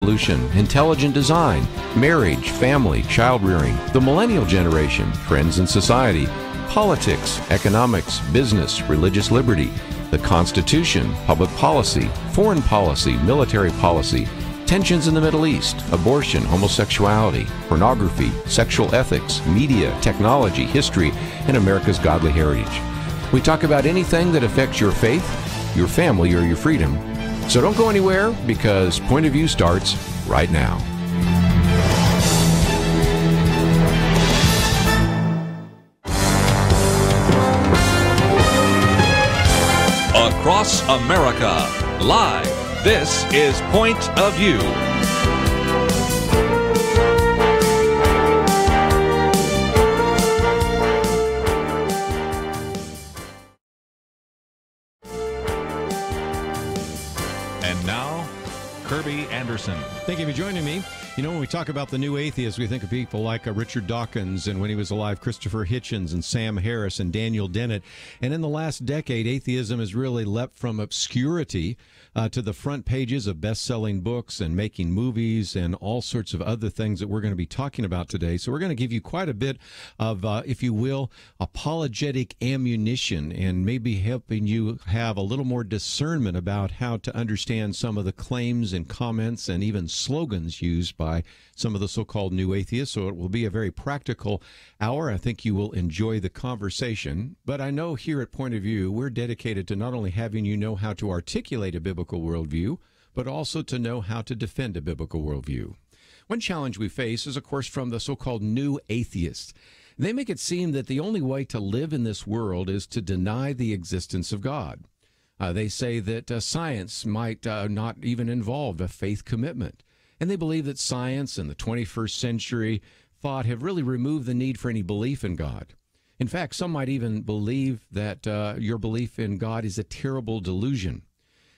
evolution, intelligent design, marriage, family, child rearing, the millennial generation, trends in society, politics, economics, business, religious liberty, the Constitution, public policy, foreign policy, military policy, tensions in the Middle East, abortion, homosexuality, pornography, sexual ethics, media, technology, history, and America's godly heritage. We talk about anything that affects your faith, your family, or your freedom. So don't go anywhere, because Point of View starts right now. Across America, live, this is Point of View. And now, Kerby Anderson. Thank you for joining me. You know, when we talk about the new atheists, we think of people like Richard Dawkins, and when he was alive, Christopher Hitchens and Sam Harris and Daniel Dennett. And in the last decade, atheism has really leapt from obscurity to the front pages of best-selling books and making movies and all sorts of other things that we're going to be talking about today. So we're going to give you quite a bit of, if you will, apologetic ammunition, and maybe helping you have a little more discernment about how to understand some of the claims and comments and even slogans used by some of the so-called new atheists. So it will be a very practical hour. I think you will enjoy the conversation. But I know here at Point of View, we're dedicated to not only having you know how to articulate a biblical worldview, but also to know how to defend a biblical worldview. One challenge we face is, of course, from the so-called new atheists. They make it seem that the only way to live in this world is to deny the existence of God. They say that science might not even involve a faith commitment. And they believe that science and the 21st century thought have really removed the need for any belief in God. In fact, some might even believe that your belief in God is a terrible delusion.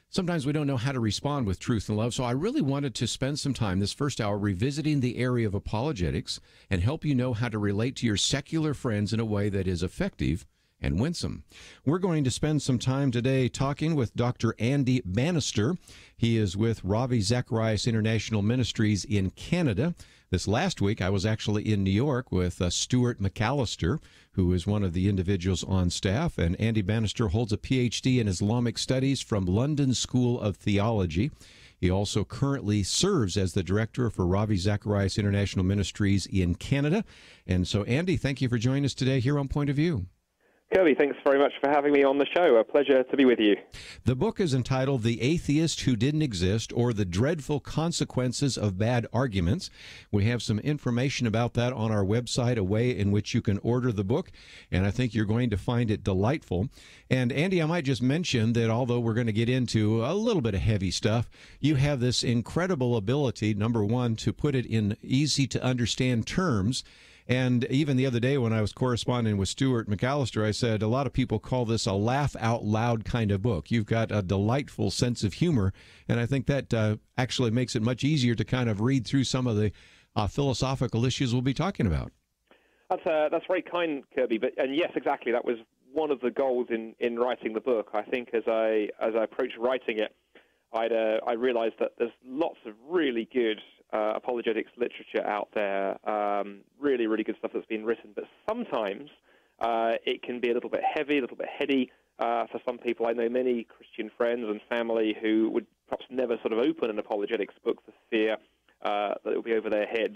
Sometimes we don't know how to respond with truth and love, so I really wanted to spend some time this first hour revisiting the area of apologetics and help you know how to relate to your secular friends in a way that is effective and winsome. We're going to spend some time today talking with Dr. Andy Bannister. He is with Ravi Zacharias International Ministries in Canada. This last week, I was actually in New York with Stuart McAllister, who is one of the individuals on staff. And Andy Bannister holds a PhD in Islamic Studies from London School of Theology. He also currently serves as the director for Ravi Zacharias International Ministries in Canada. And so, Andy, thank you for joining us today here on Point of View. Kerby, thanks very much for having me on the show. A pleasure to be with you. The book is entitled The Atheist Who Didn't Exist, or The Dreadful Consequences of Bad Arguments. We have some information about that on our website, a way in which you can order the book, and I think you're going to find it delightful. And Andy, I might just mention that although we're going to get into a little bit of heavy stuff, you have this incredible ability, number one, to put it in easy-to-understand terms. And even the other day when I was corresponding with Stuart McAllister, I said a lot of people call this a laugh-out-loud kind of book. You've got a delightful sense of humor, and I think that actually makes it much easier to kind of read through some of the philosophical issues we'll be talking about. That's very kind, Kerby. And yes, exactly. That was one of the goals in writing the book. I think as I approached writing it, I realized that there's lots of really good apologetics literature out there, really, really good stuff that's been written. But sometimes it can be a little bit heavy, a little bit heady for some people. I know many Christian friends and family who would perhaps never sort of open an apologetics book for fear that it would be over their heads.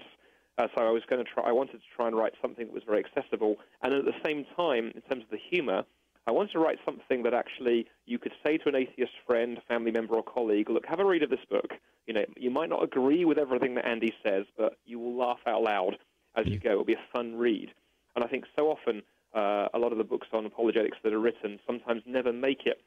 So I wanted to try and write something that was very accessible, and at the same time, in terms of the humor, I wanted to write something that actually you could say to an atheist friend, family member, or colleague, look, have a read of this book. You know, you might not agree with everything that Andy says, but you will laugh out loud as you go. It'll be a fun read. And I think so often a lot of the books on apologetics that are written sometimes never make it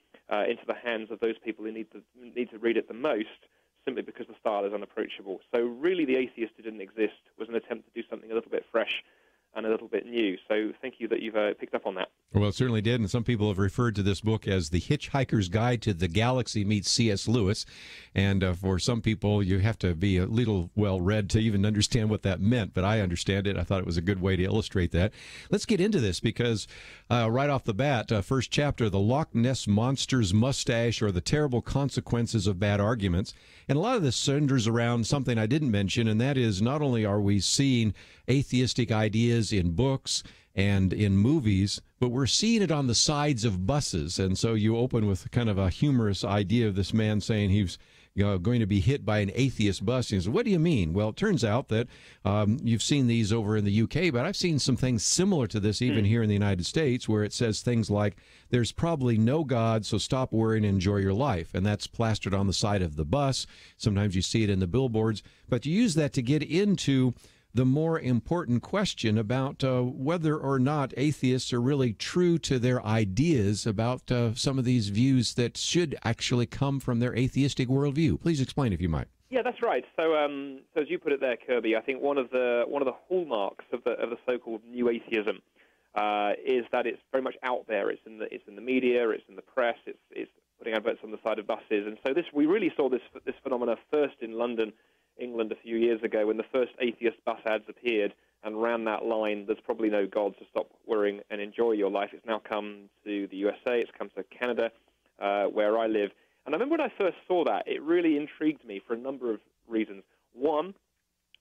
into the hands of those people who need to read it the most, simply because the style is unapproachable. So really, The Atheist Who Didn't Exist was an attempt to do something a little bit fresh and a little bit new. So thank you that you've picked up on that. Well, it certainly did, and some people have referred to this book as The Hitchhiker's Guide to the Galaxy meets C.S. Lewis, and for some people, you have to be a little well-read to even understand what that meant, but I understand it. I thought it was a good way to illustrate that. Let's get into this, because right off the bat, first chapter, The Loch Ness Monster's Mustache, or the Terrible Consequences of Bad Arguments, and a lot of this centers around something I didn't mention, and that is not only are we seeing atheistic ideas in books and in movies, but we're seeing it on the sides of buses. And so you open with kind of a humorous idea of this man saying he's going to be hit by an atheist bus. And he says, what do you mean? Well, it turns out that you've seen these over in the UK, but I've seen some things similar to this even here in the United States, where it says things like, there's probably no God, so stop worrying and enjoy your life. And that's plastered on the side of the bus. Sometimes you see it in the billboards. But you use that to get into the more important question about whether or not atheists are really true to their ideas about some of these views that should actually come from their atheistic worldview. Please explain, if you might. Yeah, that's right. So, so as you put it there, Kerby, I think one of the hallmarks of the so-called new atheism is that it's very much out there. It's in the media. It's in the press. It's putting adverts on the side of buses. And so we really saw this phenomena first in London, England, a few years ago, when the first atheist bus ads appeared and ran that line, there's probably no God, so stop worrying and enjoy your life. It's now come to the USA, it's come to Canada, where I live. And I remember when I first saw that, it really intrigued me for a number of reasons. One,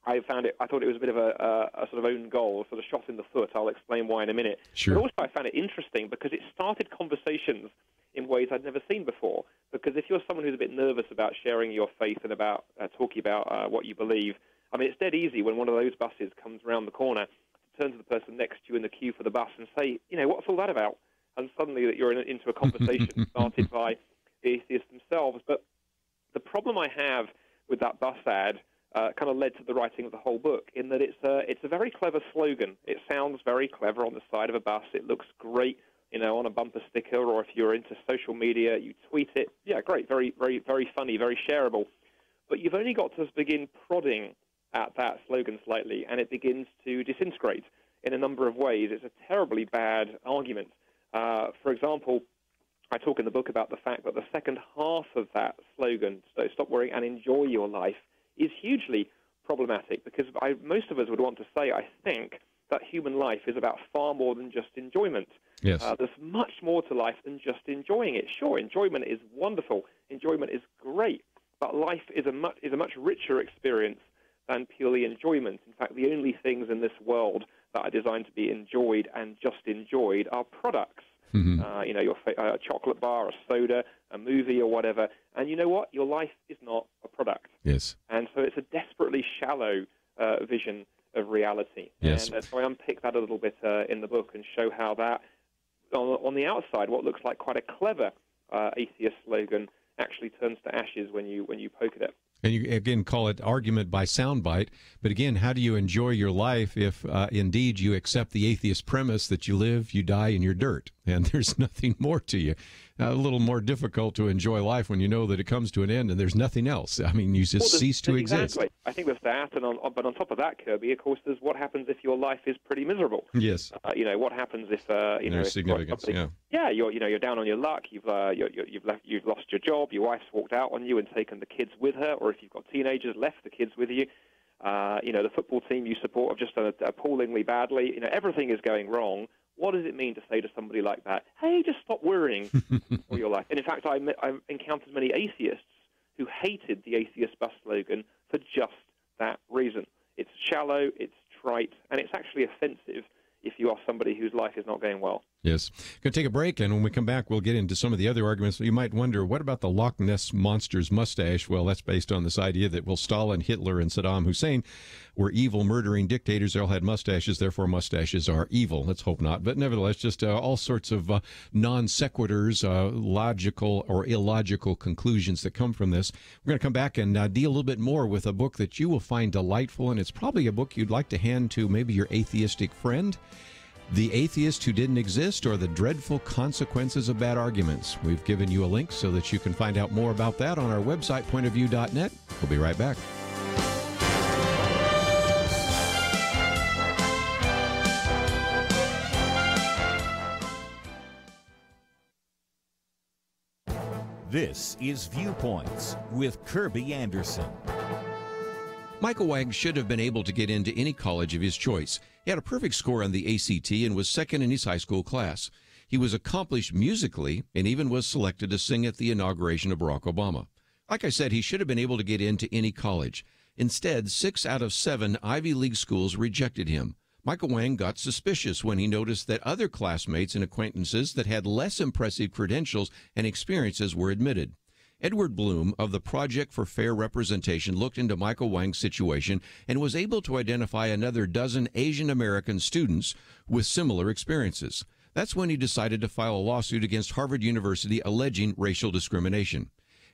I thought it was a bit of a sort of own goal, a sort of shot in the foot. I'll explain why in a minute. Sure. But also I found it interesting because it started conversations in ways I'd never seen before. Because if you're someone who's a bit nervous about sharing your faith and about talking about what you believe, I mean, it's dead easy when one of those buses comes around the corner to turn to the person next to you in the queue for the bus and say, what's all that about? And suddenly that you're into a conversation started by the atheists themselves. But the problem I have with that bus ad kind of led to the writing of the whole book, in that it's a very clever slogan. It sounds very clever on the side of a bus. It looks great, on a bumper sticker, or if you're into social media, you tweet it. Yeah, great, very, very, very funny, very shareable. But you've only got to begin prodding at that slogan slightly, and it begins to disintegrate in a number of ways. It's a terribly bad argument. For example, I talk in the book about the fact that the second half of that slogan, so stop worrying and enjoy your life, is hugely problematic, because most of us would want to say, I think, that human life is about far more than just enjoyment. Yes. There's much more to life than just enjoying it. Sure, enjoyment is wonderful. Enjoyment is great. But life is a much richer experience than purely enjoyment. In fact, the only things in this world that are designed to be enjoyed and just enjoyed are products. Mm-hmm. A chocolate bar, a soda, a movie, or whatever. And you know what? Your life is not a product. Yes. And so it's a desperately shallow vision of reality. Yes. And so I unpick that a little bit in the book and show how that, on the outside, what looks like quite a clever atheist slogan actually turns to ashes when you poke at it. And you, again, call it argument by soundbite. But again, how do you enjoy your life if indeed you accept the atheist premise that you live, you die, and you're dirt, and there's nothing more to you? A little more difficult to enjoy life when you know that it comes to an end and there's nothing else. I mean, you just cease to exist. Exactly. I think there's that, but on top of that, Kerby, of course, there's what happens if your life is pretty miserable. Yes. What happens if there's significance. Yeah, you're down on your luck. You've lost your job. Your wife's walked out on you and taken the kids with her, or if you've got teenagers, left the kids with you. The football team you support have just done appallingly badly. Everything is going wrong. What does it mean to say to somebody like that, hey, just stop worrying for your life? And in fact, I've encountered many atheists who hated the atheist bus slogan for just that reason. It's shallow, it's trite, and it's actually offensive if you are somebody whose life is not going well. Yes. Going to take a break, and when we come back, we'll get into some of the other arguments. You might wonder, what about the Loch Ness Monster's mustache? Well, that's based on this idea that, Stalin, Hitler, and Saddam Hussein were evil, murdering dictators. They all had mustaches, therefore mustaches are evil. Let's hope not. But nevertheless, just all sorts of non sequiturs, logical or illogical conclusions that come from this. We're going to come back and deal a little bit more with a book that you will find delightful, and it's probably a book you'd like to hand to maybe your atheistic friend. The Atheist Who Didn't Exist, or The Dreadful Consequences of Bad Arguments. We've given you a link so that you can find out more about that on our website, pointofview.net. We'll be right back. This is Viewpoints with Kerby Anderson. Michael Wang should have been able to get into any college of his choice. He had a perfect score on the ACT and was second in his high school class. He was accomplished musically and even was selected to sing at the inauguration of Barack Obama. Like I said, he should have been able to get into any college. Instead, 6 out of 7 Ivy League schools rejected him. Michael Wang got suspicious when he noticed that other classmates and acquaintances that had less impressive credentials and experiences were admitted. Edward Bloom of the Project for Fair Representation looked into Michael Wang's situation and was able to identify another dozen Asian American students with similar experiences. That's when he decided to file a lawsuit against Harvard University alleging racial discrimination.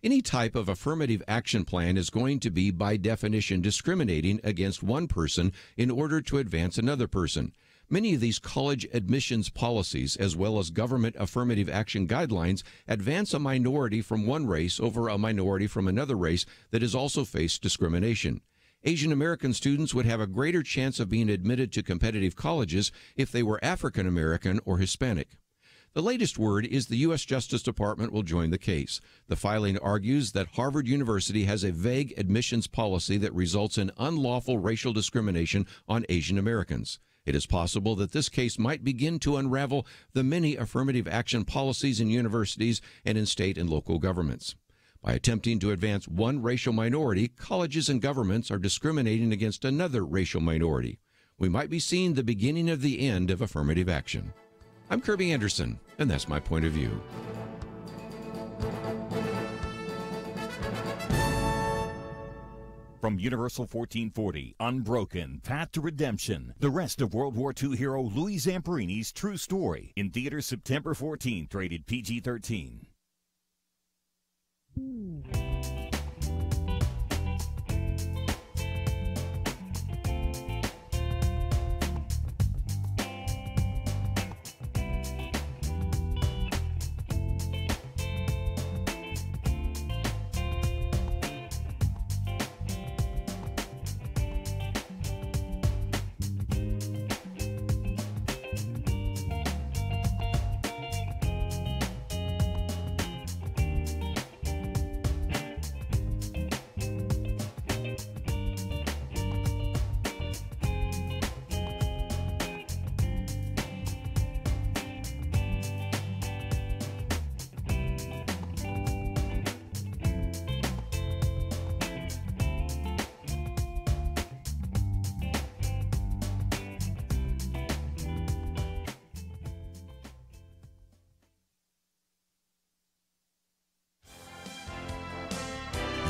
Any type of affirmative action plan is going to be, by definition, discriminating against one person in order to advance another person. Many of these college admissions policies, as well as government affirmative action guidelines, advance a minority from one race over a minority from another race that has also faced discrimination. Asian American students would have a greater chance of being admitted to competitive colleges if they were African American or Hispanic. The latest word is the U.S. Justice Department will join the case. The filing argues that Harvard University has a vague admissions policy that results in unlawful racial discrimination on Asian Americans. It is possible that this case might begin to unravel the many affirmative action policies in universities and in state and local governments. By attempting to advance one racial minority, colleges and governments are discriminating against another racial minority. We might be seeing the beginning of the end of affirmative action. I'm Kerby Anderson, and that's my point of view. From Universal 1440, Unbroken, Path to Redemption, the rest of World War II hero Louis Zamperini's true story. In theaters September 14th, rated PG-13.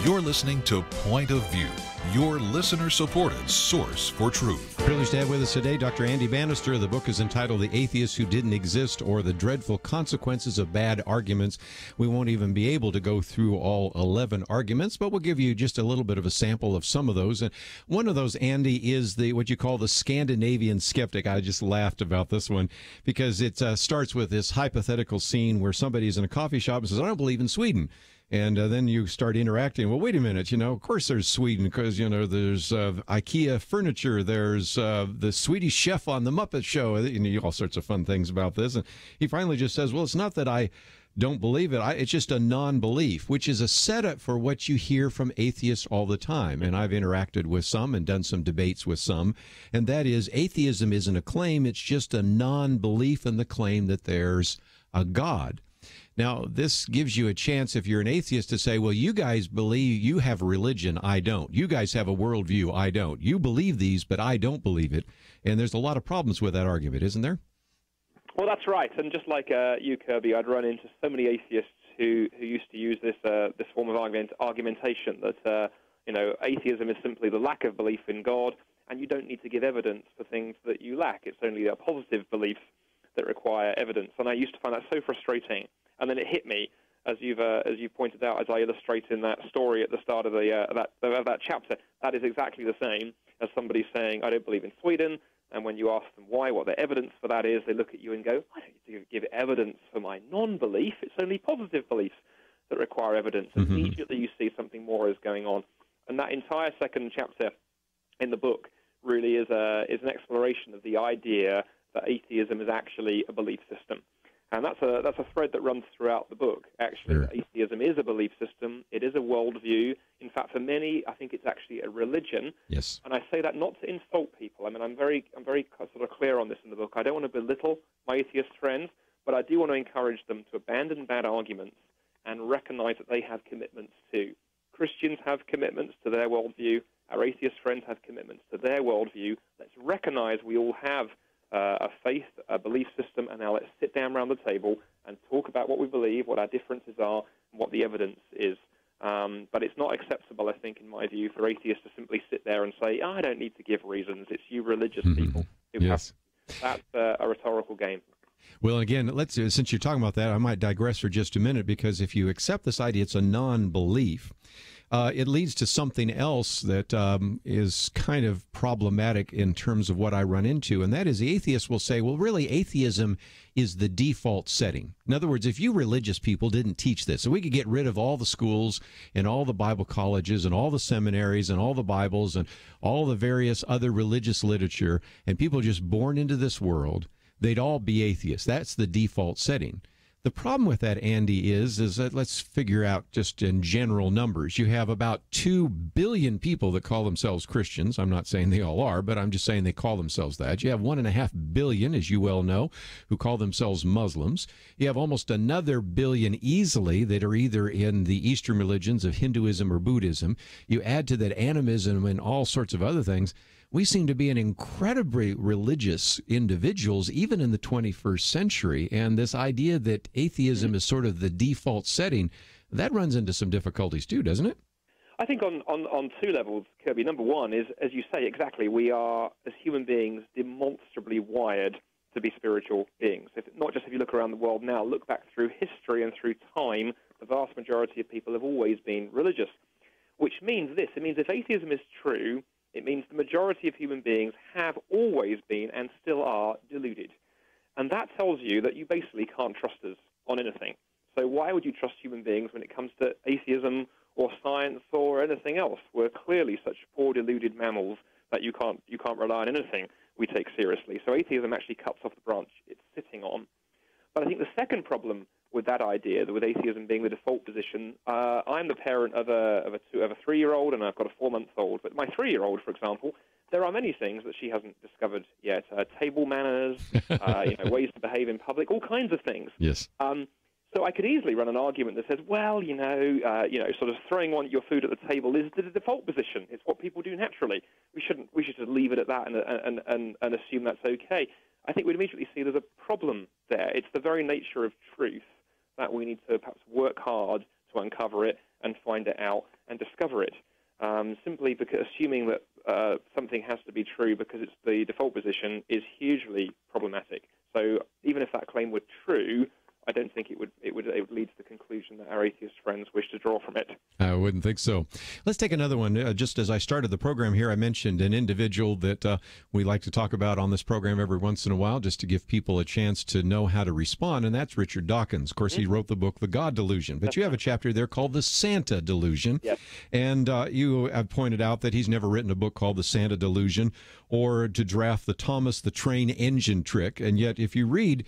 You're listening to Point of View, your listener-supported source for truth. Privileged to have with us today Dr. Andy Bannister. The book is entitled The Atheist Who Didn't Exist, or The Dreadful Consequences of Bad Arguments. We won't even be able to go through all 11 arguments, but we'll give you just a little bit of a sample of some of those. And one of those, Andy, is what you call the Scandinavian skeptic. I just laughed about this one because it starts with this hypothetical scene where somebody's in a coffee shop and says, I don't believe in Sweden. And then you start interacting. Well, wait a minute. Of course there's Sweden because, there's IKEA furniture. There's the Swedish chef on the Muppet Show. All sorts of fun things about this. And he finally just says, well, it's not that I don't believe it. It's just a non-belief, which is a setup for what you hear from atheists all the time. And I've interacted with some and done some debates with some. And that is, atheism isn't a claim. It's just a non-belief in the claim that there's a God. Now, this gives you a chance, if you're an atheist, to say, well, you guys believe, you have a religion, I don't. You guys have a worldview, I don't. You believe these, but I don't believe it. And there's a lot of problems with that argument, isn't there? Well, that's right. And just like you, Kerby, I'd run into so many atheists who used to use this form of argumentation that, atheism is simply the lack of belief in God, and you don't need to give evidence for things that you lack. It's only a positive beliefs that require evidence. And I used to find that so frustrating. And then it hit me, as you've pointed out, as I illustrate in that story at the start of that chapter. That is exactly the same as somebody saying, I don't believe in Sweden. And when you ask them why, what their evidence for that is, they look at you and go, I don't need to give evidence for my non-belief. It's only positive beliefs that require evidence. And immediately you see something more is going on. And that entire second chapter in the book really is an exploration of the idea that atheism is actually a belief system. And that's a thread that runs throughout the book, actually. Sure. Atheism is a belief system. It is a worldview. In fact, for many, I think it's actually a religion. Yes. And I say that not to insult people. I mean, I'm very sort of clear on this in the book. I don't want to belittle my atheist friends, but I do want to encourage them to abandon bad arguments and recognize that they have commitments too. Christians have commitments to their worldview. Our atheist friends have commitments to their worldview. Let's recognize we all have a faith, a belief system, and now let's sit down around the table and talk about what we believe, what our differences are, and what the evidence is. But it's not acceptable, I think, in my view, for atheists to simply sit there and say, I don't need to give reasons. It's you religious people who Yes. have. That's a rhetorical game. Well, again, since you're talking about that, I might digress for just a minute, because if you accept this idea, it's a non-belief. It leads to something else that is kind of problematic in terms of what I run into, and that is the atheists will say, well, really, atheism is the default setting. In other words, if you religious people didn't teach this, so we could get rid of all the schools and all the Bible colleges and all the seminaries and all the Bibles and all the various other religious literature, and people just born into this world, they'd all be atheists. That's the default setting. The problem with that, Andy, is that let's figure out just in general numbers. You have about 2 billion people that call themselves Christians. I'm not saying they all are, but I'm just saying they call themselves that. You have 1.5 billion, as you well know, who call themselves Muslims. You have almost another billion easily that are either in the Eastern religions of Hinduism or Buddhism. You add to that animism and all sorts of other things. We seem to be an incredibly religious individuals, even in the 21st century. And this idea that atheism is sort of the default setting, that runs into some difficulties too, doesn't it? I think on two levels, Kerby. Number one is, as you say, exactly, we are, as human beings, demonstrably wired to be spiritual beings. Not just if you look around the world now, look back through history and through time, the vast majority of people have always been religious, which means this. It means if atheism is true, it means the majority of human beings have always been and still are deluded. And that tells you that you basically can't trust us on anything. So why would you trust human beings when it comes to atheism or science or anything else? We're clearly such poor, deluded mammals that you can't rely on anything we take seriously. So atheism actually cuts off the branch it's sitting on. But I think the second problem with that idea, with atheism being the default position, I'm the parent of a 3-year-old, and I've got a 4-month-old. But my 3-year-old, for example, there are many things that she hasn't discovered yet: table manners, ways to behave in public, all kinds of things. Yes. So I could easily run an argument that says, well, sort of throwing your food at the table is the default position. It's what people do naturally. We should just leave it at that and assume that's okay. I think we'd immediately see there's a problem there. It's the very nature of truth that we need to perhaps work hard to uncover it and find it out and discover it. Simply because assuming that something has to be true because it's the default position is hugely problematic. So even if that claim were true, I don't think it would lead to the conclusion that our atheist friends wish to draw from it. I wouldn't think so. Let's take another one. Just as I started the program here, I mentioned an individual that we like to talk about on this program every once in a while, just to give people a chance to know how to respond, and that's Richard Dawkins. Of course, he wrote the book, The God Delusion, but you have a chapter there called The Santa Delusion, yes. And you have pointed out that he's never written a book called The Santa Delusion or to draft the Thomas the Train Engine Trick, and yet if you read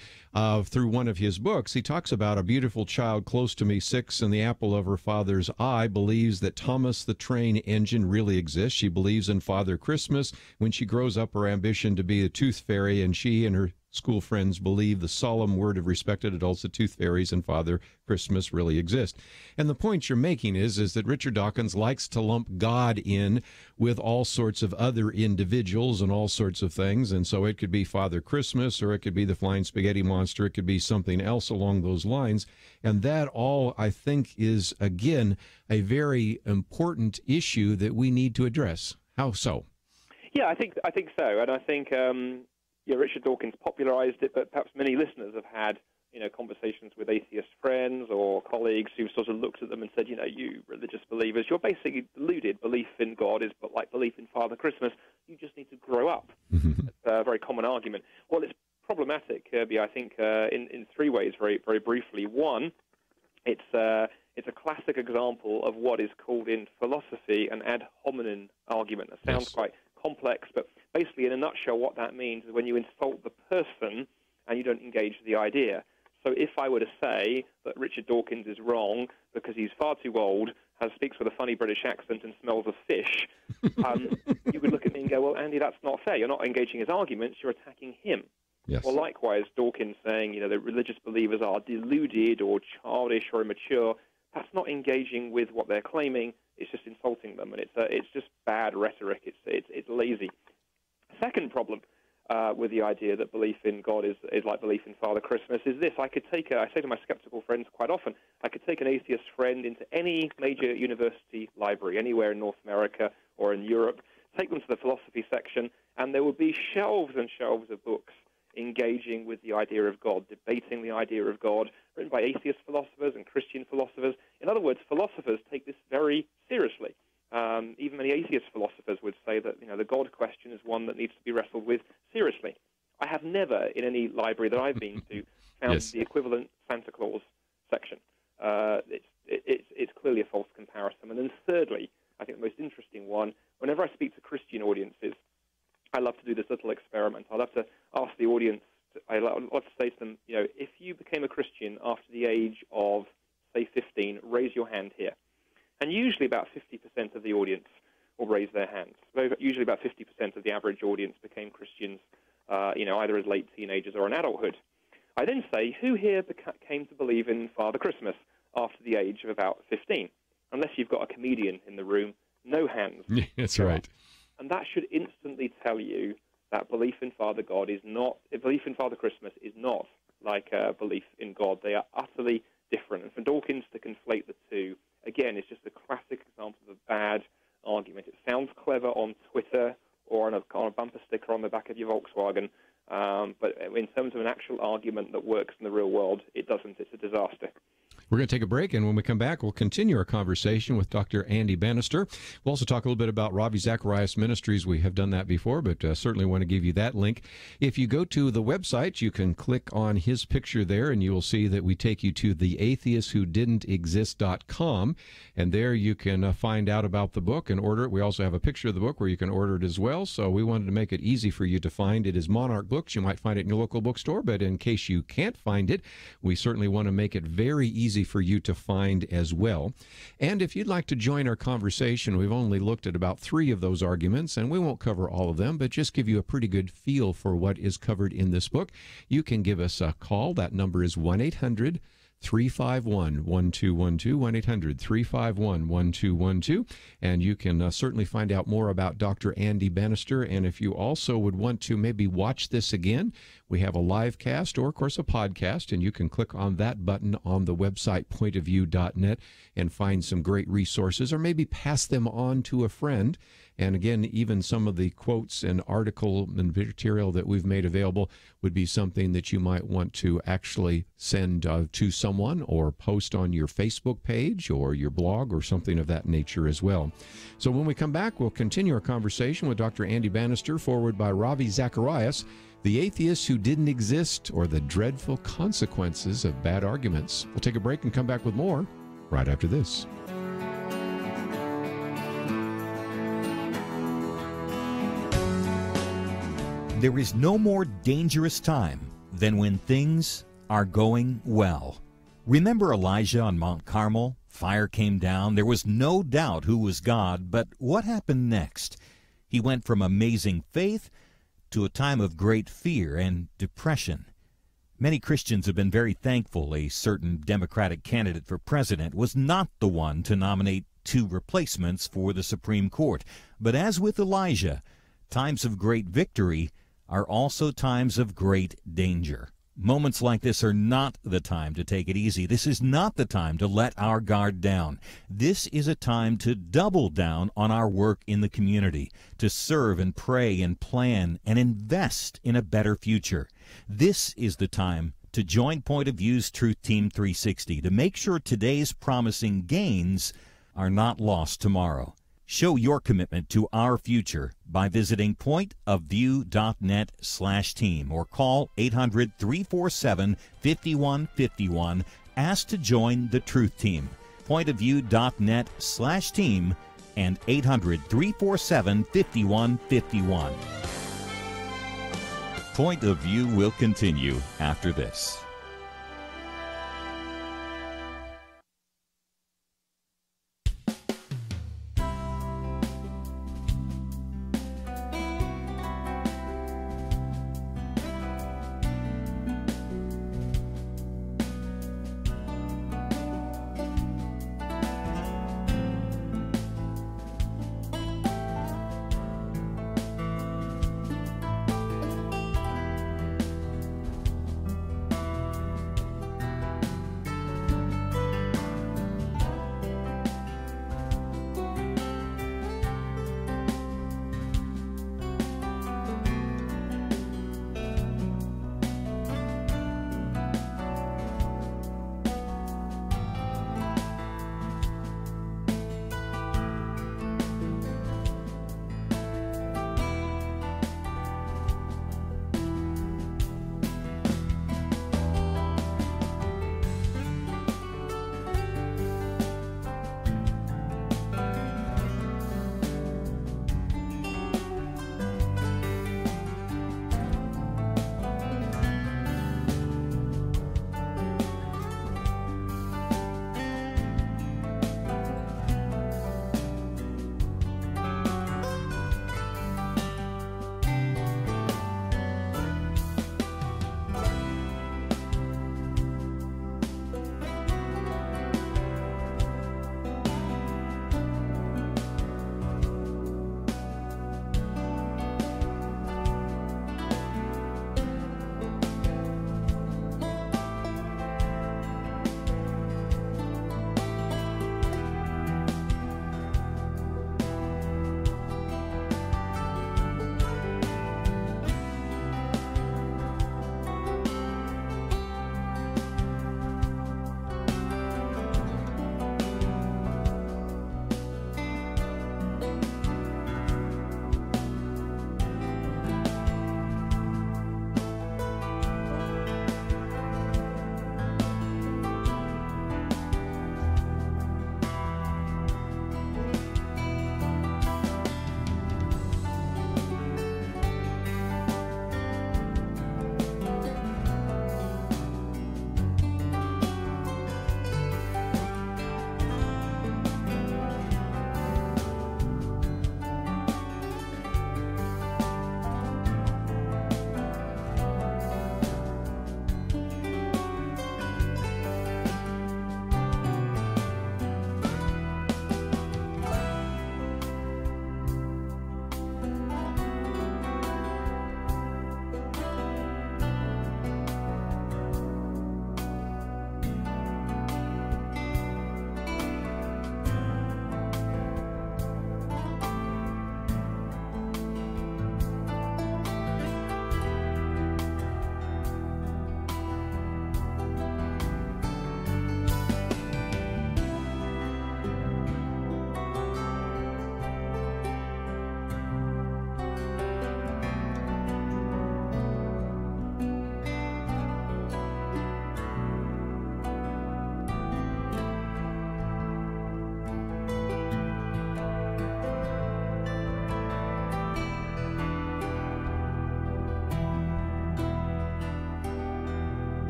through one of his books, he talks about a beautiful child close to me, 6, and the apple of her father's eye, believes that Thomas the Train Engine really exists. She believes in Father Christmas. When she grows up, her ambition to be a tooth fairy, and she and her school friends believe the solemn word of respected adults that tooth fairies and Father Christmas really exist. And the point you're making is that Richard Dawkins likes to lump God in with all sorts of other individuals and all sorts of things. And so it could be Father Christmas, or it could be the flying spaghetti monster. It could be something else along those lines. And that all, I think, is, again, a very important issue that we need to address. How so? Yeah, I think so. And I think Richard Dawkins popularized it, but perhaps many listeners have had conversations with atheist friends or colleagues who've sort of looked at them and said, you religious believers, you're basically deluded. Belief in God is but like belief in Father Christmas. You just need to grow up. It's a very common argument. Well, it's problematic, Kerby, I think, in 3 ways, very, very briefly. One, it's a classic example of what is called in philosophy an ad hominem argument. It sounds quite complex, but basically, in a nutshell, what that means is when you insult the person and you don't engage the idea. So if I were to say that Richard Dawkins is wrong because he's far too old, speaks with a funny British accent and smells of fish, you would look at me and go, well, Andy, that's not fair. You're not engaging his arguments, you're attacking him. Yes. Well, likewise, Dawkins saying, that religious believers are deluded or childish or immature, that's not engaging with what they're claiming. It's just insulting them, and it's just bad rhetoric. It's lazy. Second problem with the idea that belief in God is like belief in Father Christmas is this. I say to my skeptical friends quite often, I could take an atheist friend into any major university library, anywhere in North America or in Europe, take them to the philosophy section, and there would be shelves and shelves of books engaging with the idea of God, debating the idea of God, written by atheist philosophers and Christian philosophers. In other words, philosophers take this very seriously. Even many atheist philosophers would say that the God question is one that needs to be wrestled with seriously. I have never, in any library that I've been to, found the equivalent Santa Claus section. It's clearly a false comparison. And then thirdly, I think the most interesting one, whenever I speak to Christian audiences, I love to do this little experiment. I love to ask the audience, I love to say to them, if you became a Christian after the age of, say, 15, raise your hand here. And usually about 50% of the audience will raise their hands. Usually about 50% of the average audience became Christians, either as late teenagers or in adulthood. I then say, who here came to believe in Father Christmas after the age of about 15? Unless you've got a comedian in the room, no hands. That's right. And that should instantly tell you that belief in Father Christmas is not like belief in God. They are utterly different. And for Dawkins to conflate the two, again, is just a classic example of a bad argument. It sounds clever on Twitter or on a bumper sticker on the back of your Volkswagen, but in terms of an actual argument that works in the real world, it doesn't. It's a disaster. We're going to take a break, and when we come back, we'll continue our conversation with Dr. Andy Bannister. We'll also talk a little bit about Ravi Zacharias Ministries. We have done that before, but certainly want to give you that link. If you go to the website, you can click on his picture there, and you will see that we take you to the Atheist Who Didn't Exist.com, and there you can find out about the book and order it. We also have a picture of the book where you can order it as well, so we wanted to make it easy for you to find. It is Monarch Books. You might find it in your local bookstore, but in case you can't find it, we certainly want to make it very easy for you to find as well. And if you'd like to join our conversation, we've only looked at about 3 of those arguments, and we won't cover all of them, but just give you a pretty good feel for what is covered in this book. You can give us a call. That number is 1-800-351-1212, 1-800-351-1212, and you can certainly find out more about Dr. Andy Bannister. And if you also would want to maybe watch this again, we have a live cast or, of course, a podcast, and you can click on that button on the website pointofview.net and find some great resources, or maybe pass them on to a friend. And again, even some of the quotes and article and material that we've made available would be something that you might want to actually send to someone or post on your Facebook page or your blog or something of that nature as well. So when we come back, we'll continue our conversation with Dr. Andy Bannister, forward by Ravi Zacharias, The Atheists Who Didn't Exist, or the Dreadful Consequences of Bad Arguments. We'll take a break and come back with more right after this. There is no more dangerous time than when things are going well. Remember Elijah on Mount Carmel? Fire came down. There was no doubt who was God, but what happened next? He went from amazing faith to a time of great fear and depression. Many Christians have been very thankful a certain Democratic candidate for president was not the one to nominate 2 replacements for the Supreme Court. But as with Elijah, times of great victory are also times of great danger. Moments like this are not the time to take it easy. This is not the time to let our guard down. This is a time to double down on our work in the community, to serve and pray and plan and invest in a better future. This is the time to join Point of View's Truth Team 360 to make sure today's promising gains are not lost tomorrow. Show your commitment to our future by visiting pointofview.net/team or call 800-347-5151. Ask to join the Truth Team. Pointofview.net/team and 800-347-5151. Point of View will continue after this.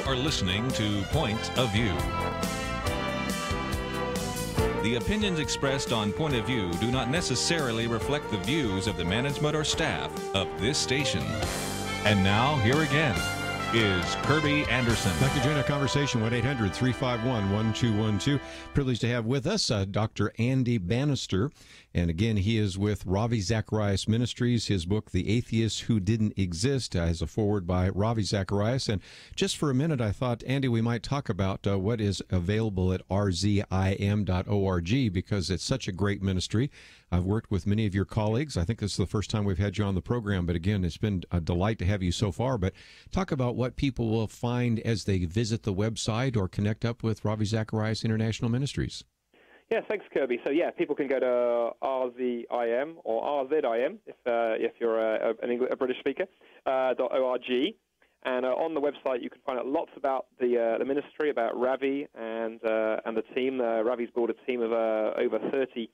are listening to Point of View. The opinions expressed on Point of View do not necessarily reflect the views of the management or staff of this station. And now, here again is Kerby Anderson. I'd like to join our conversation, 1-800-351-1212. Privileged to have with us Dr. Andy Bannister. And again, he is with Ravi Zacharias Ministries. His book, The Atheist Who Didn't Exist, has a foreword by Ravi Zacharias. And just for a minute, I thought, Andy, we might talk about what is available at rzim.org, because it's such a great ministry. I've worked with many of your colleagues. I think this is the first time we've had you on the program, but again, it's been a delight to have you so far. But talk about what people will find as they visit the website or connect up with Ravi Zacharias International Ministries. Yeah, thanks, Kerby. So, yeah, people can go to RZIM or RZIM if you're a British speaker, .org. And on the website, you can find out lots about the ministry, about Ravi and the team. Ravi's built a team of over 30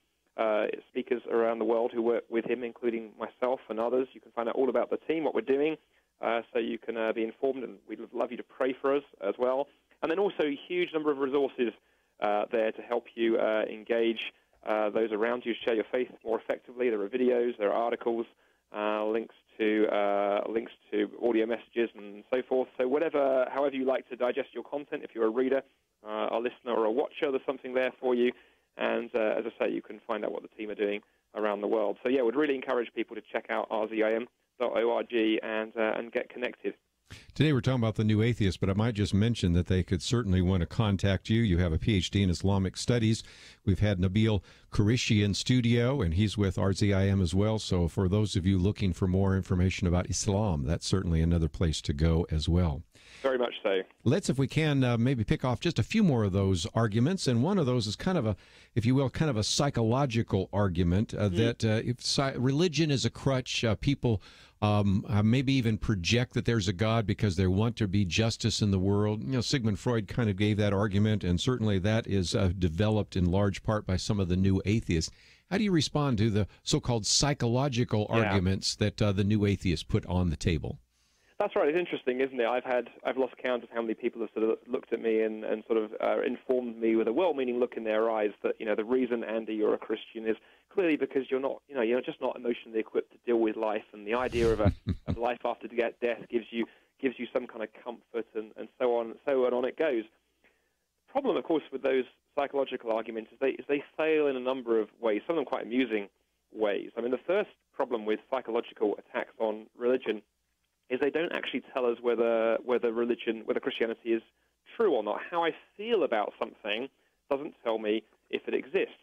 speakers around the world who work with him, including myself and others. You can find out all about the team, what we're doing, so you can be informed, and we'd love you to pray for us as well. And then also a huge number of resources there to help you engage those around you, share your faith more effectively. There are videos, there are articles, links to audio messages and so forth. So however you like to digest your content, if you're a reader, a listener, or a watcher, there's something there for you. And as I say, you can find out what the team are doing around the world. So, yeah, we'd really encourage people to check out rzim.org and get connected. Today we're talking about the new atheist, but I might just mention that they could certainly want to contact you. You have a PhD in Islamic Studies. We've had Nabil Qureshi in studio, and he's with RZIM as well. So for those of you looking for more information about Islam, that's certainly another place to go as well. Very much so. Let's, if we can, maybe pick off just a few more of those arguments. And one of those is kind of a, if you will, kind of a psychological argument that if religion is a crutch, people maybe even project that there's a God because they want to be justice in the world. You know, Sigmund Freud kind of gave that argument, and certainly that is developed in large part by some of the new atheists. How do you respond to the so-called psychological arguments that the new atheists put on the table? That's right. It's interesting, isn't it? I've lost count of how many people have sort of looked at me and sort of informed me with a well-meaning look in their eyes that, you know, the reason, Andy, you're a Christian is clearly because you're not, you know, you're just not emotionally equipped to deal with life, and the idea of of life after death gives you some kind of comfort, and so on it goes. The problem, of course, with those psychological arguments is they fail in a number of ways, some of them quite amusing ways. I mean, the first problem with psychological attacks on religion is they don't actually tell us whether Christianity is true or not. How I feel about something doesn't tell me if it exists.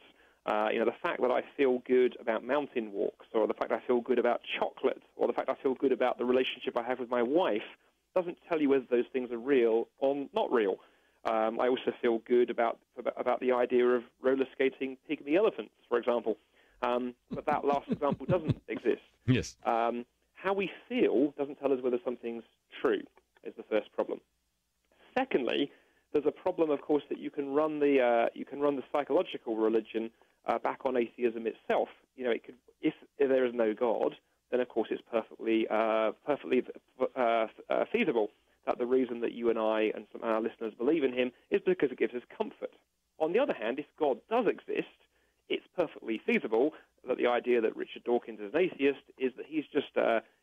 The fact that I feel good about mountain walks, or the fact I feel good about chocolate, or the fact I feel good about the relationship I have with my wife doesn't tell you whether those things are real or not real. I also feel good about the idea of roller skating pygmy elephants, for example. But that last example doesn't exist. Yes. How we feel doesn't tell us whether something's true, is the first problem. Secondly, there's a problem, of course, that you can run the psychological religion back on atheism itself. You know, if there is no God, then of course it's perfectly feasible that the reason that you and I and some of our listeners believe in him is because it gives us comfort. On the other hand, if God does exist, it's perfectly feasible that the idea that Richard Dawkins is an atheist is that he's just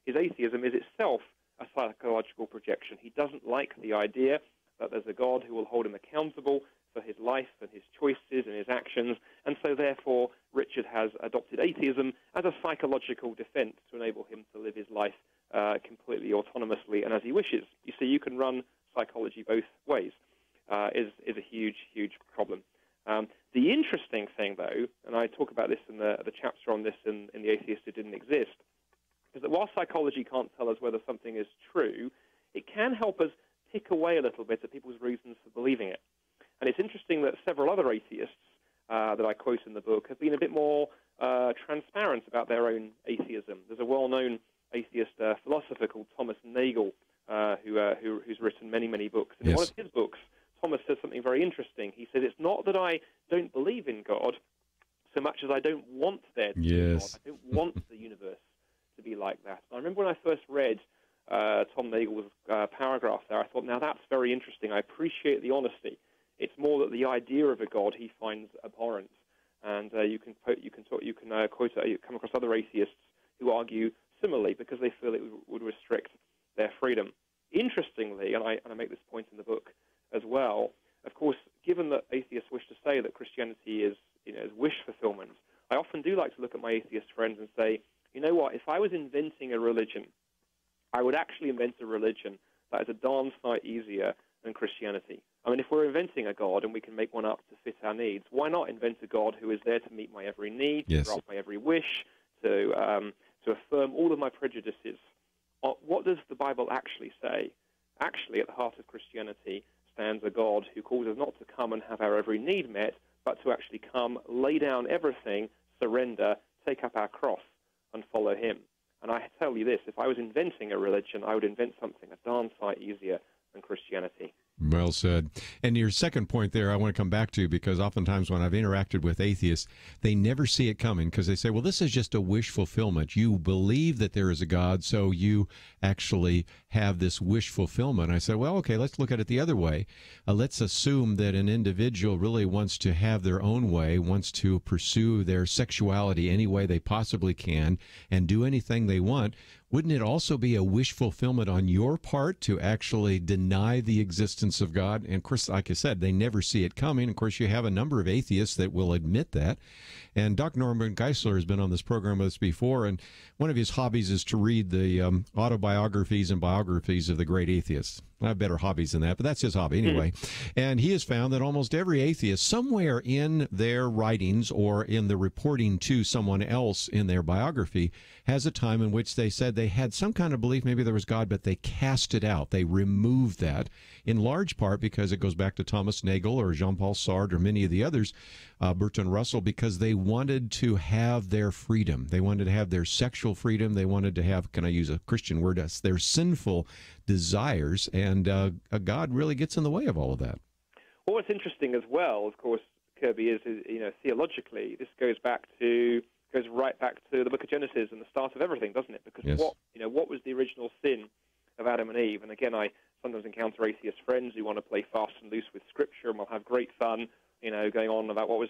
his atheism is itself a psychological projection. He doesn't like the idea that there's a God who will hold him accountable for his life and his choices and his actions, and so therefore Richard has adopted atheism as a psychological defense to enable him to live his life completely autonomously and as he wishes. You see, you can run psychology both ways. Is a huge problem. The interesting thing, though, and I talk about this in the chapter on this in The Atheist Who Didn't Exist, is that while psychology can't tell us whether something is true, it can help us pick away a little bit at people's reasons for believing it. And it's interesting that several other atheists that I quote in the book have been a bit more transparent about their own atheism. There's a well-known atheist philosopher called Thomas Nagel who's written many books. And in one of his books, Thomas says something very interesting. He said, it's not that I don't believe in God so much as I don't want there to be God. I don't want the universe to be like that. I remember when I first read Tom Nagel's paragraph there, I thought, now that's very interesting. I appreciate the honesty. It's more that the idea of a God he finds abhorrent, and you can come across other atheists who argue similarly because they feel it would restrict their freedom. Interestingly, and I make this point in the book as well, of course, given that atheists wish to say that Christianity is wish fulfillment, I often do like to look at my atheist friends and say, you know what, if I was inventing a religion, I would actually invent a religion that is a darn sight easier than Christianity. I mean, if we're inventing a God and we can make one up to fit our needs, why not invent a God who is there to meet my every need, Yes. to grant my every wish, to affirm all of my prejudices? What does the Bible actually say? Actually, at the heart of Christianity stands a God who calls us not to come and have our every need met, but to actually come, lay down everything, surrender, take up our cross, and follow him. And I tell you this, if I was inventing a religion, I would invent something a darn sight easier than Christianity. Well said. And your second point there, I want to come back to, because oftentimes when I've interacted with atheists, they never see it coming because they say, well, this is just a wish fulfillment. You believe that there is a God, so you actually have this wish fulfillment. I said, well, okay, let's look at it the other way. Let's assume that an individual really wants to have their own way, wants to pursue their sexuality any way they possibly can and do anything they want. Wouldn't it also be a wish fulfillment on your part to actually deny the existence of God? And of course, like I said, they never see it coming. Of course, you have a number of atheists that will admit that. And Dr. Norman Geisler has been on this program with us before, and one of his hobbies is to read the autobiographies and biographies of the great atheists. I have better hobbies than that, but that's his hobby anyway. And he has found that almost every atheist, somewhere in their writings or in the reporting to someone else in their biography, has a time in which they said they had some kind of belief, maybe there was God, but they cast it out. They removed that, in large part because it goes back to Thomas Nagel or Jean-Paul Sartre or many of the others, Bertrand Russell, because they wanted to have their freedom. They wanted to have their sexual freedom. They wanted to have, can I use a Christian word, their sinful desires, and God really gets in the way of all of that. Well, what's interesting as well, of course, Kerby, is theologically, this goes right back to the book of Genesis and the start of everything, doesn't it? Because Yes. what was the original sin of Adam and Eve? And again, I sometimes encounter atheist friends who want to play fast and loose with Scripture, and we'll have great fun, going on about what was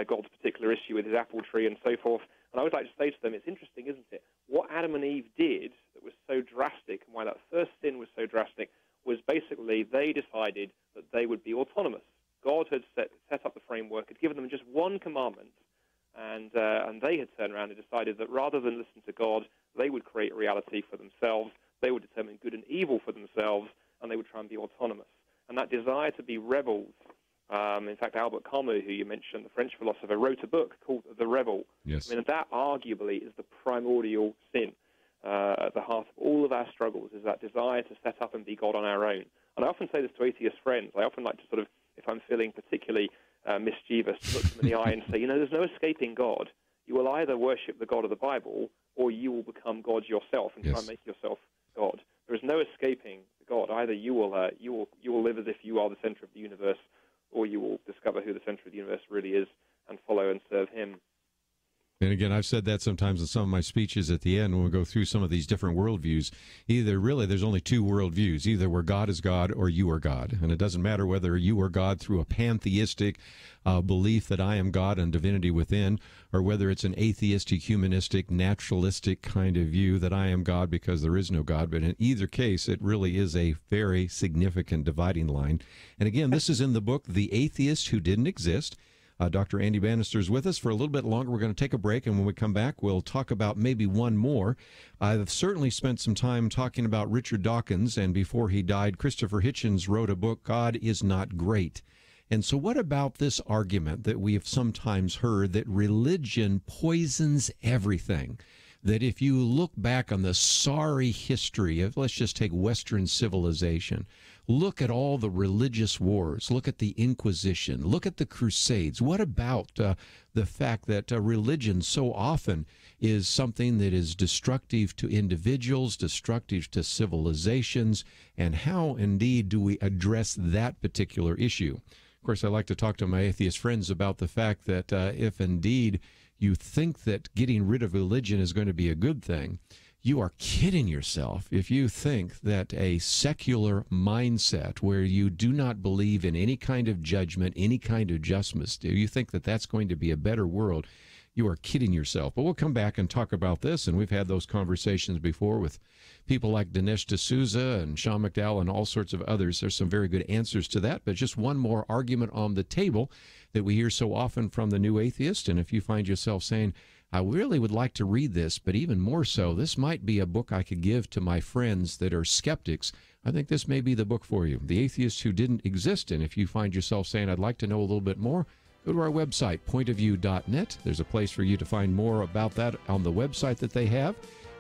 God's particular issue with his apple tree and so forth. And I would like to say to them, it's interesting, isn't it? What Adam and Eve did that was so drastic, and why that first sin was so drastic, was basically they decided that they would be autonomous. God had set up the framework, had given them just one commandment, and they had turned around and decided that rather than listen to God, they would create reality for themselves, they would determine good and evil for themselves, and they would try and be autonomous. And that desire to be rebels, in fact, Albert Camus, who you mentioned, the French philosopher, wrote a book called The Rebel. Yes. I mean, that arguably is the primordial sin. At the heart of all of our struggles is that desire to set up and be God on our own. And I often say this to atheist friends. I often like to sort of, if I'm feeling particularly mischievous, to look them in the eye and say, there's no escaping God. You will either worship the God of the Bible, or you will become God yourself and try and make yourself God. There is no escaping God. Either you will live as if you are the center of the universe, or you will discover who the center of the universe really is and follow and serve him. And again, I've said that sometimes in some of my speeches at the end when we go through some of these different worldviews. There's only two worldviews, either where God is God or you are God. And it doesn't matter whether you are God through a pantheistic belief that I am God and divinity within, or whether it's an atheistic, humanistic, naturalistic kind of view that I am God because there is no God. But in either case, it really is a very significant dividing line. And again, this is in the book, The Atheist Who Didn't Exist. Dr. Andy Bannister is with us for a little bit longer. We're going to take a break, and when we come back, we'll talk about maybe one more. I've certainly spent some time talking about Richard Dawkins, and before he died, Christopher Hitchens wrote a book, God is Not Great. And so what about this argument that we have sometimes heard that religion poisons everything? That if you look back on the sorry history of, let's just take Western civilization, look at all the religious wars, look at the Inquisition, look at the Crusades. What about the fact that religion so often is something that is destructive to individuals, destructive to civilizations, and how indeed do we address that particular issue? Of course, I like to talk to my atheist friends about the fact that if indeed you think that getting rid of religion is going to be a good thing, you are kidding yourself if you think that a secular mindset where you do not believe in any kind of judgment, any kind of justice, do you think that that's going to be a better world? You are kidding yourself. But we'll come back and talk about this, and we've had those conversations before with people like Dinesh D'Souza and Sean McDowell and all sorts of others. There's some very good answers to that, but just one more argument on the table that we hear so often from the new atheist. And if you find yourself saying, I really would like to read this, but even more so, this might be a book I could give to my friends that are skeptics, I think this may be the book for you, The Atheist Who Didn't Exist. And if you find yourself saying, I'd like to know a little bit more, go to our website, pointofview.net. There's a place for you to find more about that on the website that they have,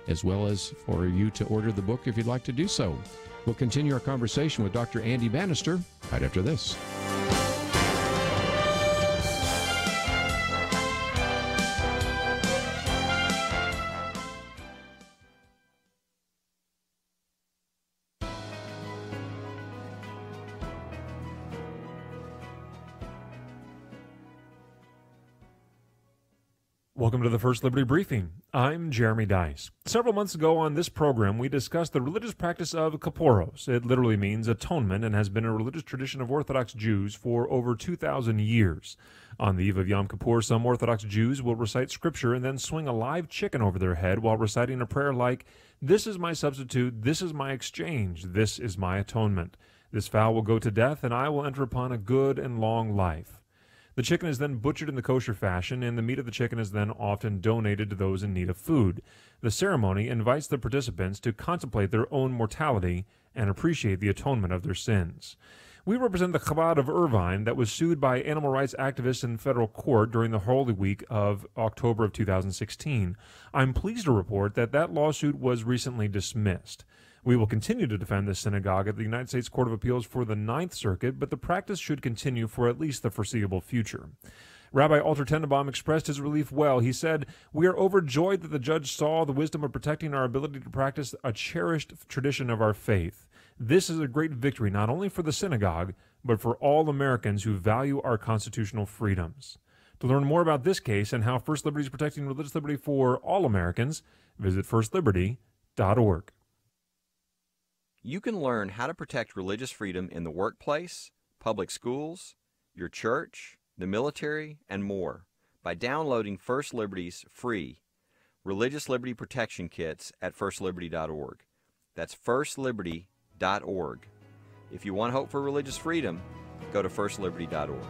as well as for you to order the book if you'd like to do so. We'll continue our conversation with Dr. Andy Bannister right after this. Welcome to the First Liberty Briefing. I'm Jeremy Dice. Several months ago on this program, we discussed the religious practice of kaporos. It literally means atonement and has been a religious tradition of Orthodox Jews for over 2,000 years. On the eve of Yom Kippur, some Orthodox Jews will recite scripture and then swing a live chicken over their head while reciting a prayer like, "This is my substitute, this is my exchange, this is my atonement. This fowl will go to death, and I will enter upon a good and long life." The chicken is then butchered in the kosher fashion, and the meat of the chicken is then often donated to those in need of food. The ceremony invites the participants to contemplate their own mortality and appreciate the atonement of their sins. We represent the Chabad of Irvine that was sued by animal rights activists in federal court during the Holy Week of October of 2016. I'm pleased to report that that lawsuit was recently dismissed. We will continue to defend this synagogue at the United States Court of Appeals for the Ninth Circuit, but the practice should continue for at least the foreseeable future. Rabbi Alter Tenenbaum expressed his relief well. He said, "We are overjoyed that the judge saw the wisdom of protecting our ability to practice a cherished tradition of our faith. This is a great victory not only for the synagogue, but for all Americans who value our constitutional freedoms." To learn more about this case and how First Liberty is protecting religious liberty for all Americans, visit firstliberty.org. You can learn how to protect religious freedom in the workplace, public schools, your church, the military, and more by downloading First Liberty's free Religious Liberty Protection Kits at firstliberty.org. That's firstliberty.org. If you want hope for religious freedom, go to firstliberty.org.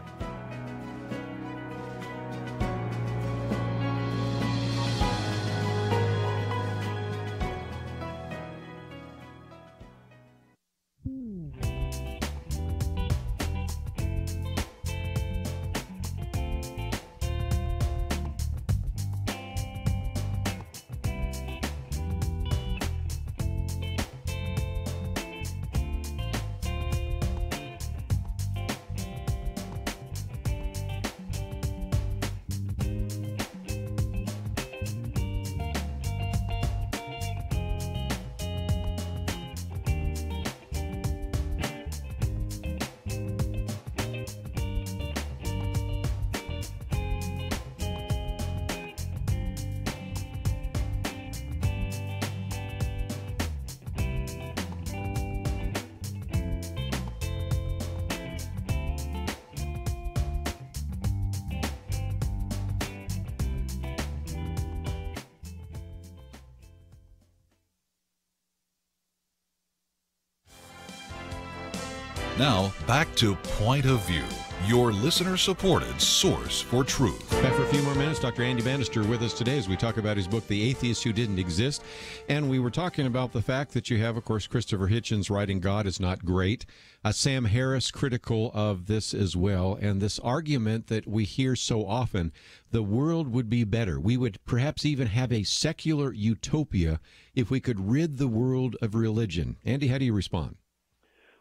Now, back to Point of View, your listener-supported source for truth. Back for a few more minutes. Dr. Andy Bannister with us today as we talk about his book, The Atheist Who Didn't Exist. And we were talking about the fact that you have, of course, Christopher Hitchens writing God is Not Great. Sam Harris critical of this as well. And this argument that we hear so often, the world would be better. We would perhaps even have a secular utopia if we could rid the world of religion. Andy, how do you respond?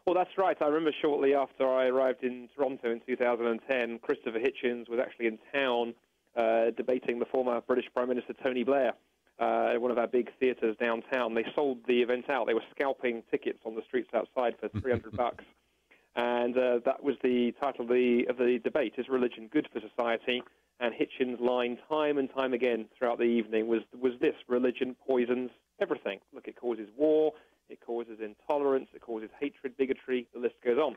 Well, that's right. I remember shortly after I arrived in Toronto in 2010, Christopher Hitchens was actually in town debating the former British Prime Minister Tony Blair at one of our big theatres downtown. They sold the event out. They were scalping tickets on the streets outside for $300. And that was the title of the debate, Is Religion Good for Society? And Hitchens' line time and time again throughout the evening was this: religion poisons everything. Look, it causes war, it causes intolerance, it causes hatred, bigotry, the list goes on.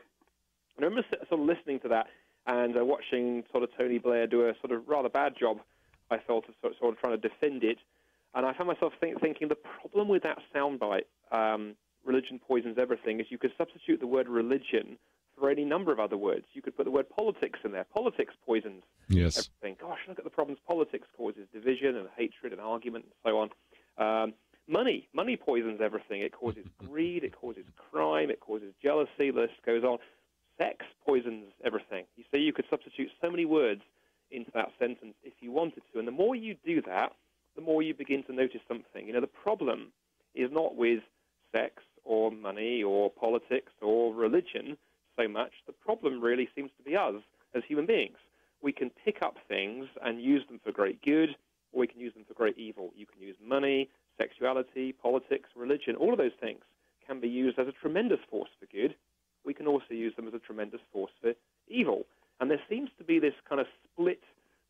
And I remember sort of listening to that and watching sort of Tony Blair do a sort of rather bad job, I felt, of sort of trying to defend it. And I found myself thinking the problem with that soundbite, religion poisons everything, is you could substitute the word religion for any number of other words. You could put the word politics in there. Politics poisons everything. Gosh, look at the problems politics causes, division and hatred and argument and so on. Money poisons everything. It causes greed, it causes crime, it causes jealousy, the list goes on. Sex poisons everything. You see, you could substitute so many words into that sentence if you wanted to. And the more you do that, the more you begin to notice something. You know, the problem is not with sex or money or politics or religion so much. The problem really seems to be us as human beings. We can pick up things and use them for great good, or we can use them for great evil. You can use money, sexuality, politics, religion. All of those things can be used as a tremendous force for good. We can also use them as a tremendous force for evil. And there seems to be this kind of split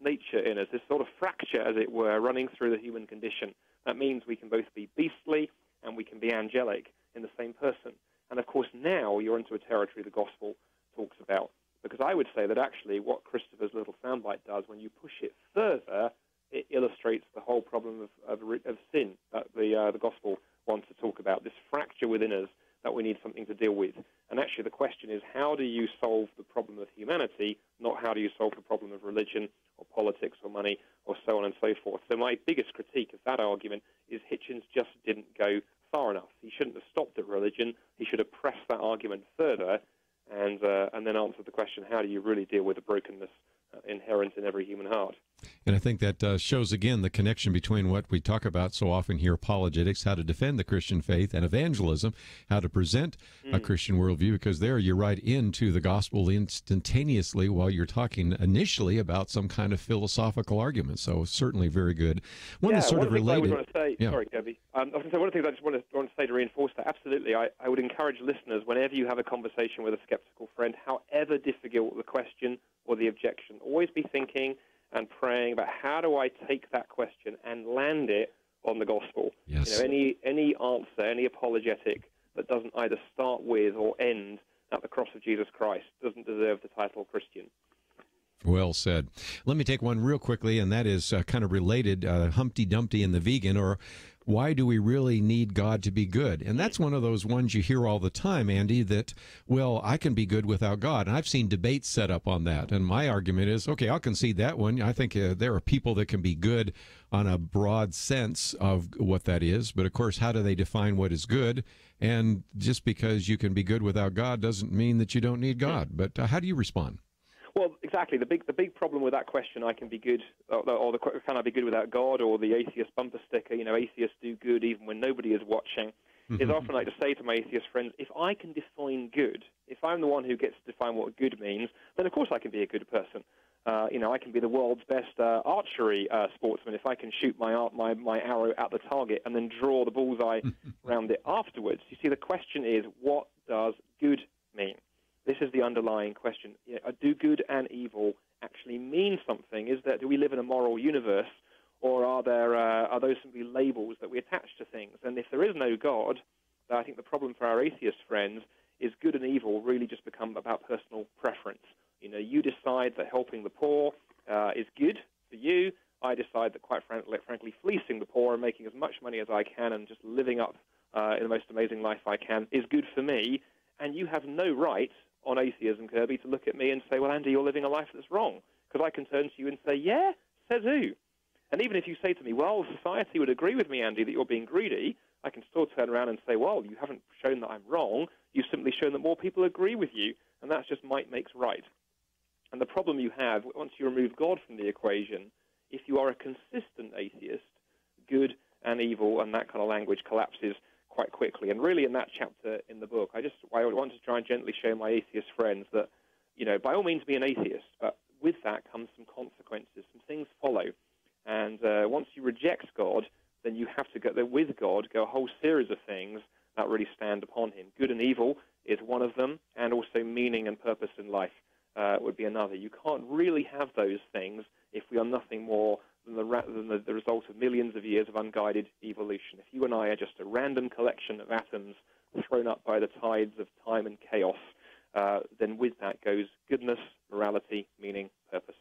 nature in us, this sort of fracture, as it were, running through the human condition. That means we can both be beastly and we can be angelic in the same person. And of course now you're into a territory the gospel talks about. Because I would say that actually what Christopher's little soundbite does, when you push it further, it illustrates the whole problem of sin that the gospel wants to talk about, this fracture within us that we need something to deal with. And actually the question is, how do you solve the problem of humanity, not how do you solve the problem of religion or politics or money or so on and so forth. So my biggest critique of that argument is Hitchens just didn't go far enough. He shouldn't have stopped at religion. He should have pressed that argument further and then answered the question, how do you really deal with the brokenness inherent in every human heart? And I think that shows, again, the connection between what we talk about so often here, apologetics, how to defend the Christian faith, and evangelism, how to present a Christian worldview, because there you're right into the gospel instantaneously while you're talking initially about some kind of philosophical argument. So certainly very good. One is sort of related. Sorry, Kerby. I was going to say, one of the things I just want to say to reinforce that, absolutely, I would encourage listeners, whenever you have a conversation with a skeptical friend, however difficult the question or the objection, always be thinking and praying about how do I take that question and land it on the gospel. Yes. You know, any answer, any apologetic that doesn't either start with or end at the cross of Jesus Christ doesn't deserve the title Christian. Well said. Let me take one real quickly, and that is kind of related, Humpty Dumpty and the vegan, or why do we really need God to be good? And that's one of those ones you hear all the time, Andy, that, well, I can be good without God. And I've seen debates set up on that. And my argument is, okay, I'll concede that one. I think there are people that can be good on a broad sense of what that is. But, of course, how do they define what is good? And just because you can be good without God doesn't mean that you don't need God. But how do you respond? Well, exactly. The big problem with that question, I can be good, or can I be good without God, or the atheist bumper sticker, you know, atheists do good even when nobody is watching, is often like to say to my atheist friends, if I can define good, if I'm the one who gets to define what good means, then of course I can be a good person. You know, I can be the world's best archery sportsman if I can shoot my arrow at the target and then draw the bullseye around it afterwards. You see, the question is, what does good mean? This is the underlying question. You know, do good and evil actually mean something? Do we live in a moral universe, or are those simply labels that we attach to things? And if there is no God, I think the problem for our atheist friends is good and evil really just become about personal preference. You know, you decide that helping the poor is good for you. I decide that, quite frankly, fleecing the poor and making as much money as I can and just living up in the most amazing life I can is good for me. And you have no right on atheism, Kerby, to look at me and say, well, Andy, you're living a life that's wrong. Because I can turn to you and say, yeah, says who? And even if you say to me, well, society would agree with me, Andy, that you're being greedy, I can still turn around and say, well, you haven't shown that I'm wrong. You've simply shown that more people agree with you. And that's just might makes right. And the problem you have, once you remove God from the equation, if you are a consistent atheist, good and evil and that kind of language collapses quite quickly. And really in that chapter in the book, I want to try and gently show my atheist friends that, you know, by all means be an atheist, but with that comes some consequences, some things follow. And once you reject God, then you have to go there with God, go a whole series of things that really stand upon him. Good and evil is one of them, and also meaning and purpose in life would be another. You can't really have those things if we are nothing more than the result of millions of years of unguided evolution. If you and I are just a random collection of atoms thrown up by the tides of time and chaos, then with that goes goodness, morality, meaning, purpose.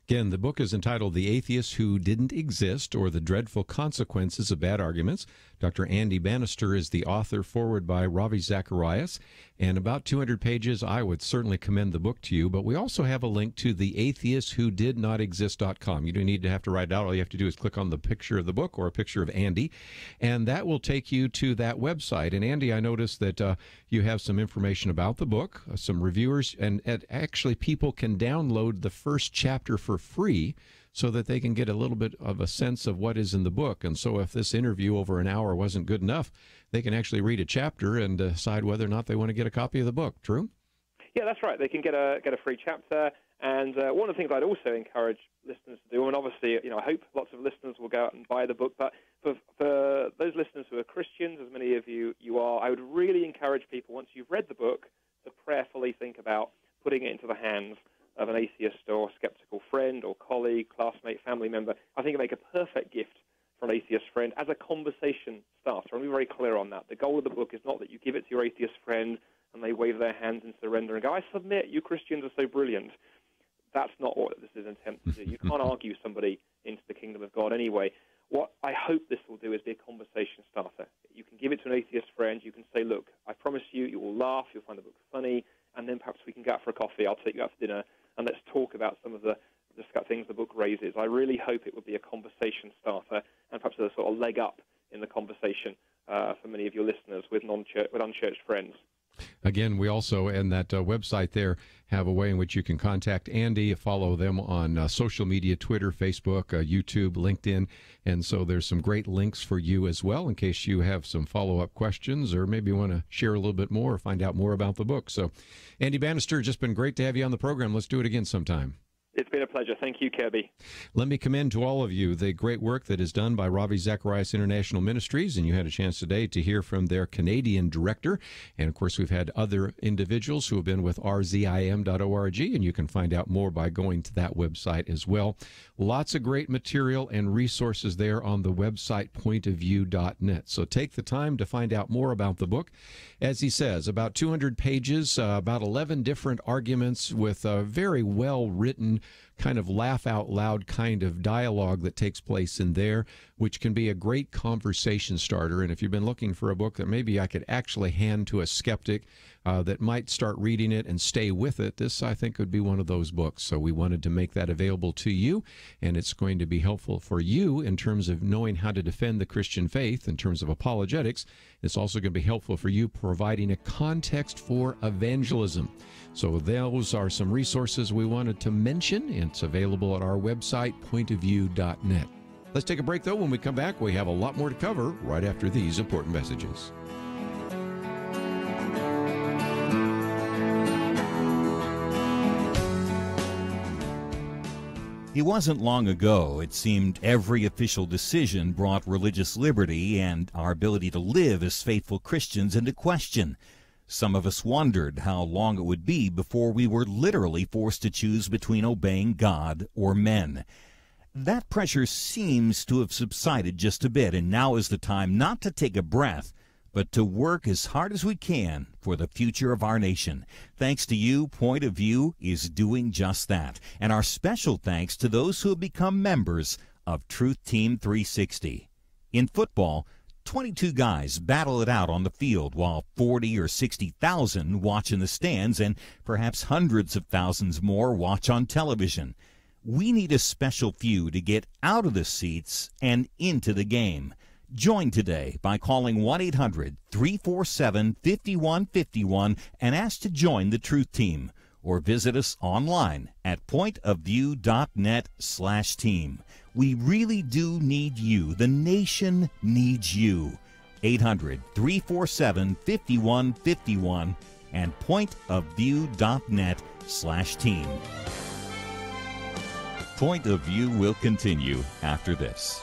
Again, the book is entitled The Atheist Who Didn't Exist, or The Dreadful Consequences of Bad Arguments. Dr. Andy Bannister is the author, forward by Ravi Zacharias, and about 200 pages. I would certainly commend the book to you, but we also have a link to theatheistwhodidnotexist.com. You don't need to have to write it out. All you have to do is click on the picture of the book or a picture of Andy, and that will take you to that website. And Andy, I noticed that you have some information about the book, some reviewers, and actually people can download the first chapter for free so that they can get a little bit of a sense of what is in the book. And so if this interview over an hour wasn't good enough, they can actually read a chapter and decide whether or not they want to get a copy of the book. True? Yeah, that's right. They can get a free chapter. And one of the things I'd also encourage listeners to do, and obviously, I hope lots of listeners will go out and buy the book, but for those listeners who are Christians, as many of you are, I would really encourage people, once you've read the book, to prayerfully think about putting it into the hands of an atheist or skeptical friend or colleague, classmate, family member. I think it would make a perfect gift for an atheist friend as a conversation starter. I'll be very clear on that. The goal of the book is not that you give it to your atheist friend and they wave their hands in surrender and go, I submit, you Christians are so brilliant. That's not what this is intended to do. You can't argue somebody into the kingdom of God anyway. What I hope this will do is be a conversation starter. You can give it to an atheist friend. You can say, look, I promise you will laugh, you'll find the book funny, and then perhaps we can go out for a coffee. I'll take you out for dinner, and let's talk about some of the things the book raises. I really hope it would be a conversation starter and perhaps a sort of leg up in the conversation for many of your listeners with unchurched friends. Again, we also, in that website there, have a way in which you can contact Andy, follow them on social media, Twitter, Facebook, YouTube, LinkedIn, and so there's some great links for you as well in case you have some follow-up questions or maybe want to share a little bit more or find out more about the book. So, Andy Bannister, just been great to have you on the program. Let's do it again sometime. It's been a pleasure. Thank you, Kerby. Let me commend to all of you the great work that is done by Ravi Zacharias International Ministries, and you had a chance today to hear from their Canadian director. And, of course, we've had other individuals who have been with rzim.org, and you can find out more by going to that website as well. Lots of great material and resources there on the website pointofview.net. So take the time to find out more about the book. As he says, about 200 pages, about 11 different arguments with a very well-written kind of laugh-out-loud kind of dialogue that takes place in there, which can be a great conversation starter. And if you've been looking for a book that maybe I could actually hand to a skeptic that might start reading it and stay with it, this, I think, would be one of those books. So we wanted to make that available to you, and it's going to be helpful for you in terms of knowing how to defend the Christian faith in terms of apologetics. It's also going to be helpful for you providing a context for evangelism. So those are some resources we wanted to mention. It's available at our website, pointofview.net. Let's take a break, though. When we come back, we have a lot more to cover right after these important messages. It wasn't long ago, it seemed, every official decision brought religious liberty and our ability to live as faithful Christians into question. Some of us wondered how long it would be before we were literally forced to choose between obeying God or men. That pressure seems to have subsided just a bit, and now is the time not to take a breath, but to work as hard as we can for the future of our nation. Thanks to you, Point of View is doing just that. And our special thanks to those who have become members of Truth Team 360. In football, 22 guys battle it out on the field while 40 or 60,000 watch in the stands and perhaps hundreds of thousands more watch on television. We need a special few to get out of the seats and into the game. Join today by calling 1-800-347-5151 and ask to join the Truth Team, or visit us online at pointofview.net/team. We really do need you. The nation needs you. 800-347-5151 and pointofview.net/team. Point of View will continue after this.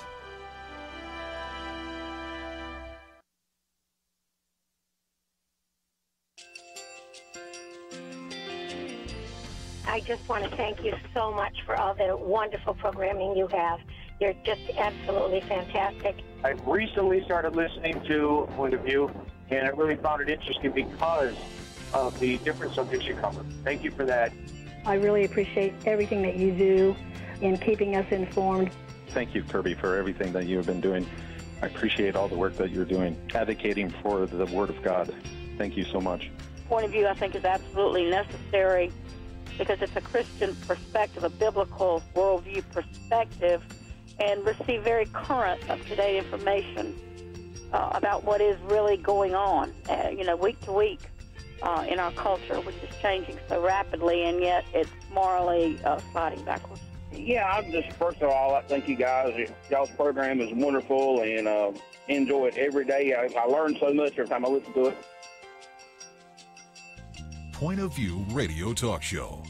I just want to thank you so much for all the wonderful programming you have. You're just absolutely fantastic. I recently started listening to Point of View, and I really found it interesting because of the different subjects you cover. Thank you for that. I really appreciate everything that you do in keeping us informed. Thank you, Kerby, for everything that you have been doing. I appreciate all the work that you're doing, advocating for the Word of God. Thank you so much. Point of View, I think, is absolutely necessary because it's a Christian perspective, a biblical worldview perspective, and receive very current, up-to-date information about what is really going on, week to week in our culture, which is changing so rapidly, and yet it's morally sliding backwards. Yeah, I'm just, first of all, I thank you guys. Y'all's program is wonderful, and enjoy it every day. I learn so much every time I listen to it. Point of View Radio Talk Show.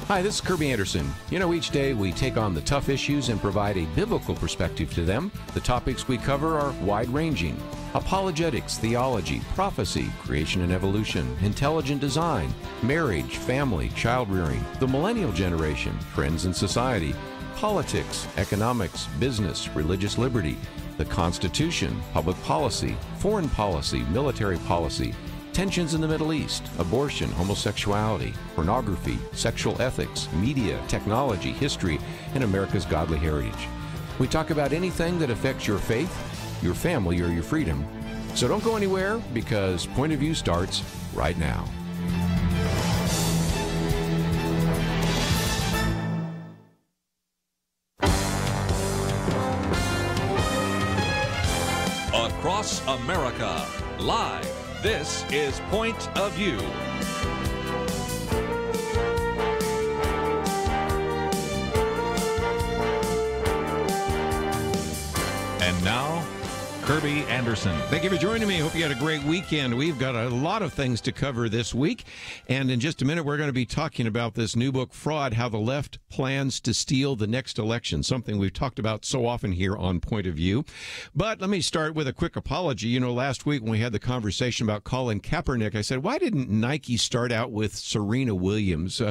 Hi, this is Kerby Anderson. You know, each day we take on the tough issues and provide a biblical perspective to them. The topics we cover are wide-ranging: apologetics, theology, prophecy, creation and evolution, intelligent design, marriage, family, child-rearing, the millennial generation, trends in society, politics, economics, business, religious liberty, the Constitution, public policy, foreign policy, military policy, tensions in the Middle East, abortion, homosexuality, pornography, sexual ethics, media, technology, history, and America's godly heritage. We talk about anything that affects your faith, your family, or your freedom. So don't go anywhere, because Point of View starts right now. Across America, live. This is Point of View. And now, Kerby Anderson. Thank you for joining me. Hope you had a great weekend. We've got a lot of things to cover this week. And in just a minute, we're going to be talking about this new book, Fraud, How the Left Plans to Steal the Next Election, something we've talked about so often here on Point of View. But let me start with a quick apology. You know, last week when we had the conversation about Colin Kaepernick, I said, why didn't Nike start out with Serena Williams?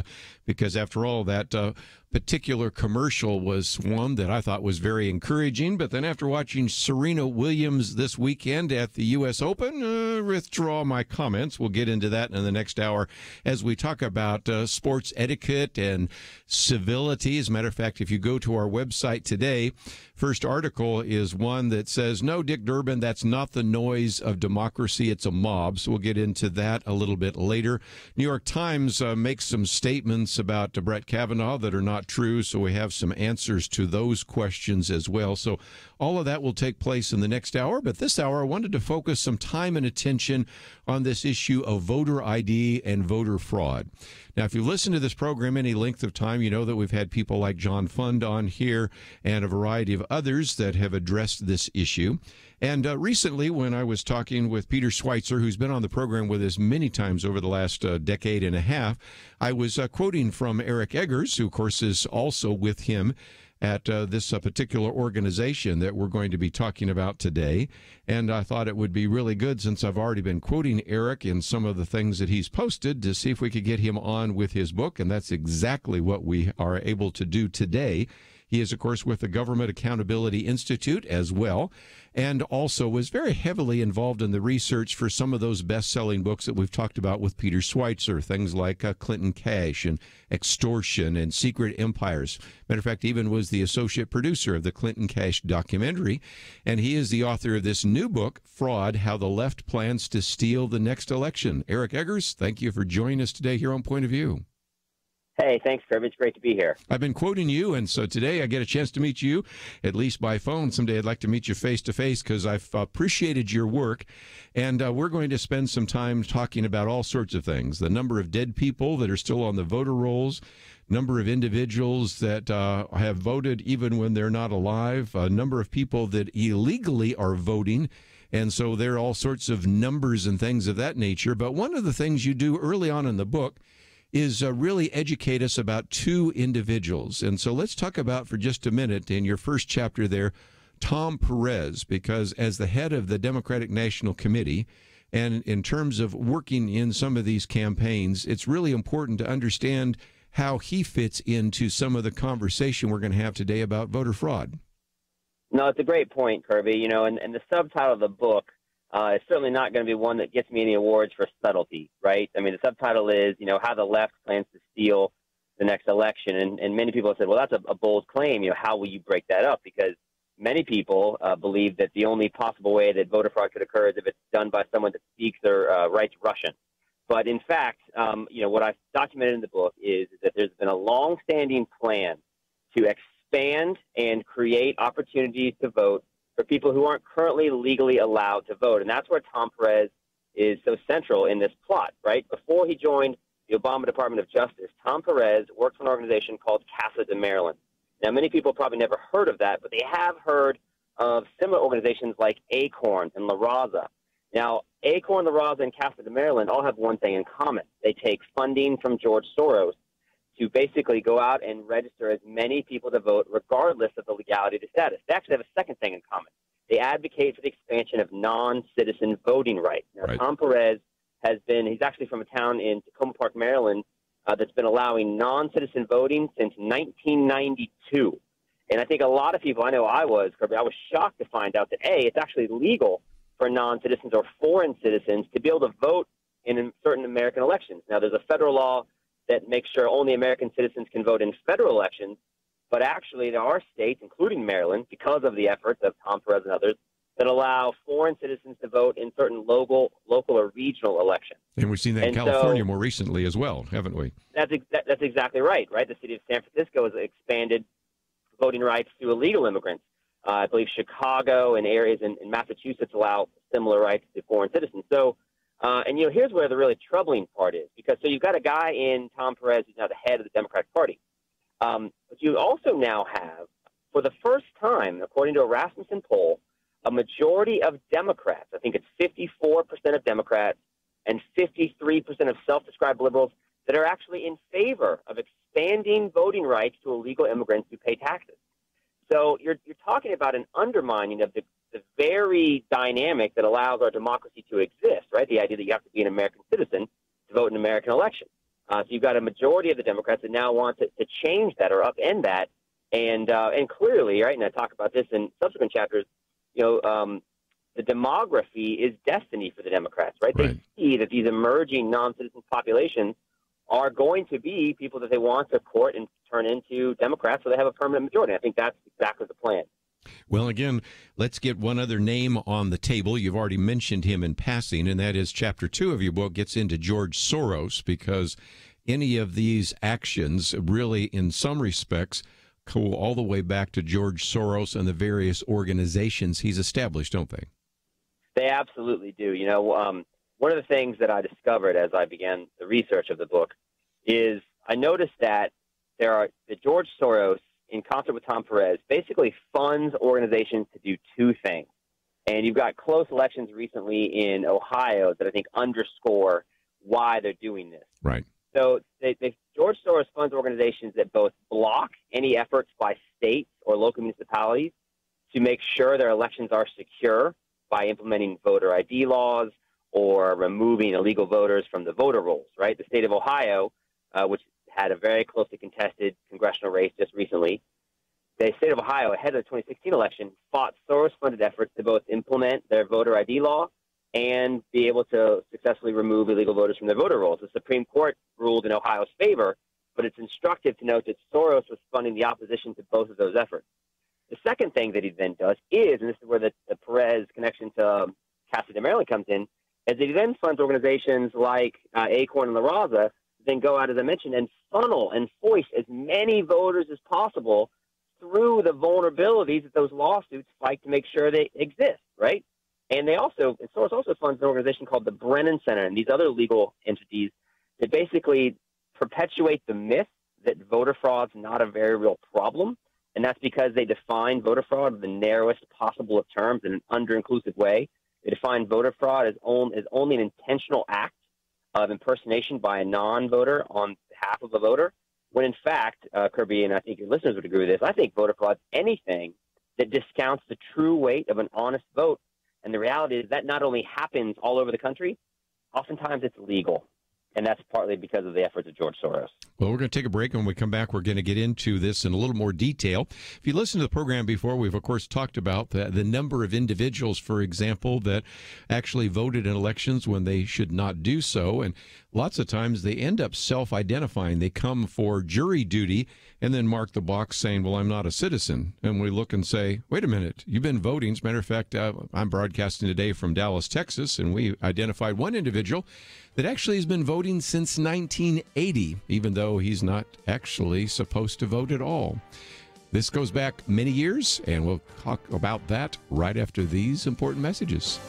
Because after all, that particular commercial was one that I thought was very encouraging. But then after watching Serena Williams this weekend at the U.S. Open, withdraw my comments. We'll get into that in the next hour as we talk about sports etiquette and civility. As a matter of fact, if you go to our website today, first article is one that says, no, Dick Durbin, that's not the noise of democracy, it's a mob. So we'll get into that a little bit later. New York Times makes some statements about Brett Kavanaugh that are not true, so we have some answers to those questions as well. So all of that will take place in the next hour, but this hour I wanted to focus some time and attention on this issue of voter ID and voter fraud. Now, if you've listened to this program any length of time, you know that we've had people like John Fund on here and a variety of others that have addressed this issue. And recently, when I was talking with Peter Schweitzer, who's been on the program with us many times over the last decade and a half, I was quoting from Eric Eggers, who, of course, is also with him at this particular organization that we're going to be talking about today. And I thought it would be really good, since I've already been quoting Eric in some of the things that he's posted, to see if we could get him on with his book. And that's exactly what we are able to do today. He is, of course, with the Government Accountability Institute as well, and also was very heavily involved in the research for some of those best-selling books that we've talked about with Peter Schweitzer, things like Clinton Cash and Extortion and Secret Empires. Matter of fact, even was the associate producer of the Clinton Cash documentary, and he is the author of this new book, Fraud, How the Left Plans to Steal the Next Election. Eric Eggers, thank you for joining us today here on Point of View. Hey, thanks, Kerby. It's great to be here. I've been quoting you, and so today I get a chance to meet you, at least by phone. Someday I'd like to meet you face-to-face, because I've appreciated your work. And we're going to spend some time talking about all sorts of things: the number of dead people that are still on the voter rolls, number of individuals that have voted even when they're not alive, a number of people that illegally are voting. And so there are all sorts of numbers and things of that nature. But one of the things you do early on in the book is really educate us about two individuals. And so let's talk about, for just a minute, in your first chapter there, Tom Perez, because as the head of the Democratic National Committee, and in terms of working in some of these campaigns, it's really important to understand how he fits into some of the conversation we're going to have today about voter fraud. No, it's a great point, Kerby. You know, and the subtitle of the book is certainly not going to be one that gets me any awards for subtlety, right? I mean, the subtitle is, you know, how the left plans to steal the next election. And many people have said, well, that's a bold claim. You know, how will you break that up? Because many people believe that the only possible way that voter fraud could occur is if it's done by someone that speaks or writes Russian. But in fact, you know, what I've documented in the book is that there's been a long-standing plan to expand and create opportunities to vote for people who aren't currently legally allowed to vote. And that's where Tom Perez is so central in this plot, right? Before he joined the Obama Department of Justice, Tom Perez worked for an organization called Casa de Maryland. Now, many people probably never heard of that, but they have heard of similar organizations like Acorn and La Raza. Now, Acorn, La Raza, and Casa de Maryland all have one thing in common. They take funding from George Soros to basically go out and register as many people to vote regardless of the legality of the status. They actually have a second thing in common. They advocate for the expansion of non-citizen voting rights. Now, Right. Tom Perez he's actually from a town in Tacoma Park, Maryland, that's been allowing non-citizen voting since 1992. And I think a lot of people, I know I was, Kirby, I was shocked to find out that, A, it's actually legal for non-citizens or foreign citizens to be able to vote in certain American elections. Now, there's a federal law that makes sure only American citizens can vote in federal elections, but actually there are states, including Maryland, because of the efforts of Tom Perez and others, that allow foreign citizens to vote in certain local or regional elections. And we've seen that in California more recently as well, haven't we? That's exactly right, right? The city of San Francisco has expanded voting rights to illegal immigrants. I believe Chicago and areas in Massachusetts allow similar rights to foreign citizens. So, here's where the really troubling part is, because so you've got a guy in Tom Perez who's now the head of the Democratic Party. But you also now have, for the first time, according to a Rasmussen poll, a majority of Democrats, I think it's 54% of Democrats and 53% of self-described liberals, that are actually in favor of expanding voting rights to illegal immigrants who pay taxes. So you're talking about an undermining of the very dynamic that allows our democracy to exist, right? The idea that you have to be an American citizen to vote in an American election. So you've got a majority of the Democrats that now want to change that or upend that. And clearly, right, and I talk about this in subsequent chapters, the demography is destiny for the Democrats, right? They see that these emerging non-citizen populations are going to be people that they want to court and turn into Democrats so they have a permanent majority. I think that's exactly the plan. Well, again, let's get one other name on the table. You've already mentioned him in passing, and that is Chapter 2 of your book gets into George Soros, because any of these actions really, in some respects, go all the way back to George Soros and the various organizations he's established, don't they? They absolutely do. One of the things that I discovered as I began the research of the book is I noticed that that George Soros, in concert with Tom Perez, basically funds organizations to do two things. And you've got close elections recently in Ohio that I think underscore why they're doing this. Right. So George Soros funds organizations that both block any efforts by states or local municipalities to make sure their elections are secure by implementing voter ID laws or removing illegal voters from the voter rolls, right? The state of Ohio, which had a very closely contested congressional race just recently, the state of Ohio, ahead of the 2016 election, fought Soros-funded efforts to both implement their voter ID law and be able to successfully remove illegal voters from their voter rolls. The Supreme Court ruled in Ohio's favor, but it's instructive to note that Soros was funding the opposition to both of those efforts. The second thing that he then does is, and this is where the Perez connection to Cassidy, Maryland comes in, is that he then funds organizations like Acorn and La Raza, then go out, as I mentioned, and funnel and foist as many voters as possible through the vulnerabilities that those lawsuits fight to make sure they exist, right? And Soros also funds an organization called the Brennan Center and these other legal entities that basically perpetuate the myth that voter fraud's not a very real problem. And that's because they define voter fraud in the narrowest possible of terms in an under-inclusive way. They define voter fraud as only an intentional act of impersonation by a non-voter on behalf of a voter, when in fact, Kerby, and I think your listeners would agree with this, I think voter fraud is anything that discounts the true weight of an honest vote. And the reality is that not only happens all over the country, oftentimes it's legal. And that's partly because of the efforts of George Soros. Well, we're going to take a break, and when we come back, we're going to get into this in a little more detail. If you listened to the program before, we've, of course, talked about the number of individuals, for example, that actually voted in elections when they should not do so. And lots of times they end up self-identifying. They come for jury duty and then mark the box saying, well, I'm not a citizen. And we look and say, wait a minute, you've been voting. As a matter of fact, I'm broadcasting today from Dallas, Texas, and we identified one individual that actually has been voting since 1980, even though he's not actually supposed to vote at all. This goes back many years, and we'll talk about that right after these important messages.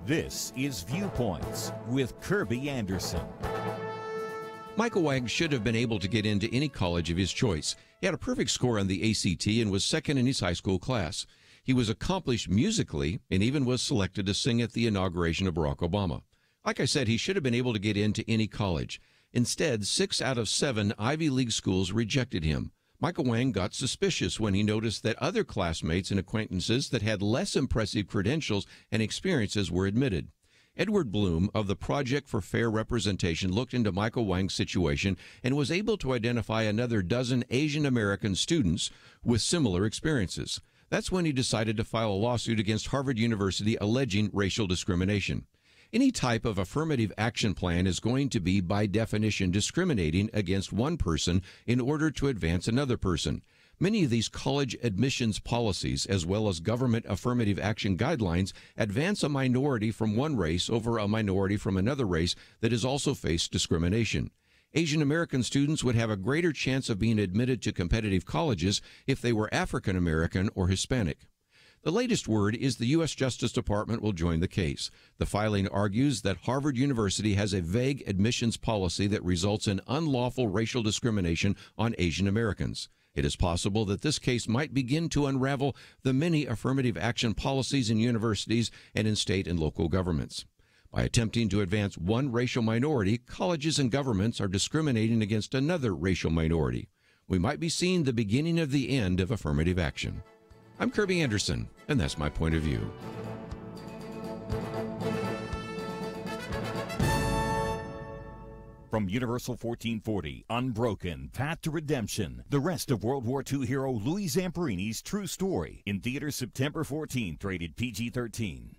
This is Viewpoints with Kerby Anderson. Michael Wagg should have been able to get into any college of his choice. He had a perfect score on the ACT and was second in his high school class. He was accomplished musically and even was selected to sing at the inauguration of Barack Obama. Like I said, he should have been able to get into any college. Instead, 6 out of 7 Ivy League schools rejected him. Michael Wang got suspicious when he noticed that other classmates and acquaintances that had less impressive credentials and experiences were admitted. Edward Bloom of the Project for Fair Representation looked into Michael Wang's situation and was able to identify another dozen Asian American students with similar experiences. That's when he decided to file a lawsuit against Harvard University alleging racial discrimination. Any type of affirmative action plan is going to be, by definition, discriminating against one person in order to advance another person. Many of these college admissions policies, as well as government affirmative action guidelines, advance a minority from one race over a minority from another race that has also faced discrimination. Asian American students would have a greater chance of being admitted to competitive colleges if they were African American or Hispanic. The latest word is the U.S. Justice Department will join the case. The filing argues that Harvard University has a vague admissions policy that results in unlawful racial discrimination on Asian Americans. It is possible that this case might begin to unravel the many affirmative action policies in universities and in state and local governments. By attempting to advance one racial minority, colleges and governments are discriminating against another racial minority. We might be seeing the beginning of the end of affirmative action. I'm Kerby Anderson, and that's my point of view. From Universal 1440, Unbroken, Path to Redemption, the rest of World War II hero Louis Zamperini's true story, in theaters September 14th, rated PG-13.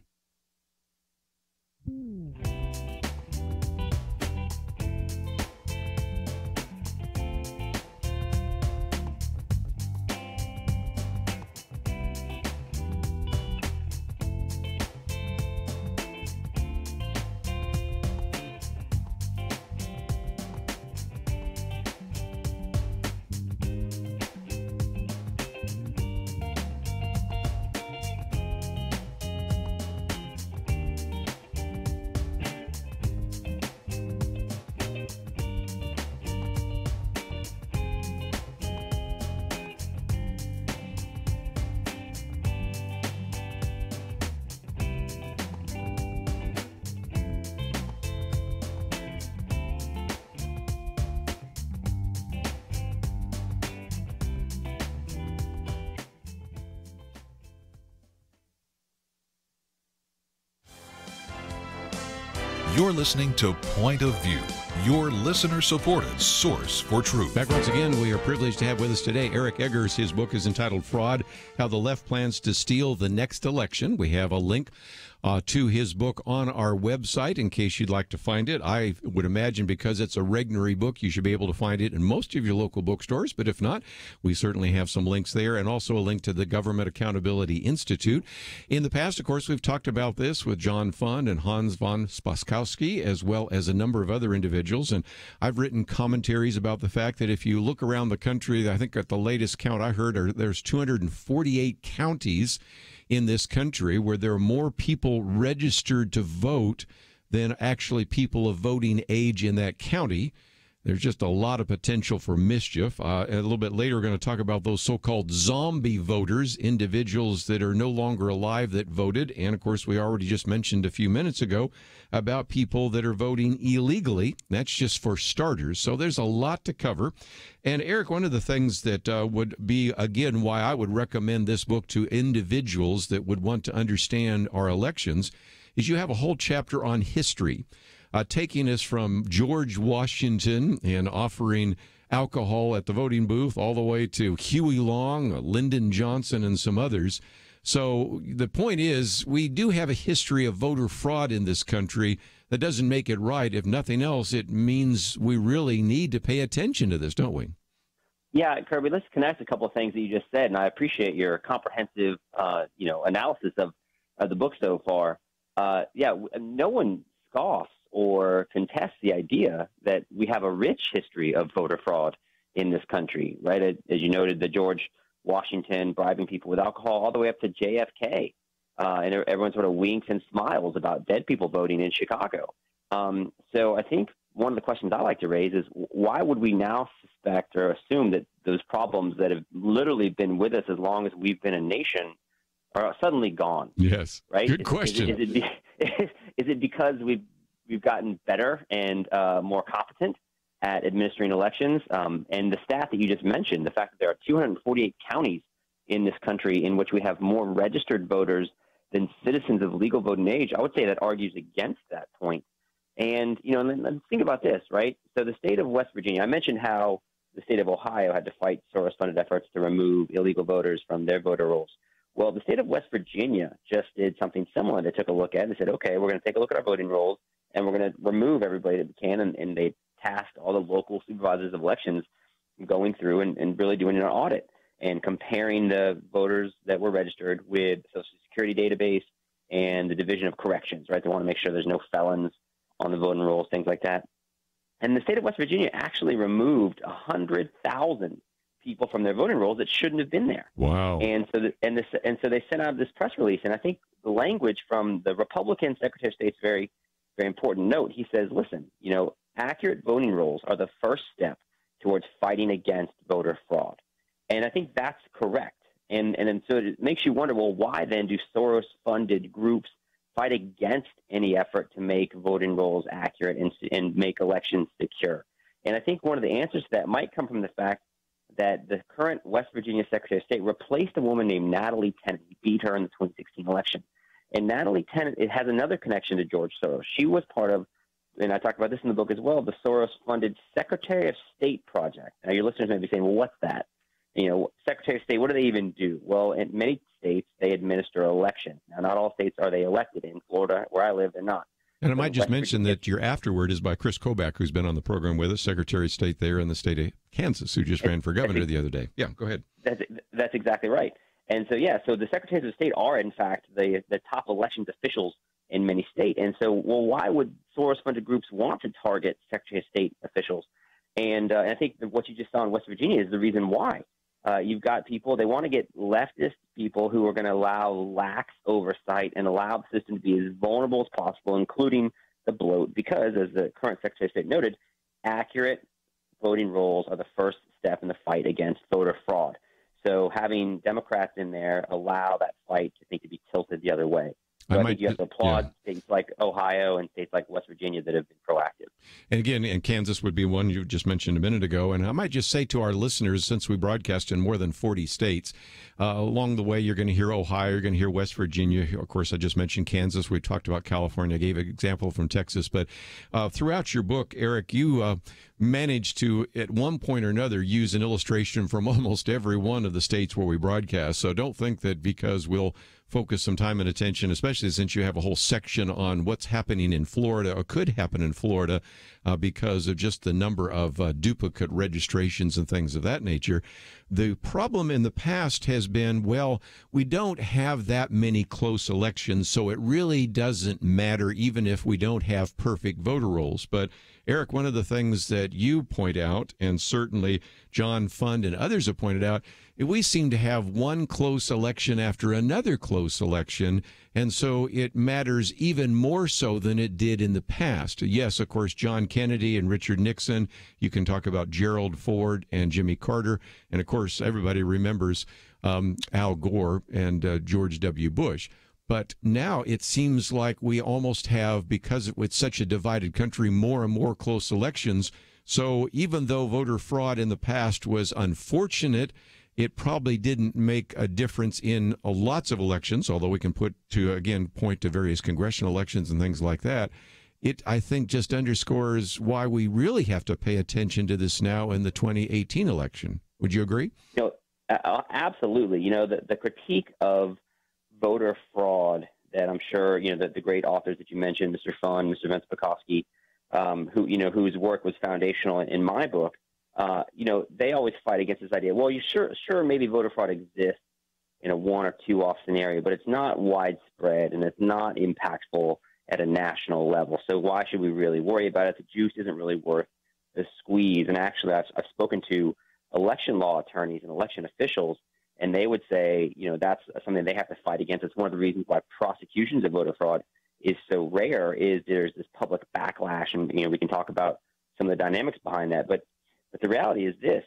You're listening to Point of View, your listener-supported source for truth. Back once again, we are privileged to have with us today Eric Eggers. His book is entitled Fraud, How the Left Plans to Steal the Next Election. We have a link to his book on our website in case you'd like to find it. I would imagine because it's a Regnery book, you should be able to find it in most of your local bookstores, but if not, we certainly have some links there and also a link to the Government Accountability Institute. In the past, of course, we've talked about this with John Fund and Hans von Spaskowski, as well as a number of other individuals, and I've written commentaries about the fact that if you look around the country, I think at the latest count I heard, there's 248 counties in this country where there are more people registered to vote than actually people of voting age in that county. There's just a lot of potential for mischief. A little bit later, we're going to talk about those so-called zombie voters, individuals that are no longer alive that voted. And, of course, we already just mentioned a few minutes ago about people that are voting illegally. That's just for starters. So there's a lot to cover. And, Eric, one of the things that would be, again, why I would recommend this book to individuals that would want to understand our elections is you have a whole chapter on history. Taking us from George Washington and offering alcohol at the voting booth all the way to Huey Long, Lyndon Johnson, and some others. So the point is, we do have a history of voter fraud in this country. That doesn't make it right. If nothing else, it means we really need to pay attention to this, don't we? Yeah, Kerby, let's connect a couple of things that you just said, and I appreciate your comprehensive, analysis of the book so far. No one scoffs or contest the idea that we have a rich history of voter fraud in this country, right? As you noted, the George Washington bribing people with alcohol all the way up to JFK. And everyone sort of winks and smiles about dead people voting in Chicago. So I think one of the questions I like to raise is why would we now suspect or assume that those problems that have literally been with us as long as we've been a nation are suddenly gone. Yes. Right? Good question. Is it because we've gotten better and more competent at administering elections? And the stat that you just mentioned, the fact that there are 248 counties in this country in which we have more registered voters than citizens of legal voting age, I would say that argues against that point. And, and then think about this, right? So the state of West Virginia, I mentioned how the state of Ohio had to fight Soros-funded efforts to remove illegal voters from their voter rolls. Well, the state of West Virginia just did something similar. They took a look at it and they said, okay, we're going to take a look at our voting rolls and we're going to remove everybody that we can. And they tasked all the local supervisors of elections going through and really doing an audit and comparing the voters that were registered with the Social Security database and the Division of Corrections, right? They want to make sure there's no felons on the voting rolls, things like that. And the state of West Virginia actually removed 100,000 people from their voting rolls that shouldn't have been there. Wow. And so they sent out this press release, and I think the language from the Republican Secretary of State's very, very important note. He says, listen, accurate voting rolls are the first step towards fighting against voter fraud. And I think that's correct. And then so it makes you wonder, well, why then do Soros-funded groups fight against any effort to make voting rolls accurate and make elections secure? And I think one of the answers to that might come from the fact that the current West Virginia Secretary of State replaced a woman named Natalie Tennant. He beat her in the 2016 election. And Natalie Tennant, it has another connection to George Soros. She was part of, and I talk about this in the book as well, the Soros-funded Secretary of State project. Now, your listeners may be saying, well, what's that? Secretary of State, what do they even do? Well, in many states, they administer elections. Now, not all states are they elected. In Florida, where I live, they're not. And I might just mention that your afterword is by Chris Kobach, who's been on the program with us, Secretary of State there in the state of Kansas, who just ran for governor the other day. Yeah, go ahead. That's exactly right. And so, so the Secretaries of State are, in fact, the top elections officials in many states. And so, well, why would Soros-funded groups want to target Secretary of State officials? And I think that what you just saw in West Virginia is the reason why. You've got people, they want to get leftist people who are going to allow lax oversight and allow the system to be as vulnerable as possible, including the bloat, because, as the current Secretary of State noted, accurate voting rolls are the first step in the fight against voter fraud. So having Democrats in there allow that fight, I think, to be tilted the other way. So I think you have to applaud states like Ohio and states like West Virginia that have been proactive. And again, and Kansas would be one you just mentioned a minute ago. And I might just say to our listeners, since we broadcast in more than 40 states, along the way, you're going to hear Ohio, you're going to hear West Virginia. Of course, I just mentioned Kansas. We talked about California. I gave an example from Texas. But throughout your book, Eric, you managed to, at one point or another, use an illustration from almost every one of the states where we broadcast. So don't think that because we'll focus some time and attention, especially since you have a whole section on what's happening in Florida or could happen in Florida because of just the number of duplicate registrations and things of that nature. The problem in the past has been, well, we don't have that many close elections, so it really doesn't matter even if we don't have perfect voter rolls. But Eric, one of the things that you point out, and certainly John Fund and others have pointed out, we seem to have one close election after another close election, and so it matters even more so than it did in the past. Yes, of course, John Kennedy and Richard Nixon. You can talk about Gerald Ford and Jimmy Carter, and of course, everybody remembers Al Gore and George W. Bush. But now it seems like we almost have, because it's such a divided country, more and more close elections. So even though voter fraud in the past was unfortunate, it probably didn't make a difference in lots of elections, although we can point to various congressional elections and things like that. It, I think, just underscores why we really have to pay attention to this now in the 2018 election. Would you agree? Absolutely. The critique of voter fraud that I'm sure, that the great authors that you mentioned, Mr. Fund, Mr. Vince Pekoski, whose work was foundational in my book, they always fight against this idea. Well, sure, maybe voter fraud exists in a one or two off scenario, but it's not widespread and it's not impactful at a national level. So why should we really worry about it? The juice isn't really worth the squeeze. And actually, I've spoken to election law attorneys and election officials, and they would say, that's something they have to fight against. It's one of the reasons why prosecutions of voter fraud is so rare, is there's this public backlash, and we can talk about some of the dynamics behind that. But But the reality is this,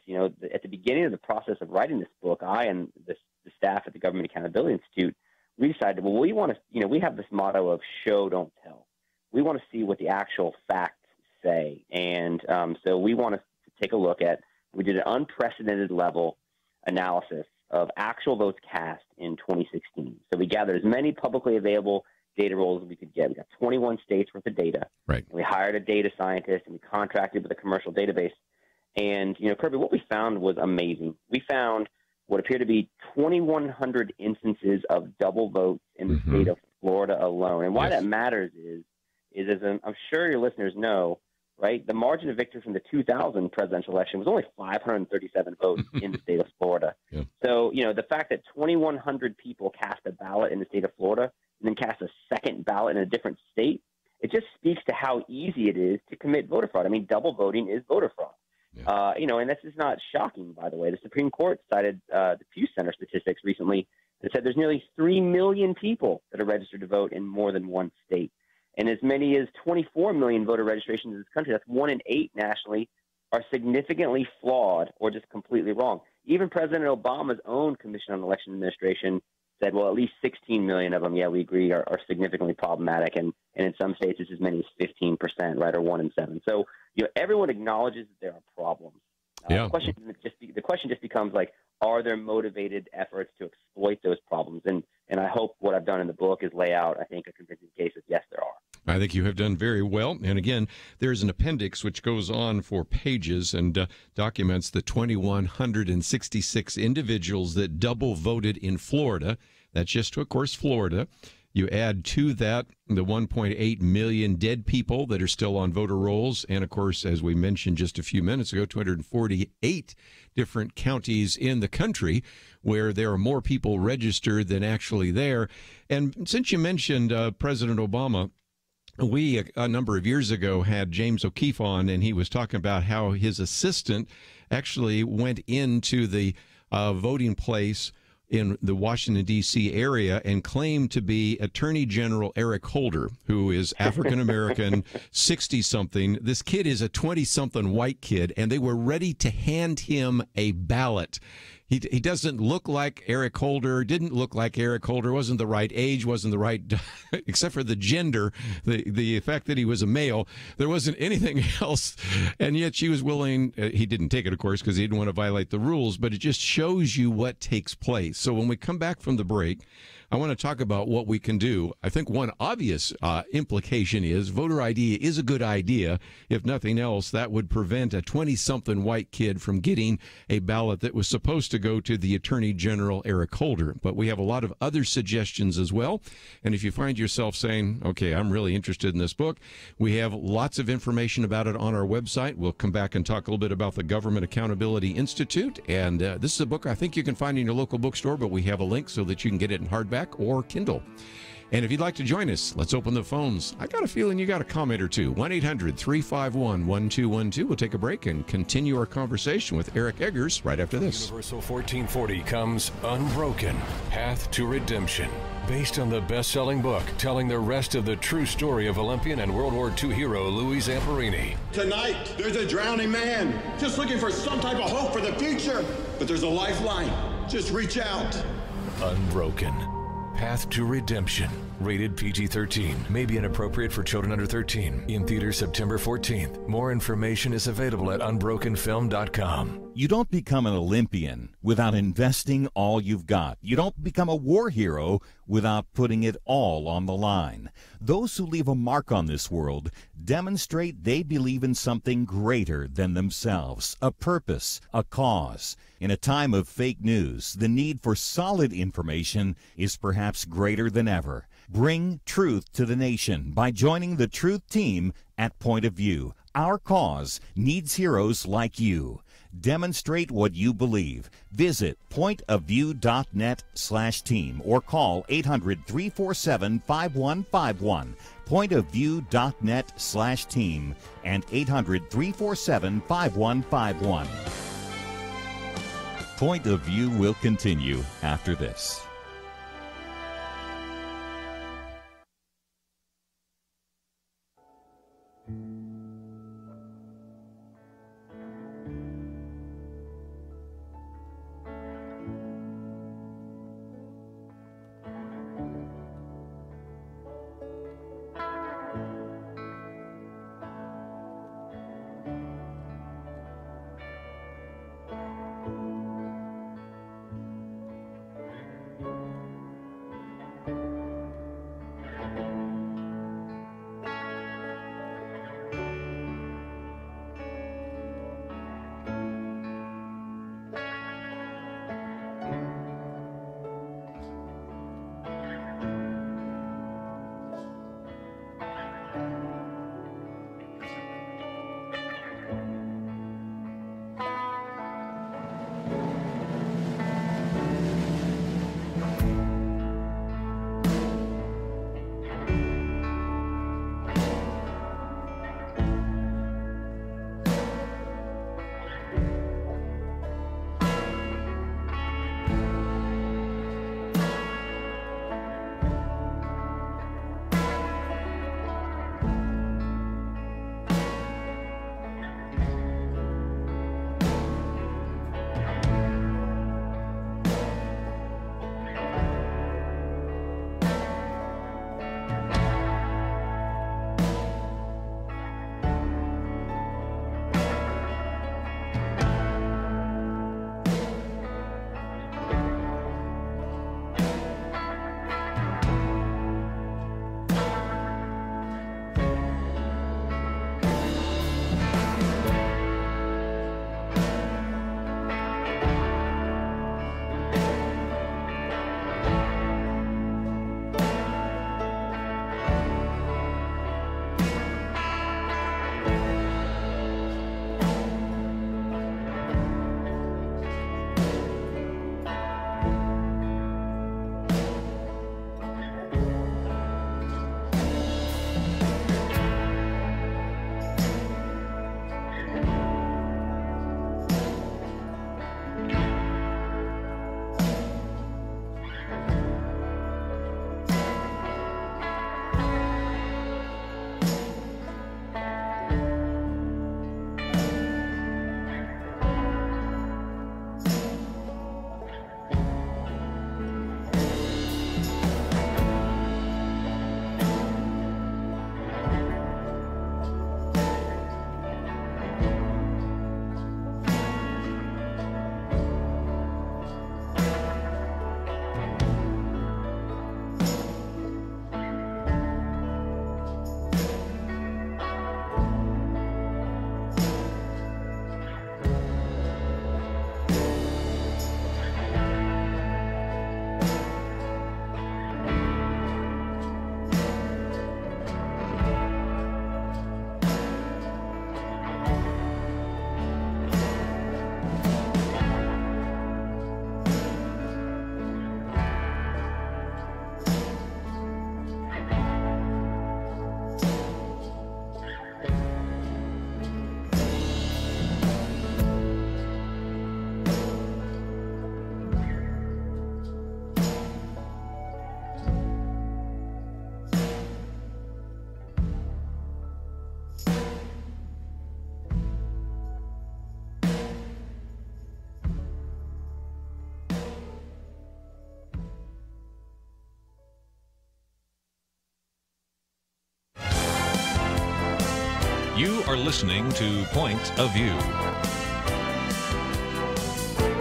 at the beginning of the process of writing this book, I and the staff at the Government Accountability Institute, we decided, well, we want to, we have this motto of show, don't tell. We want to see what the actual facts say. And so we want to take a look at, we did an unprecedented level analysis of actual votes cast in 2016. So we gathered as many publicly available data rolls as we could get. We got 21 states worth of data. Right. And we hired a data scientist and we contracted with a commercial database. And, Kirby, what we found was amazing. We found what appeared to be 2,100 instances of double votes in the state of Florida alone. And why that matters is as I'm sure your listeners know, right, the margin of victory from the 2000 presidential election was only 537 votes in the state of Florida. Yeah. So, the fact that 2,100 people cast a ballot in the state of Florida and then cast a second ballot in a different state, it just speaks to how easy it is to commit voter fraud. I mean, double voting is voter fraud. Yeah. And this is not shocking, by the way. The Supreme Court cited the Pew Center statistics recently that said there's nearly 3 million people that are registered to vote in more than one state. And as many as 24 million voter registrations in this country, that's 1 in 8 nationally, are significantly flawed or just completely wrong. Even President Obama's own Commission on Election Administration said, well, at least 16 million of them, we agree, are significantly problematic. And in some states, it's as many as 15%, right, or 1 in 7. So, everyone acknowledges that there are problems. The question just becomes, like, are there motivated efforts to exploit those problems? And I hope what I've done in the book is lay out, I think, a convincing case of yes, there are. I think you have done very well. And again, there's an appendix which goes on for pages and documents the 2,166 individuals that double voted in Florida. That's just, of course, Florida. You add to that the 1.8 million dead people that are still on voter rolls. And, of course, as we mentioned just a few minutes ago, 248 different counties in the country where there are more people registered than actually there. And since you mentioned President Obama, we, a number of years ago, had James O'Keefe on, and he was talking about how his assistant actually went into the voting place in the Washington, D.C. area and claimed to be Attorney General Eric Holder, who is African-American, 60-something. This kid is a 20-something white kid, and they were ready to hand him a ballot. He doesn't look like Eric Holder, didn't look like Eric Holder, wasn't the right age, wasn't the right, except for the gender, the fact that he was a male. There wasn't anything else, and yet she was willing. He didn't take it, of course, because he didn't want to violate the rules, but it just shows you what takes place. So when we come back from the break, I want to talk about what we can do. I think one obvious implication is voter ID is a good idea. If nothing else, that would prevent a 20-something white kid from getting a ballot that was supposed to go to the Attorney General, Eric Holder. But we have a lot of other suggestions as well. And if you find yourself saying, okay, I'm really interested in this book, we have lots of information about it on our website. We'll come back and talk a little bit about the Government Accountability Institute. And this is a book I think you can find in your local bookstore, but we have a link so that you can get it in hardback or Kindle. And if you'd like to join us, let's open the phones. I got a feeling you got a comment or two. 1-800-351-1212. We'll take a break and continue our conversation with Eric Eggers right after this. Universal 1440 comes Unbroken, Path to Redemption. Based on the best-selling book telling the rest of the true story of Olympian and World War II hero Louis Zamperini. Tonight, there's a drowning man just looking for some type of hope for the future. But there's a lifeline. Just reach out. Unbroken, Path to Redemption. Rated PG-13. May be inappropriate for children under 13. In theaters September 14th. More information is available at unbrokenfilm.com. You don't become an Olympian without investing all you've got. You don't become a war hero without putting it all on the line. Those who leave a mark on this world demonstrate they believe in something greater than themselves, a purpose, a cause. In a time of fake news, the need for solid information is perhaps greater than ever. Bring truth to the nation by joining the Truth Team at Point of View. Our cause needs heroes like you. Demonstrate what you believe. Visit pointofview.net/team or call 800-347-5151. Pointofview.net/team and 800-347-5151. Point of View will continue after this. You are listening to Point of View.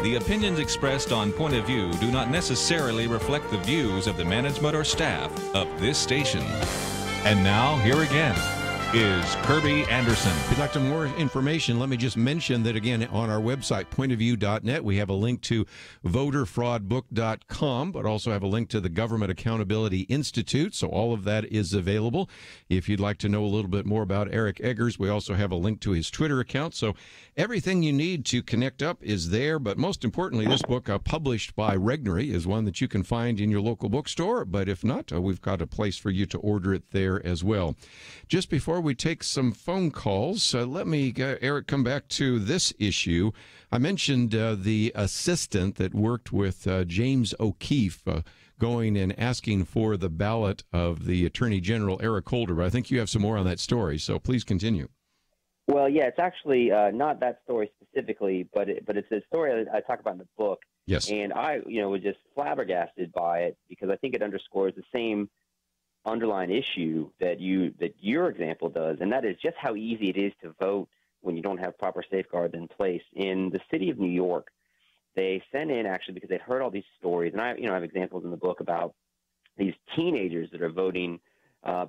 The opinions expressed on Point of View do not necessarily reflect the views of the management or staff of this station. And now, here again is Kerby Anderson. If you'd like some more information, let me just mention that again on our website, pointofview.net, we have a link to voterfraudbook.com, but also have a link to the Government Accountability Institute. So all of that is available. If you'd like to know a little bit more about Eric Eggers, we also have a link to his Twitter account. So everything you need to connect up is there. But most importantly, this book, published by Regnery, is one that you can find in your local bookstore. But if not, we've got a place for you to order it there as well. Just before we take some phone calls, let me, Eric, come back to this issue. I mentioned the assistant that worked with James O'Keefe going and asking for the ballot of the Attorney General, Eric Holder. But I think you have some more on that story, so please continue. Well, yeah, it's actually not that story specifically, but it's a story that I talk about in the book. Yes. And I, was just flabbergasted by it because I think it underscores the same underlying issue that your example does, and that is just how easy it is to vote when you don't have proper safeguards in place. In the city of New York, they sent in, actually, because they'd heard all these stories, and I have examples in the book about these teenagers that are voting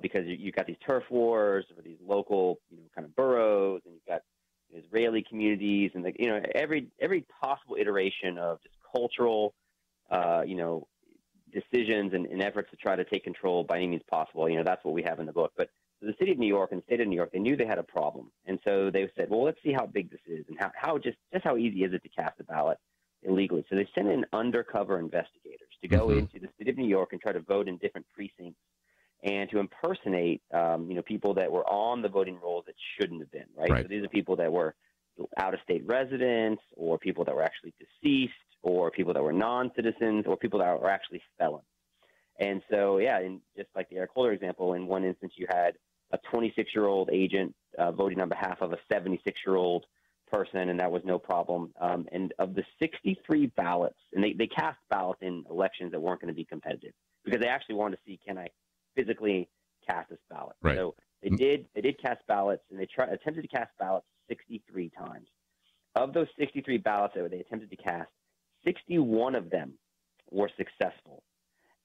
because you've got these turf wars or these local kind of boroughs, and you've got Israeli communities, and every possible iteration of just cultural decisions and efforts to try to take control by any means possible. That's what we have in the book. But the city of New York and the state of New York, they knew they had a problem. And so they said, well, let's see how big this is and how how easy is it to cast a ballot illegally. So they sent in undercover investigators to go into the city of New York and try to vote in different precincts and to impersonate, people that were on the voting rolls that shouldn't have been, right? So these are people that were out-of-state residents or people that were actually deceased or people that were non-citizens or people that were actually felons. And so, and just like the Eric Holder example, in one instance you had a 26-year-old agent voting on behalf of a 76-year-old person, and that was no problem. And of the 63 ballots, and they cast ballots in elections that weren't going to be competitive because they actually wanted to see, can I physically cast this ballot? Right. So they did cast ballots, and they attempted to cast ballots 63 times. Of those 63 ballots that they attempted to cast, 61 of them were successful.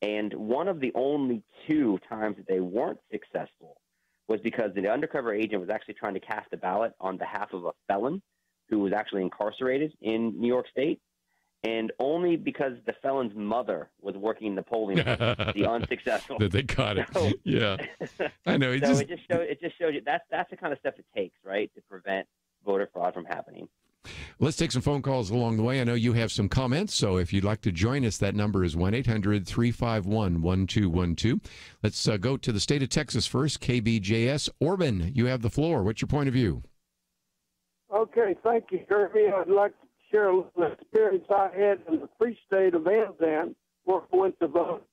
And one of the only 2 times that they weren't successful was because the undercover agent was actually trying to cast a ballot on behalf of a felon who was actually incarcerated in New York State. And only because the felon's mother was working the polling was the unsuccessful. That they caught it. So, yeah. I know. It just shows you that's the kind of stuff it takes, right, to prevent voter fraud from happening. Let's take some phone calls along the way. I know you have some comments, so if you'd like to join us, that number is 1-800-351-1212. Let's go to the state of Texas first, KBJS. Orban, you have the floor. What's your point of view? Okay, thank you, Kerby. I'd like to share a little experience I had in the free state of Anzan where I went to vote.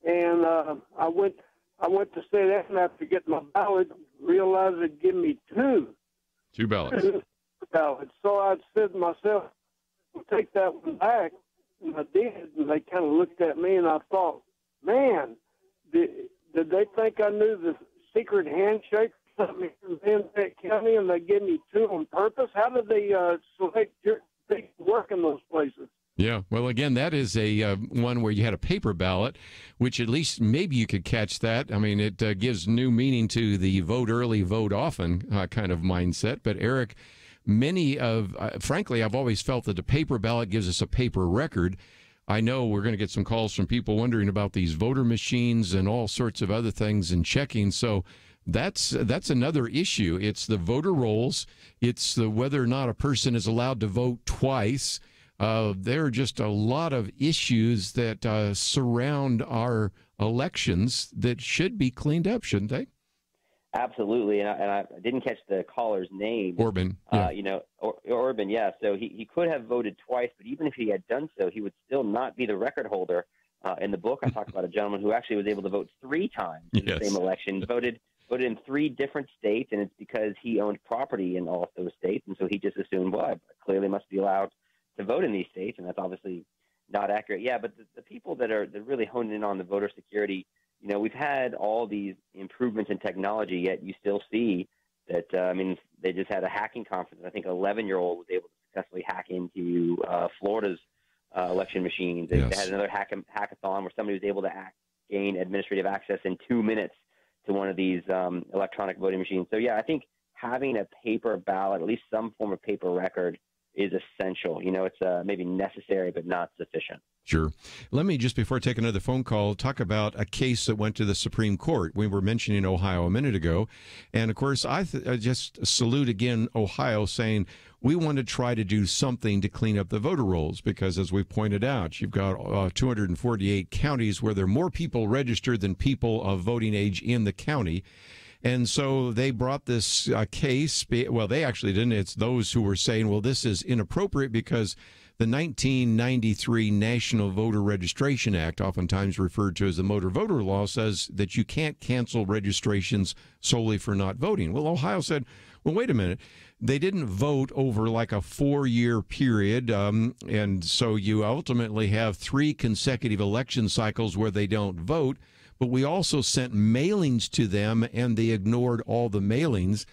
And I went to say that, and after getting my ballot, realized it'd give me 2 ballots. So I said to myself, I'll take that one back. And I did. And they kind of looked at me, and I thought, man, did they think I knew the secret handshake or something in Van County, and they gave me 2 on purpose? How did they select people work in those places? Yeah, well, again, that is a one where you had a paper ballot, which at least maybe you could catch that. I mean, it gives new meaning to the vote early, vote often kind of mindset. But, Eric, frankly, I've always felt that the paper ballot gives us a paper record. I know we're going to get some calls from people wondering about these voter machines and all sorts of other things and checking. So that's another issue. It's the voter rolls. It's the whether or not a person is allowed to vote twice. There are just a lot of issues that surround our elections that should be cleaned up, shouldn't they? Absolutely, and I didn't catch the caller's name. Orban. Yeah. Orban, yeah. So he could have voted twice, but even if he had done so, he would still not be the record holder. In the book, I talked about a gentleman who actually was able to vote 3 times in the same election, voted in 3 different states, and it's because he owned property in all of those states, and so he just assumed, well, I clearly must be allowed to vote in these states, and that's obviously not accurate. Yeah, but the people that really honing in on the voter security, we've had all these improvements in technology, yet you still see that, they just had a hacking conference. I think an 11-year-old was able to successfully hack into Florida's election machines. They had another hackathon where somebody was able to gain administrative access in 2 minutes to one of these electronic voting machines. So, yeah, I think having a paper ballot, at least some form of paper record, is essential. It's maybe necessary but not sufficient. Sure. Let me, just before I take another phone call, talk about a case that went to the Supreme Court. We were mentioning Ohio a minute ago. And, of course, I just salute again Ohio, saying we want to try to do something to clean up the voter rolls because, as we pointed out, you've got 248 counties where there are more people registered than people of voting age in the county. And so they brought this case. Well, they actually didn't. It's those who were saying, well, this is inappropriate because the 1993 National Voter Registration Act, oftentimes referred to as the Motor Voter Law, says that you can't cancel registrations solely for not voting. Well, Ohio said, well, wait a minute. They didn't vote over like a 4-year period, and so you ultimately have 3 consecutive election cycles where they don't vote. But we also sent mailings to them, and they ignored all the mailings.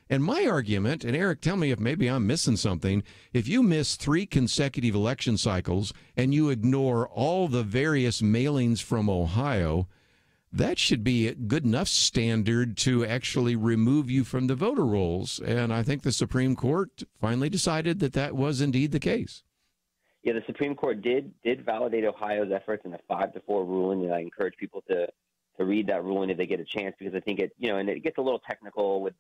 And my argument, and Eric, tell me if maybe I'm missing something, if you miss 3 consecutive election cycles and you ignore all the various mailings from Ohio, that should be a good enough standard to actually remove you from the voter rolls. And I think the Supreme Court finally decided that that was indeed the case. Yeah, the Supreme Court did validate Ohio's efforts in a 5-4 ruling, and I encourage people to read that ruling if they get a chance, because I think and it gets a little technical with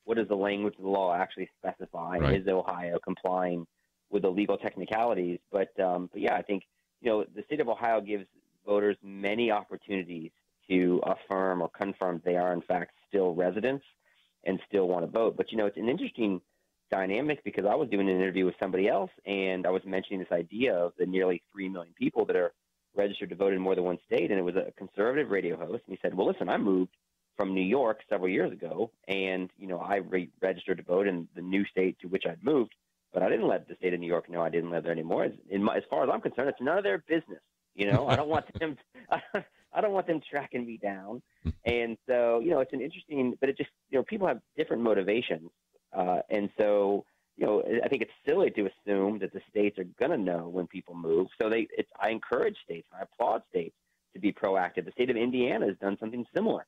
what does the language of the law actually specify? Right. Is Ohio complying with the legal technicalities? But yeah, I think, the state of Ohio gives voters many opportunities to affirm or confirm they are in fact still residents and still want to vote. But, it's an interesting dynamic because I was doing an interview with somebody else and I was mentioning this idea of the nearly 3 million people that are registered to vote in more than one state. And it was a conservative radio host. And he said, well, listen, I moved from New York several years ago, and, I registered to vote in the new state to which I'd moved, but I didn't let the state of New York know I didn't live there anymore. As far as I'm concerned, it's none of their business. I don't want them I don't want them tracking me down. And so, it's an interesting, but it just, people have different motivations. And so, I think it's silly to assume that the states are going to know when people move. So I encourage states, and I applaud states to be proactive. The state of Indiana has done something similar,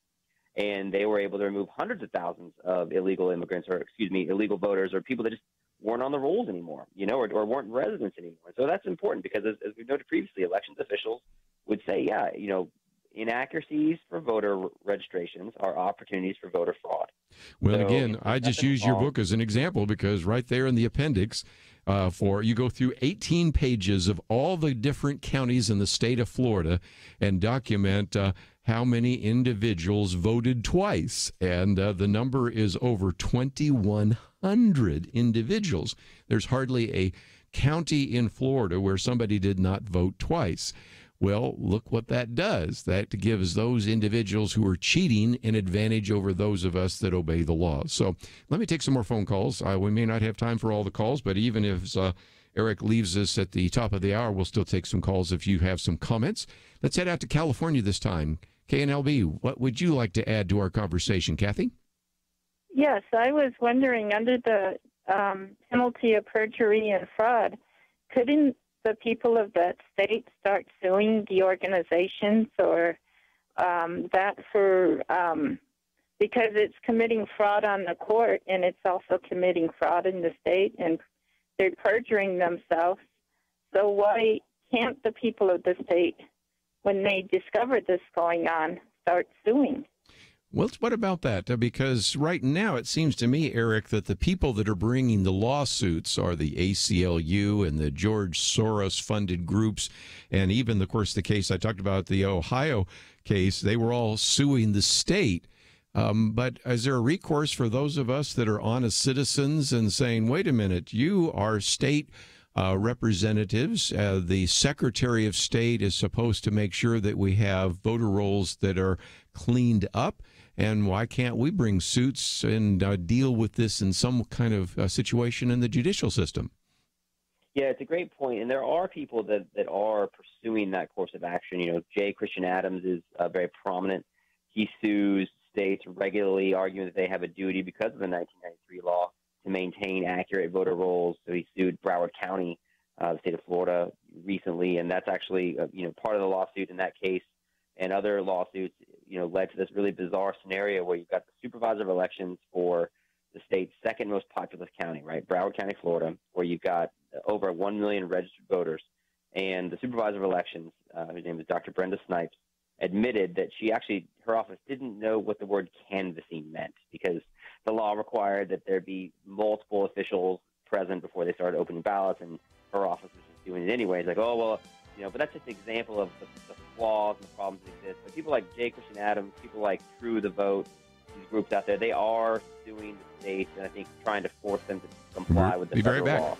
and they were able to remove hundreds of thousands of illegal immigrants, or illegal voters, or people that just weren't on the rolls anymore, or weren't residents anymore. So that's important because, as we've noted previously, elections officials would say, inaccuracies for voter registrations are opportunities for voter fraud. Well, so, again, I just use your book as an example because right there in the appendix, you go through 18 pages of all the different counties in the state of Florida and document how many individuals voted twice. And the number is over 2,100 individuals. There's hardly a county in Florida where somebody did not vote twice. Well, look what that does. That gives those individuals who are cheating an advantage over those of us that obey the law. So let me take some more phone calls. We may not have time for all the calls, but even if Eric leaves us at the top of the hour, we'll still take some calls if you have some comments. Let's head out to California this time. KNLB, what would you like to add to our conversation, Kathy? Yes, I was wondering, under the penalty of perjury and fraud, couldn't the people of that state start suing the organizations or that for because it's committing fraud on the court and it's also committing fraud in the state and they're perjuring themselves. So why can't the people of the state, when they discover this going on, start suing? Well, what about that? Because right now it seems to me, Eric, that the people that are bringing the lawsuits are the ACLU and the George Soros-funded groups, and even, of course, the case I talked about, the Ohio case, they were all suing the state. But is there a recourse for those of us that are honest citizens and saying, wait a minute, you are state representatives. The Secretary of State is supposed to make sure that we have voter rolls that are cleaned up. And why can't we bring suits and deal with this in some kind of situation in the judicial system? Yeah, it's a great point. And there are people that are pursuing that course of action. J. Christian Adams is very prominent. He sues states regularly arguing that they have a duty because of the 1993 law to maintain accurate voter rolls. So he sued Broward County, the state of Florida, recently, and that's actually part of the lawsuit in that case and other lawsuits led to this really bizarre scenario where you've got the supervisor of elections for the state's second most populous county, right, Broward County, Florida, where you've got over 1 million registered voters, and the supervisor of elections, whose name is Dr. Brenda Snipes, admitted that her office didn't know what the word canvassing meant because the law required that there be multiple officials present before they started opening ballots, and her office was just doing it anyways. Like, oh, well, but that's just an example of the flaws and the problems that exist. But people like J. Christian Adams, people like True the Vote, these groups out there, they are suing the states and I think trying to force them to comply with the federal law.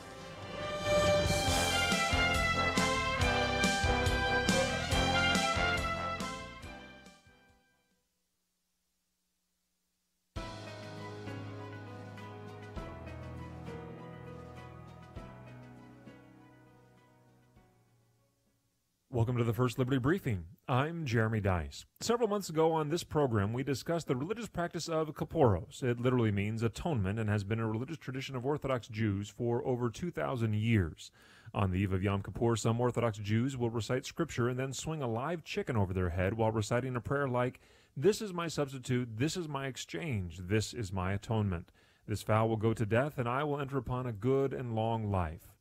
Welcome to the First Liberty Briefing. I'm Jeremy Dice. Several months ago on this program, we discussed the religious practice of Kaporos. It literally means atonement and has been a religious tradition of Orthodox Jews for over 2,000 years. On the eve of Yom Kippur, some Orthodox Jews will recite scripture and then swing a live chicken over their head while reciting a prayer like, "This is my substitute, this is my exchange, this is my atonement. This fowl will go to death, and I will enter upon a good and long life."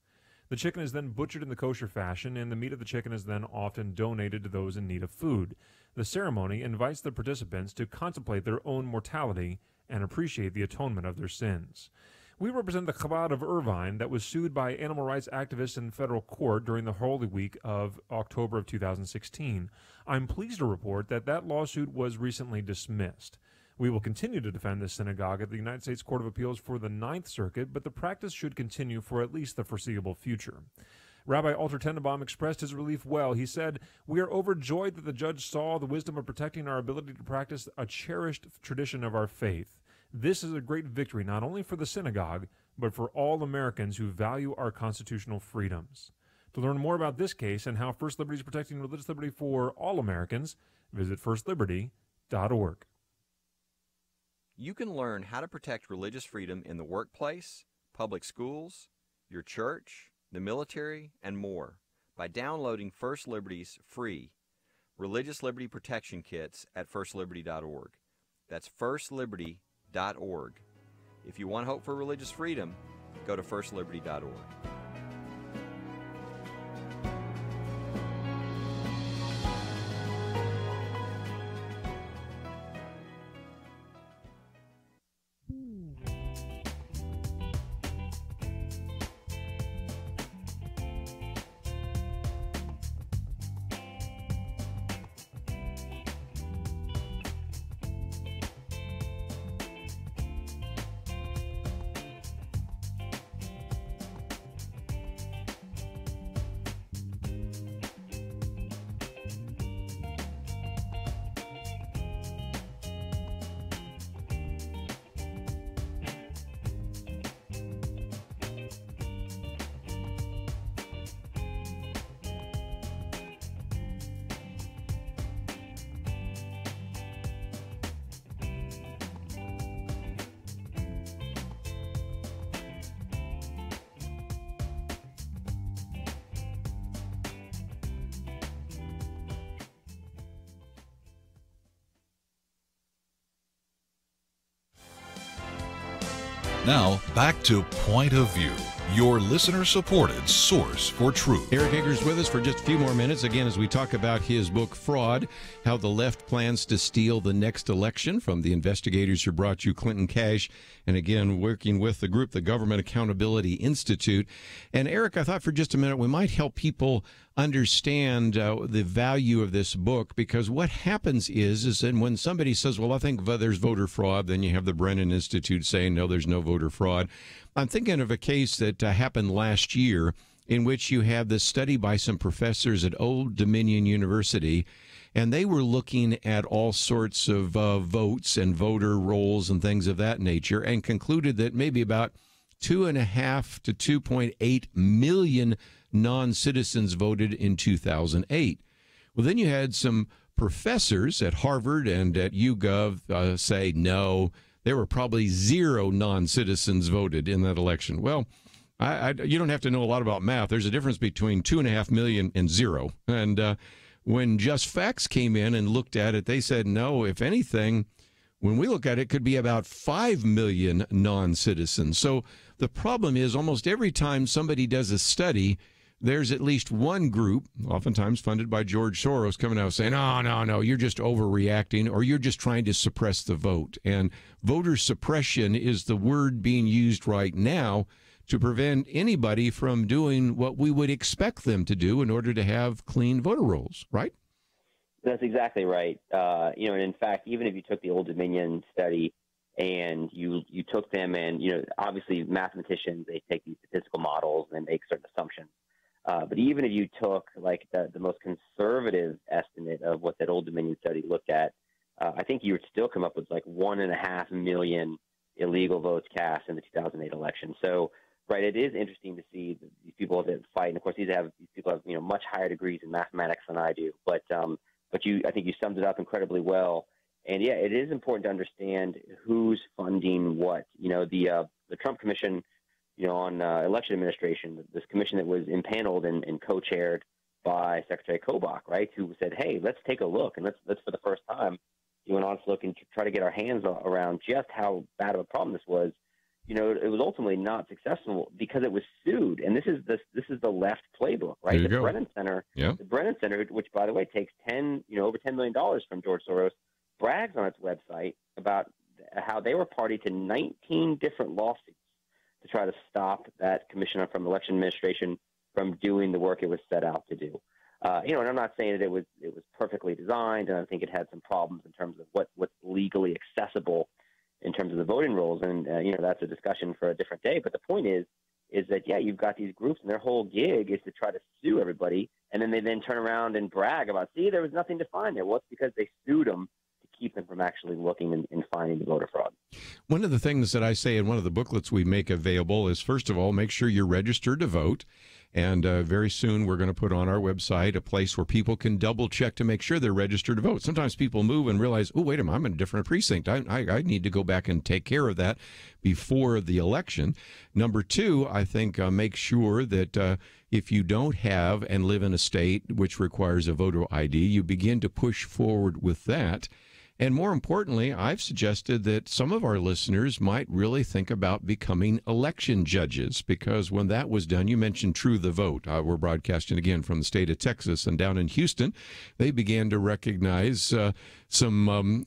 The chicken is then butchered in the kosher fashion, and the meat of the chicken is then often donated to those in need of food. The ceremony invites the participants to contemplate their own mortality and appreciate the atonement of their sins. We represent the Chabad of Irvine that was sued by animal rights activists in federal court during the Holy Week of October of 2016. I'm pleased to report that that lawsuit was recently dismissed. We will continue to defend this synagogue at the United States Court of Appeals for the Ninth Circuit, but the practice should continue for at least the foreseeable future. Rabbi Alter Tenenbaum expressed his relief well. He said, "We are overjoyed that the judge saw the wisdom of protecting our ability to practice a cherished tradition of our faith. This is a great victory not only for the synagogue, but for all Americans who value our constitutional freedoms." To learn more about this case and how First Liberty is protecting religious liberty for all Americans, visit firstliberty.org. You can learn how to protect religious freedom in the workplace, public schools, your church, the military, and more by downloading First Liberty's free Religious Liberty Protection Kits at firstliberty.org. That's firstliberty.org. If you want hope for religious freedom, go to firstliberty.org. Now, back to Point of View, your listener-supported source for truth. Eric Eggers with us for just a few more minutes, again, as we talk about his book, Fraud, How the Left Plans to Steal the Next Election, from the investigators who brought you Clinton Cash, and again, working with the group, the Government Accountability Institute. And Eric, I thought for just a minute we might help people understand the value of this book, because what happens is and when somebody says, well, I think there's voter fraud, then you have the Brennan Institute saying, no, there's no voter fraud. I'm thinking of a case that happened last year in which you have this study by some professors at Old Dominion University, and they were looking at all sorts of votes and voter rolls and things of that nature, and concluded that maybe about 2.5 to 2.8 million non-citizens voted in 2008. Well, then you had some professors at Harvard and at YouGov say no, there were probably 0 non-citizens voted in that election. Well, you don't have to know a lot about math. There's a difference between 2.5 million and 0. And when Just Facts came in and looked at it, they said, no, if anything, when we look at it, it could be about 5 million non-citizens. So the problem is almost every time somebody does a study, there's at least one group, oftentimes funded by George Soros, coming out saying, no, you're just overreacting, or you're just trying to suppress the vote. And voter suppression is the word being used right now to prevent anybody from doing what we would expect them to do in order to have clean voter rolls, right? That's exactly right. And in fact, even if you took the Old Dominion study and you took them and, obviously mathematicians, they take these statistical models and make certain assumptions. But even if you took like the most conservative estimate of what that Old Dominion study looked at, I think you would still come up with like 1.5 million illegal votes cast in the 2008 election. So, right, it is interesting to see these people that fight. And of course, these people have much higher degrees in mathematics than I do. But I think you summed it up incredibly well. And yeah, it is important to understand who's funding what. The Trump Commission, on election administration, this commission that was impaneled and co-chaired by Secretary Kobach, right, who said, hey, let's take a look, and let's for the first time do an honest look and try to get our hands around just how bad of a problem this was. It was ultimately not successful because it was sued, and this is the left playbook, right? The Brennan Center, the Brennan Center, which by the way takes over $10 million from George Soros, brags on its website about how they were party to 19 different lawsuits to try to stop that commission from election administration from doing the work it was set out to do. And I'm not saying that it was perfectly designed, and I think it had some problems in terms of what's legally accessible in terms of the voting rolls, and that's a discussion for a different day. But the point is that you've got these groups, and their whole gig is to try to sue everybody, and then they turn around and brag about, see, there was nothing to find there. Well, it's because they sued them to keep them from actually looking and finding the voter fraud. One of the things that I say in one of the booklets we make available is, first of all, make sure you're registered to vote. And very soon we're going to put on our website a place where people can double check to make sure they're registered to vote. Sometimes people move and realize, oh, wait a minute, I'm in a different precinct. I need to go back and take care of that before the election. Number two, I think make sure that if you don't have and live in a state which requires a voter ID, you begin to push forward with that. And more importantly, I've suggested that some of our listeners might really think about becoming election judges, because when that was done, you mentioned True the Vote. We're broadcasting again from the state of Texas, and down in Houston, they began to recognize some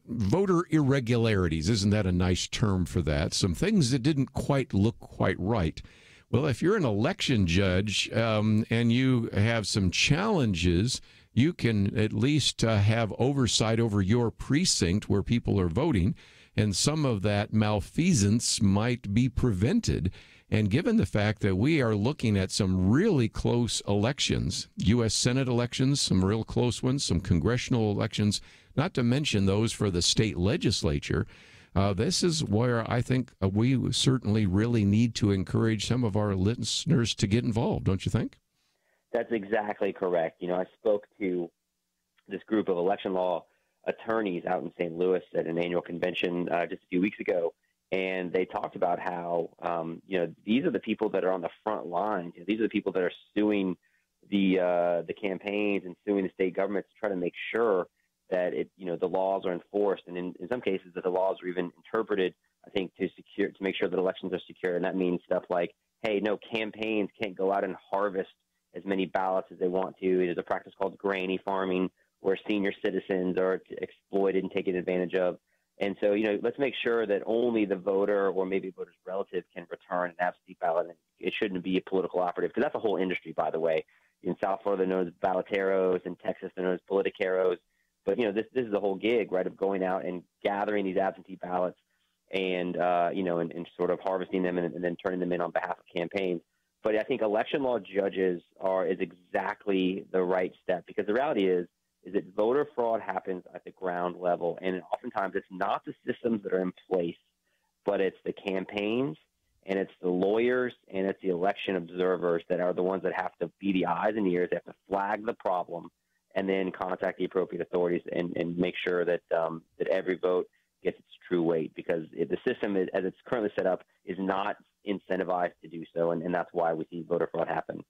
voter irregularities. Isn't that a nice term for that? Some things that didn't quite look quite right. Well, if you're an election judge and you have some challenges, you can at least have oversight over your precinct where people are voting, and some of that malfeasance might be prevented. And given the fact that we are looking at some really close elections, U.S. Senate elections, some real close ones, some congressional elections, not to mention those for the state legislature, this is where I think we certainly really need to encourage some of our listeners to get involved, don't you think? That's exactly correct. I spoke to this group of election law attorneys out in St. Louis at an annual convention just a few weeks ago, and they talked about how, these are the people that are on the front lines. These are the people that are suing the campaigns and suing the state governments to try to make sure that the laws are enforced, and in some cases that the laws are even interpreted, I think, to make sure that elections are secure. And that means stuff like, hey, no, campaigns can't go out and harvest as many ballots as they want to. There's a practice called granny farming, where senior citizens are exploited and taken advantage of. And so, let's make sure that only the voter or maybe a voter's relative can return an absentee ballot. And it shouldn't be a political operative, because that's a whole industry, by the way. In South Florida, they're known as balloteros. In Texas, they're known as politicaros. But, this is the whole gig, right, of going out and gathering these absentee ballots and sort of harvesting them and then turning them in on behalf of campaigns. But I think election law judges is exactly the right step, because the reality is that voter fraud happens at the ground level, and oftentimes it's not the systems that are in place, but it's the campaigns, and it's the lawyers, and it's the election observers that are the ones that have to be the eyes and ears. They have to flag the problem, and then contact the appropriate authorities and make sure that that every vote gets its true weight, because the system, as it's currently set up, is not incentivized to do so, and that's why we see voter fraud happen.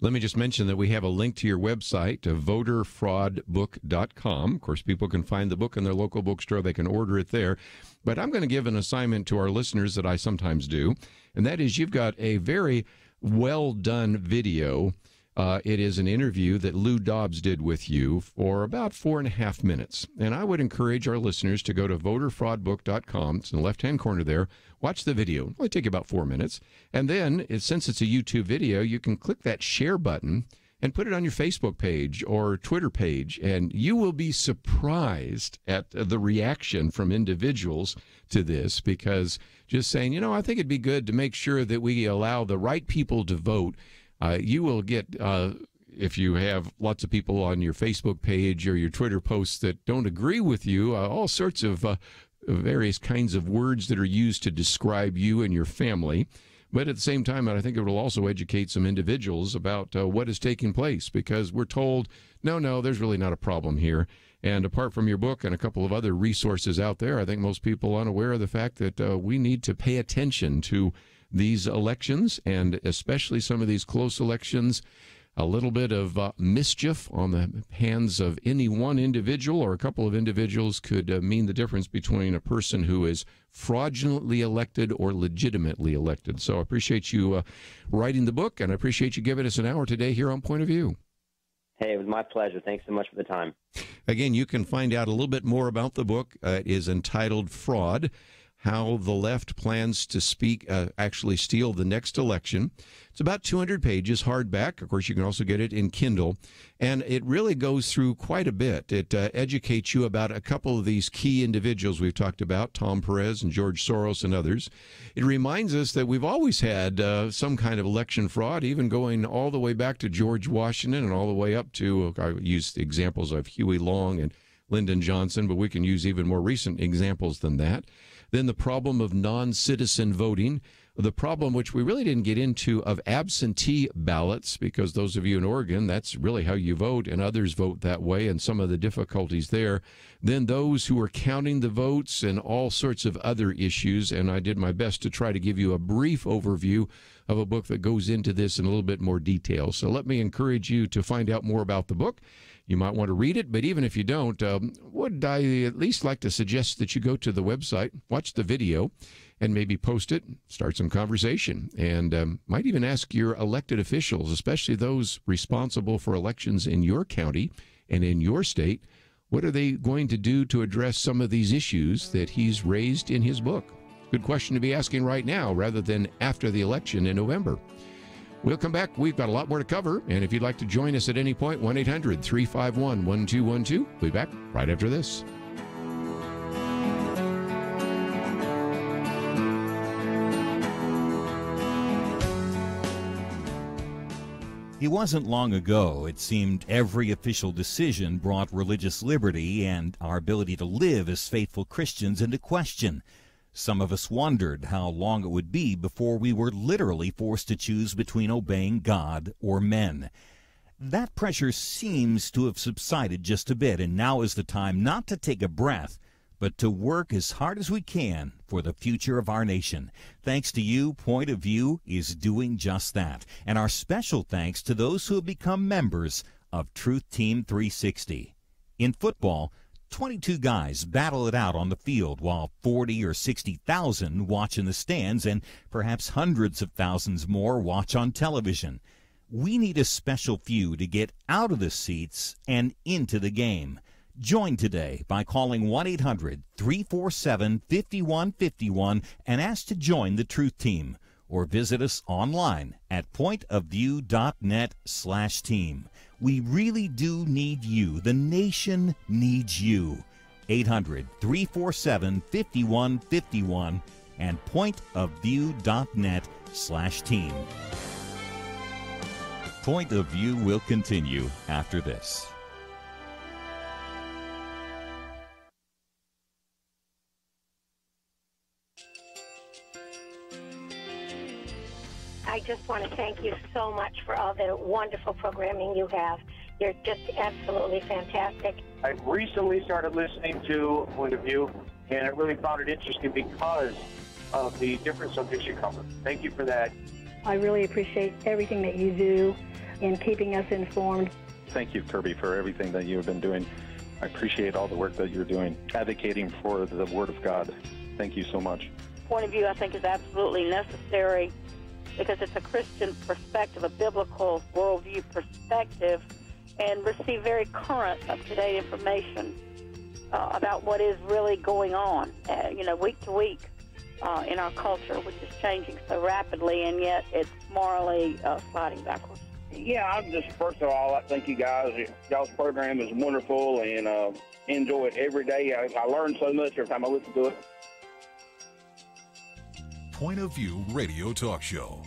Let me just mention that we have a link to your website, voterfraudbook.com. Of course, people can find the book in their local bookstore. They can order it there. But I'm going to give an assignment to our listeners that I sometimes do, and that is you've got a very well-done video. It is an interview that Lou Dobbs did with you for about 4.5 minutes. And I would encourage our listeners to go to voterfraudbook.com. It's in the left-hand corner there. Watch the video. It'll only take you about 4 minutes. And then, since it's a YouTube video, you can click that share button and put it on your Facebook page or Twitter page. And you will be surprised at the reaction from individuals to this, because just saying, I think it'd be good to make sure that we allow the right people to vote. You will get, if you have lots of people on your Facebook page or your Twitter posts that don't agree with you, all sorts of various kinds of words that are used to describe you and your family. But at the same time, I think it will also educate some individuals about what is taking place, because we're told, no, there's really not a problem here. And apart from your book and a couple of other resources out there, I think most people are unaware of the fact that we need to pay attention to these elections, and especially some of these close elections. A little bit of mischief on the hands of any one individual or a couple of individuals could mean the difference between a person who is fraudulently elected or legitimately elected. So I appreciate you writing the book, and I appreciate you giving us an hour today here on Point of View. Hey, it was my pleasure. Thanks so much for the time. Again, you can find out a little bit more about the book. It is entitled Fraud: How the Left Plans to actually Steal the Next Election. It's about 200 pages, hardback. Of course, you can also get it in Kindle. And it really goes through quite a bit. It educates you about a couple of these key individuals we've talked about, Tom Perez and George Soros and others. It reminds us that we've always had some kind of election fraud, even going all the way back to George Washington and all the way up to, I used examples of Huey Long and Lyndon Johnson, but we can use even more recent examples than that. Then the problem of non-citizen voting, the problem, which we really didn't get into, of absentee ballots, because those of you in Oregon, that's really how you vote, and others vote that way, and some of the difficulties there. Then those who are counting the votes and all sorts of other issues, and I did my best to try to give you a brief overview of a book that goes into this in a little bit more detail. So let me encourage you to find out more about the book. You might want to read it, but even if you don't, would I at least like to suggest that you go to the website, watch the video, and maybe post it, start some conversation, and might even ask your elected officials, especially those responsible for elections in your county and in your state, what are they going to do to address some of these issues that he's raised in his book? Good question to be asking right now rather than after the election in November. We'll come back. We've got a lot more to cover. And if you'd like to join us at any point, 1-800-351-1212. We'll be back right after this. It wasn't long ago, it seemed, every official decision brought religious liberty and our ability to live as faithful Christians into question. Some of us wondered how long it would be before we were literally forced to choose between obeying God or men. That pressure seems to have subsided just a bit, and now is the time not to take a breath, but to work as hard as we can for the future of our nation. Thanks to you, Point of View is doing just that. And our special thanks to those who have become members of Truth Team 360. In football, 22 guys battle it out on the field while 40 or 60,000 watch in the stands, and perhaps hundreds of thousands more watch on television. We need a special few to get out of the seats and into the game. Join today by calling 1-800-347-5151 and ask to join the Truth Team, or visit us online at pointofview.net/team. We really do need you. The nation needs you. 800-347-5151 and pointofview.net/team. Point of View will continue after this. I just want to thank you so much for all the wonderful programming you have. You're just absolutely fantastic. I recently started listening to Point of View, and I really found it interesting because of the different subjects you cover. Thank you for that. I really appreciate everything that you do in keeping us informed. Thank you, Kerby, for everything that you have been doing. I appreciate all the work that you're doing, advocating for the Word of God. Thank you so much. Point of View, I think, is absolutely necessary because it's a Christian perspective, a biblical worldview perspective, and receive very current, up-to-date information about what is really going on, week to week in our culture, which is changing so rapidly, and yet it's morally sliding backwards. Yeah, I'm just, first of all, I thank you guys. Y'all's program is wonderful, and enjoy it every day. I learn so much every time I listen to it. Point of View Radio Talk Show.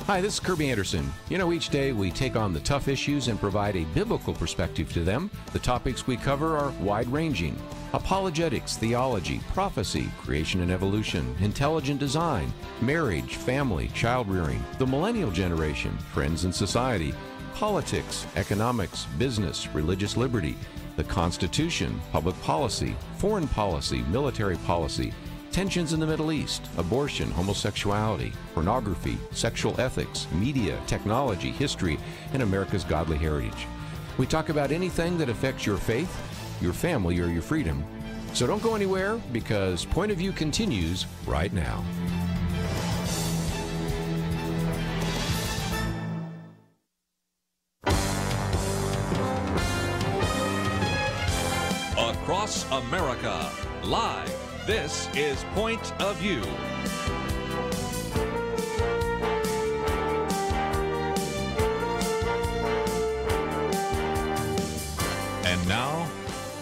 Hi, this is Kerby Anderson. You know, each day we take on the tough issues and provide a biblical perspective to them. The topics we cover are wide-ranging: apologetics, theology, prophecy, creation and evolution, intelligent design, marriage, family, child rearing, the millennial generation, trends in society, politics, economics, business, religious liberty, the Constitution, public policy, foreign policy, military policy, tensions in the Middle East, abortion, homosexuality, pornography, sexual ethics, media, technology, history, and America's godly heritage. We talk about anything that affects your faith, your family, or your freedom. So don't go anywhere, because Point of View continues right now. Across America, live. This is Point of View. And now,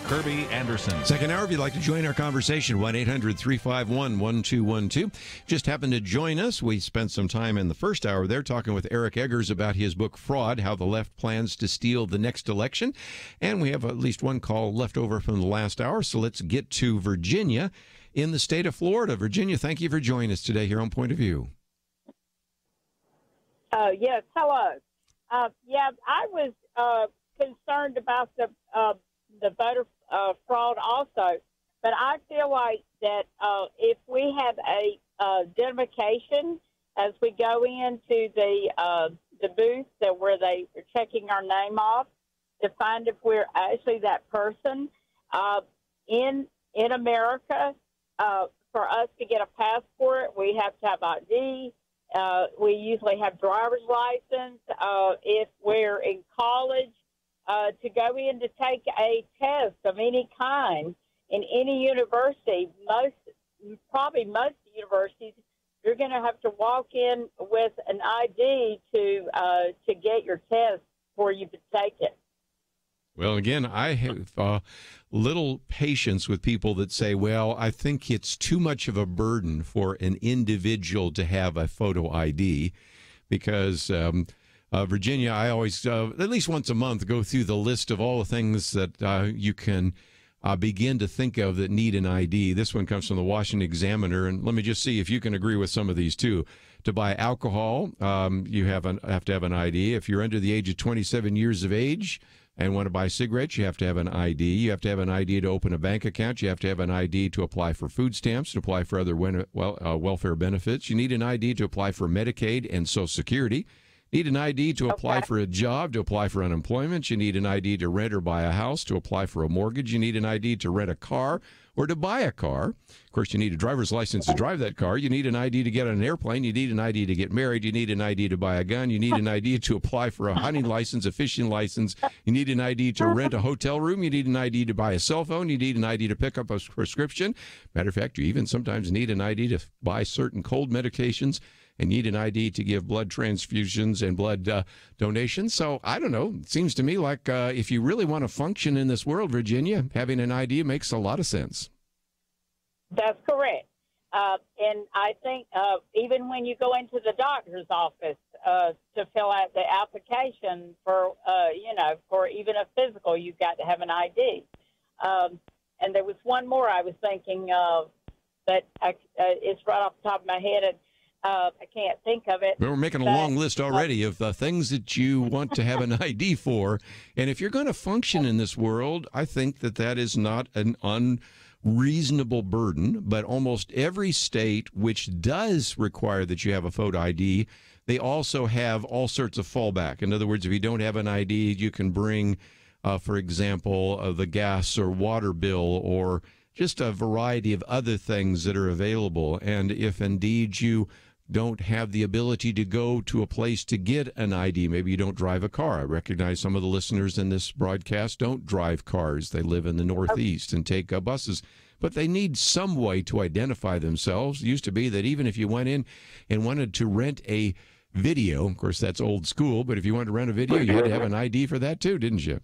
Kerby Anderson. Second hour, if you'd like to join our conversation, 1-800-351-1212. Just happened to join us. We spent some time in the first hour there talking with Eric Eggers about his book, Fraud, How the Left Plans to Steal the Next Election. And we have at least one call left over from the last hour, so let's get to Virginia in the state of Florida. Virginia, thank you for joining us today here on Point of View. Yes, hello. Yeah, I was concerned about the voter fraud also, but I feel like that if we have a identification as we go into the booth where they are checking our name off to find if we're actually that person in America. For us to get a passport, we have to have ID. We usually have driver's license. If we're in college, to go in to take a test of any kind in any university, probably most universities, you're going to have to walk in with an ID to get your test before you can take it. Well, again, I have little patience with people that say, well, I think it's too much of a burden for an individual to have a photo ID, because Virginia, I always, at least once a month, go through the list of all the things that you can begin to think of that need an ID. This one comes from the Washington Examiner, and let me just see if you can agree with some of these, too. To buy alcohol, you have to have an ID. If you're under the age of 27 years of age and want to buy cigarettes, you have to have an ID. You have to have an ID to open a bank account. You have to have an ID to apply for food stamps, to apply for other welfare benefits. You need an ID to apply for Medicaid and Social Security. Need an ID to apply for a job, to apply for unemployment. You need an ID to rent or buy a house, to apply for a mortgage. You need an ID to rent a car or to buy a car. Of course, you need a driver's license to drive that car. You need an ID to get on an airplane. You need an ID to get married. You need an ID to buy a gun. You need an ID to apply for a hunting license, a fishing license. You need an ID to rent a hotel room. You need an ID to buy a cell phone. You need an ID to pick up a prescription. Matter of fact, you even sometimes need an ID to buy certain cold medications, and need an ID to give blood transfusions and blood donations. So, I don't know. It seems to me like if you really want to function in this world, Virginia, having an ID makes a lot of sense. That's correct. And I think even when you go into the doctor's office to fill out the application for, for even a physical, you've got to have an ID. And there was one more I was thinking of, but it's right off the top of my head, and I can't think of it. We're making a long list already of the things that you want to have an ID for. And if you're going to function in this world, I think that is not an unreasonable burden. But almost every state which does require that you have a photo ID, they also have all sorts of fallback. In other words, if you don't have an ID, you can bring, for example, the gas or water bill, or just a variety of other things that are available. And if indeed you don't have the ability to go to a place to get an ID, maybe you don't drive a car. I recognize some of the listeners in this broadcast don't drive cars. They live in the Northeast and take buses. But they need some way to identify themselves. It used to be that even if you went in and wanted to rent a video, of course, that's old school, but if you wanted to rent a video, you had to have an ID for that too, didn't you?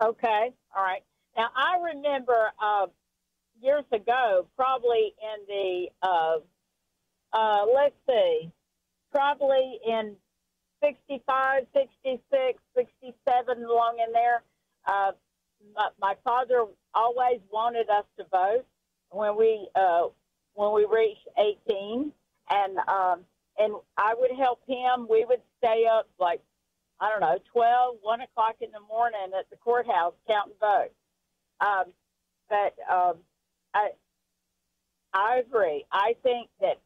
Okay. All right. Now, I remember years ago, probably in the, let's see, probably in 65, 66, 67, along in there. My father always wanted us to vote when we reached 18, and I would help him. We would stay up like, I don't know, 12, 1 o'clock in the morning at the courthouse counting votes. I agree. I think that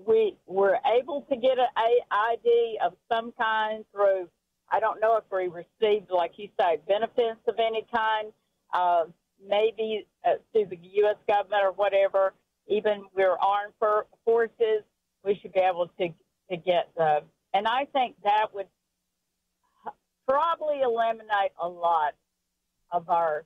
we were able to get an ID of some kind through, I don't know if we received, like you say, benefits of any kind, maybe through the U.S. government or whatever. Even we're armed forces, we should be able to get the, and I think that would probably eliminate a lot of our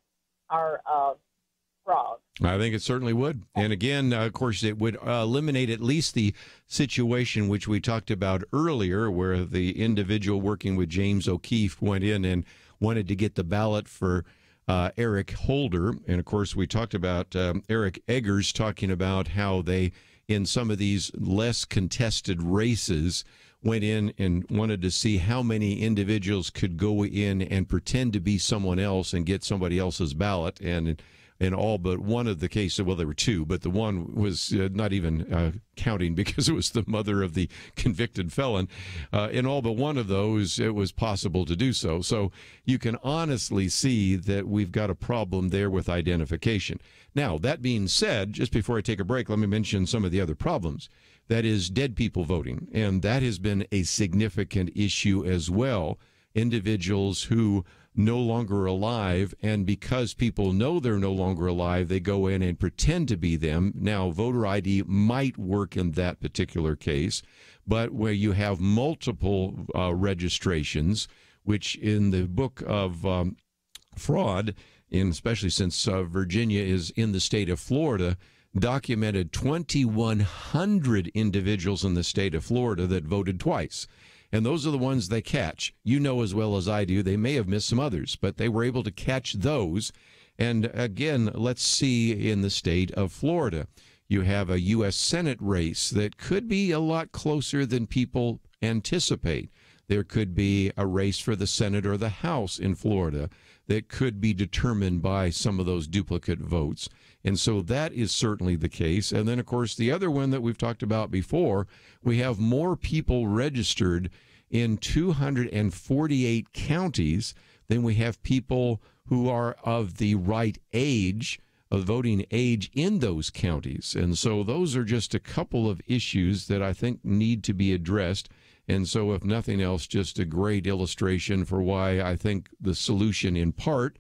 fraud. I think it certainly would. And again, of course, it would eliminate at least the situation which we talked about earlier, where the individual working with James O'Keefe went in and wanted to get the ballot for Eric Holder. And of course, we talked about Eric Eggers talking about how they, in some of these less contested races, went in and wanted to see how many individuals could go in and pretend to be someone else and get somebody else's ballot. And in all but one of the cases, well, there were two, but the one was not even counting because it was the mother of the convicted felon. In all but one of those, it was possible to do so. So you can honestly see that we've got a problem there with identification. Now, that being said, just before I take a break, let me mention some of the other problems. That is dead people voting, and that has been a significant issue as well. Individuals who no longer alive, and because people know they're no longer alive, they go in and pretend to be them. Now, voter ID might work in that particular case, but where you have multiple registrations, which in the book of fraud, and especially since Virginia is in the state of Florida, documented 2,100 individuals in the state of Florida that voted twice. And those are the ones they catch. You know as well as I do, they may have missed some others, but they were able to catch those. And again, let's see in the state of Florida, you have a U.S. Senate race that could be a lot closer than people anticipate. There could be a race for the Senate or the House in Florida that could be determined by some of those duplicate votes. And so that is certainly the case. And then, of course, the other one that we've talked about before, we have more people registered in 248 counties than we have people who are of the right age, of voting age in those counties. And so those are just a couple of issues that I think need to be addressed. And so, if nothing else, just a great illustration for why I think the solution in part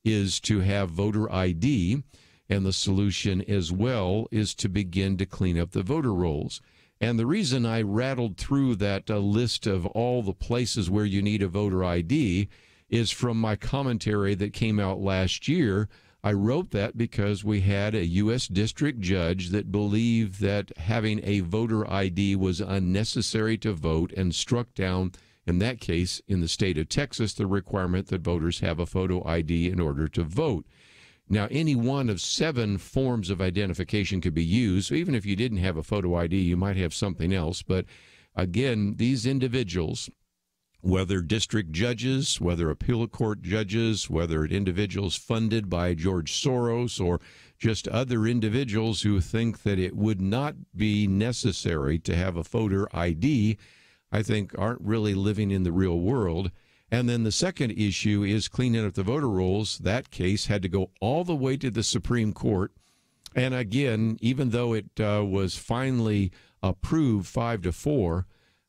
is to have voter ID, and the solution as well is to begin to clean up the voter rolls. And the reason I rattled through that list of all the places where you need a voter ID is from my commentary that came out last year. I wrote that because we had a U.S. district judge that believed that having a voter ID was unnecessary to vote and struck down, in that case, in the state of Texas, the requirement that voters have a photo ID in order to vote. Now, any one of 7 forms of identification could be used. So even if you didn't have a photo ID, you might have something else. But again, these individuals, whether district judges, whether appeal court judges, whether individuals funded by George Soros, or just other individuals who think that it would not be necessary to have a voter ID, I think aren't really living in the real world. And then the second issue is cleaning up the voter rolls. That case had to go all the way to the Supreme Court. And again, even though it was finally approved 5-4,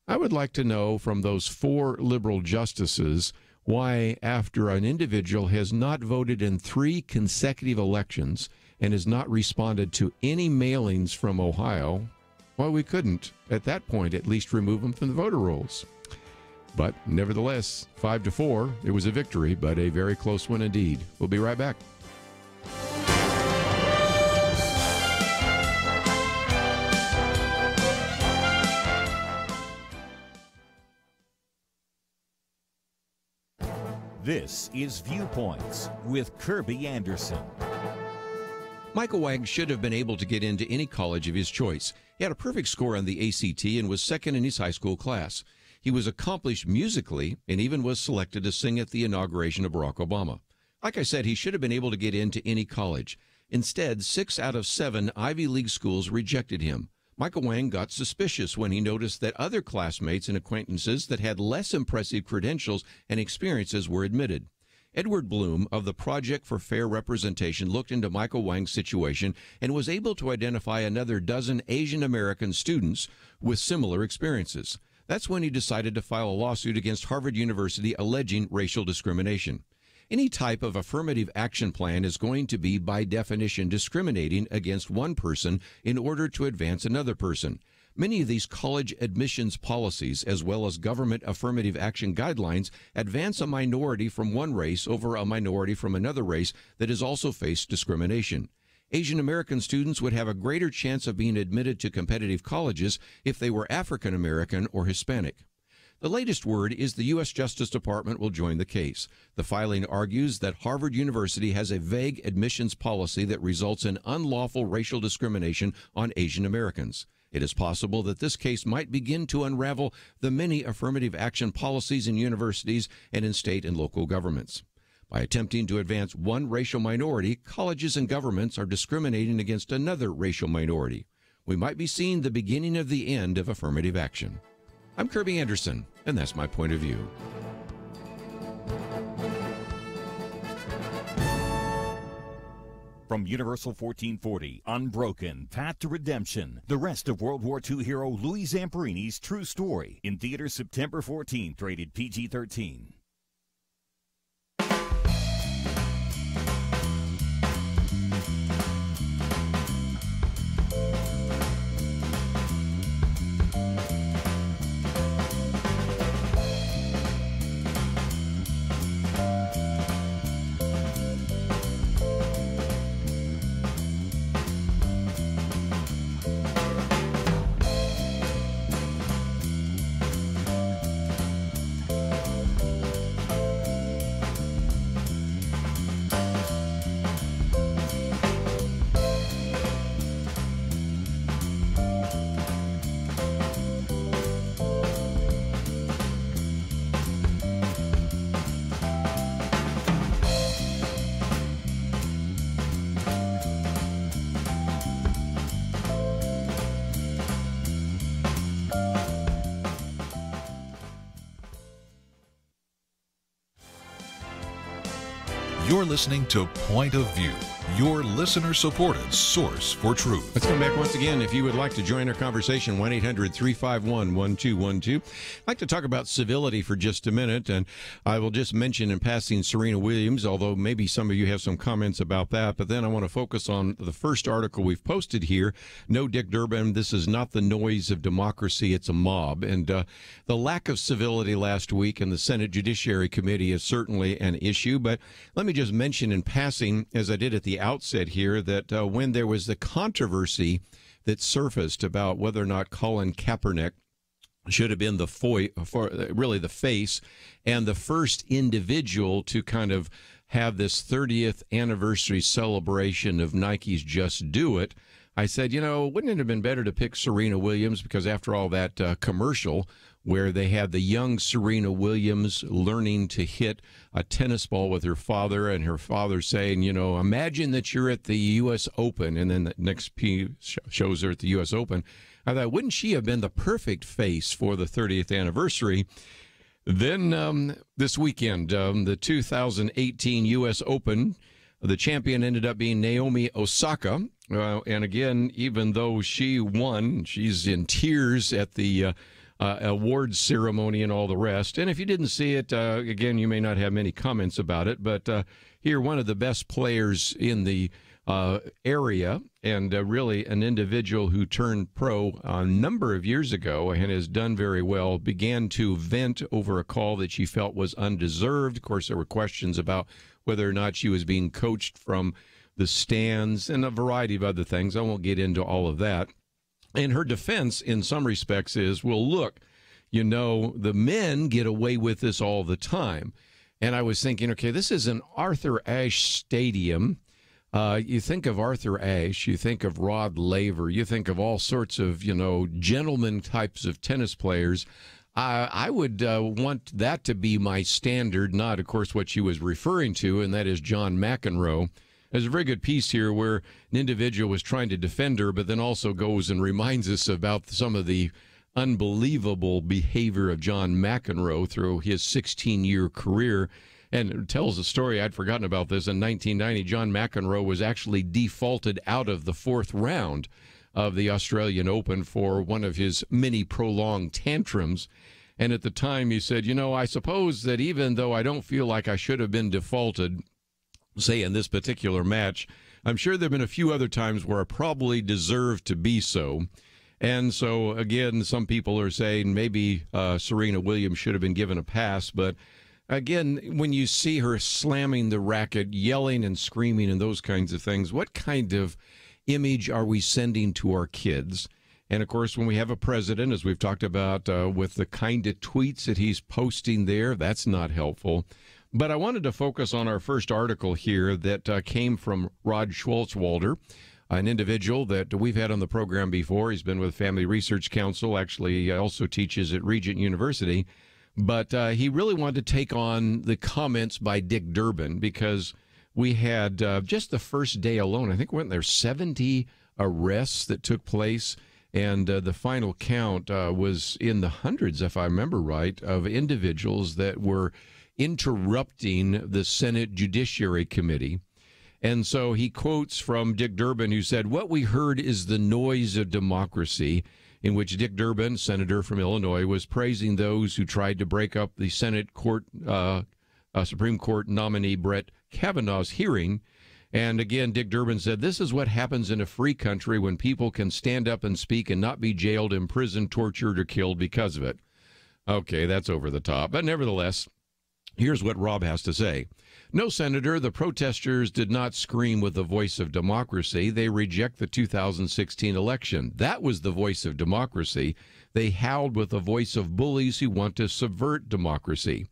I would like to know from those 4 liberal justices why, after an individual has not voted in 3 consecutive elections and has not responded to any mailings from Ohio, why we couldn't, at that point, at least remove them from the voter rolls. But nevertheless, 5-4, it was a victory, but a very close one indeed. We'll be right back. This is Viewpoints with Kerby Anderson. Michael Wang should have been able to get into any college of his choice. He had a perfect score on the ACT and was second in his high school class. He was accomplished musically and even was selected to sing at the inauguration of Barack Obama. Like I said, he should have been able to get into any college. Instead, 6 out of 7 Ivy League schools rejected him. Michael Wang got suspicious when he noticed that other classmates and acquaintances that had less impressive credentials and experiences were admitted. Edward Bloom of the Project for Fair Representation looked into Michael Wang's situation and was able to identify another dozen Asian American students with similar experiences. That's when he decided to file a lawsuit against Harvard University alleging racial discrimination. Any type of affirmative action plan is going to be, by definition, discriminating against one person in order to advance another person. Many of these college admissions policies, as well as government affirmative action guidelines, advance a minority from one race over a minority from another race that has also faced discrimination. Asian American students would have a greater chance of being admitted to competitive colleges if they were African American or Hispanic. The latest word is the U.S. Justice Department will join the case. The filing argues that Harvard University has a vague admissions policy that results in unlawful racial discrimination on Asian Americans. It is possible that this case might begin to unravel the many affirmative action policies in universities and in state and local governments. By attempting to advance one racial minority, colleges and governments are discriminating against another racial minority. We might be seeing the beginning of the end of affirmative action. I'm Kerby Anderson, and that's my point of view. From Universal 1440, Unbroken, Path to Redemption, the rest of World War II hero Louis Zamperini's true story, in theaters September 14th, rated PG-13. You're listening to Point of View, your listener-supported source for truth. Let's come back once again. If you would like to join our conversation, 1-800-351-1212. I'd like to talk about civility for just a minute, and I will just mention in passing Serena Williams, although maybe some of you have some comments about that, but then I want to focus on the first article we've posted here. No, Dick Durbin, this is not the noise of democracy, it's a mob. And the lack of civility last week in the Senate Judiciary Committee is certainly an issue, but let me just mention in passing, as I did at the outset here, that when there was the controversy that surfaced about whether or not Colin Kaepernick should have been the face and the first individual to kind of have this 30th anniversary celebration of Nike's Just Do It, I said, wouldn't it have been better to pick Serena Williams? Because after all, that commercial where they had the young Serena Williams learning to hit a tennis ball with her father, and her father saying, imagine that you're at the U.S. Open, and then the next piece shows her at the U.S. Open. I thought, wouldn't she have been the perfect face for the 30th anniversary? Then this weekend, the 2018 U.S. Open, the champion ended up being Naomi Osaka. And again, even though she won, she's in tears at the awards ceremony and all the rest. And if you didn't see it, again, you may not have many comments about it. But here, one of the best players in the area, and really an individual who turned pro a number of years ago and has done very well, began to vent over a call that she felt was undeserved. Of course, there were questions about whether or not she was being coached from the stands and a variety of other things. I won't get into all of that. And her defense in some respects is, well, look, the men get away with this all the time. And I was thinking, okay, this is an Arthur Ashe Stadium. You think of Arthur Ashe, you think of Rod Laver, you think of all sorts of, gentleman types of tennis players. I would want that to be my standard, not, of course, what she was referring to, and that is John McEnroe. There's a very good piece here where an individual was trying to defend her, but then also goes and reminds us about some of the unbelievable behavior of John McEnroe through his 16-year career. And it tells a story, I'd forgotten about this. In 1990, John McEnroe was actually defaulted out of the fourth round of the Australian Open for one of his many prolonged tantrums. And at the time he said, I suppose that even though I don't feel like I should have been defaulted, say in this particular match, I'm sure there have been a few other times where I probably deserved to be so. And so, again, some people are saying maybe Serena Williams should have been given a pass. But, again, when you see her slamming the racket, yelling and screaming and those kinds of things, what kind of image are we sending to our kids? And, of course, when we have a president, as we've talked about, with the kind of tweets that he's posting there, that's not helpful. But I wanted to focus on our first article here that came from Rod Schwartzwalder, an individual that we've had on the program before. He's been with Family Research Council. Actually, he also teaches at Regent University. But he really wanted to take on the comments by Dick Durbin because we had just the first day alone, I think weren't there 70 arrests that took place. And the final count was in the hundreds, if I remember right, of individuals that were interrupting the Senate Judiciary Committee. And so he quotes from Dick Durbin, who said, "What we heard is the noise of democracy," in which Dick Durbin, senator from Illinois, was praising those who tried to break up the Supreme Court nominee Brett Kavanaugh's hearing. And again, Dick Durbin said, "This is what happens in a free country when people can stand up and speak and not be jailed, imprisoned, tortured, or killed because of it." Okay, that's over the top. But nevertheless, here's what Rob has to say. "No, Senator, the protesters did not scream with the voice of democracy. They reject the 2016 election. That was the voice of democracy. They howled with the voice of bullies who want to subvert democracy."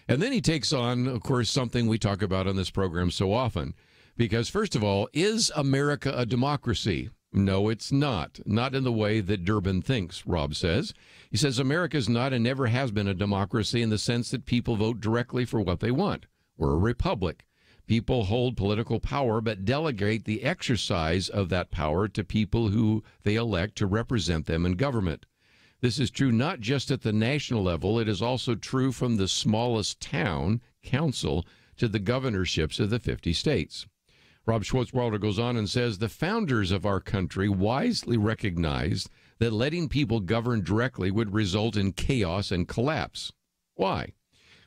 And then he takes on, of course, something we talk about on this program so often. Because, first of all, is America a democracy? No, it's not. Not in the way that Durbin thinks, Rob says. He says America is not and never has been a democracy in the sense that people vote directly for what they want. We're a republic. People hold political power but delegate the exercise of that power to people who they elect to represent them in government. This is true not just at the national level. It is also true from the smallest town council to the governorships of the 50 states. Rob Schwartzwalder goes on and says, "The founders of our country wisely recognized that letting people govern directly would result in chaos and collapse. Why?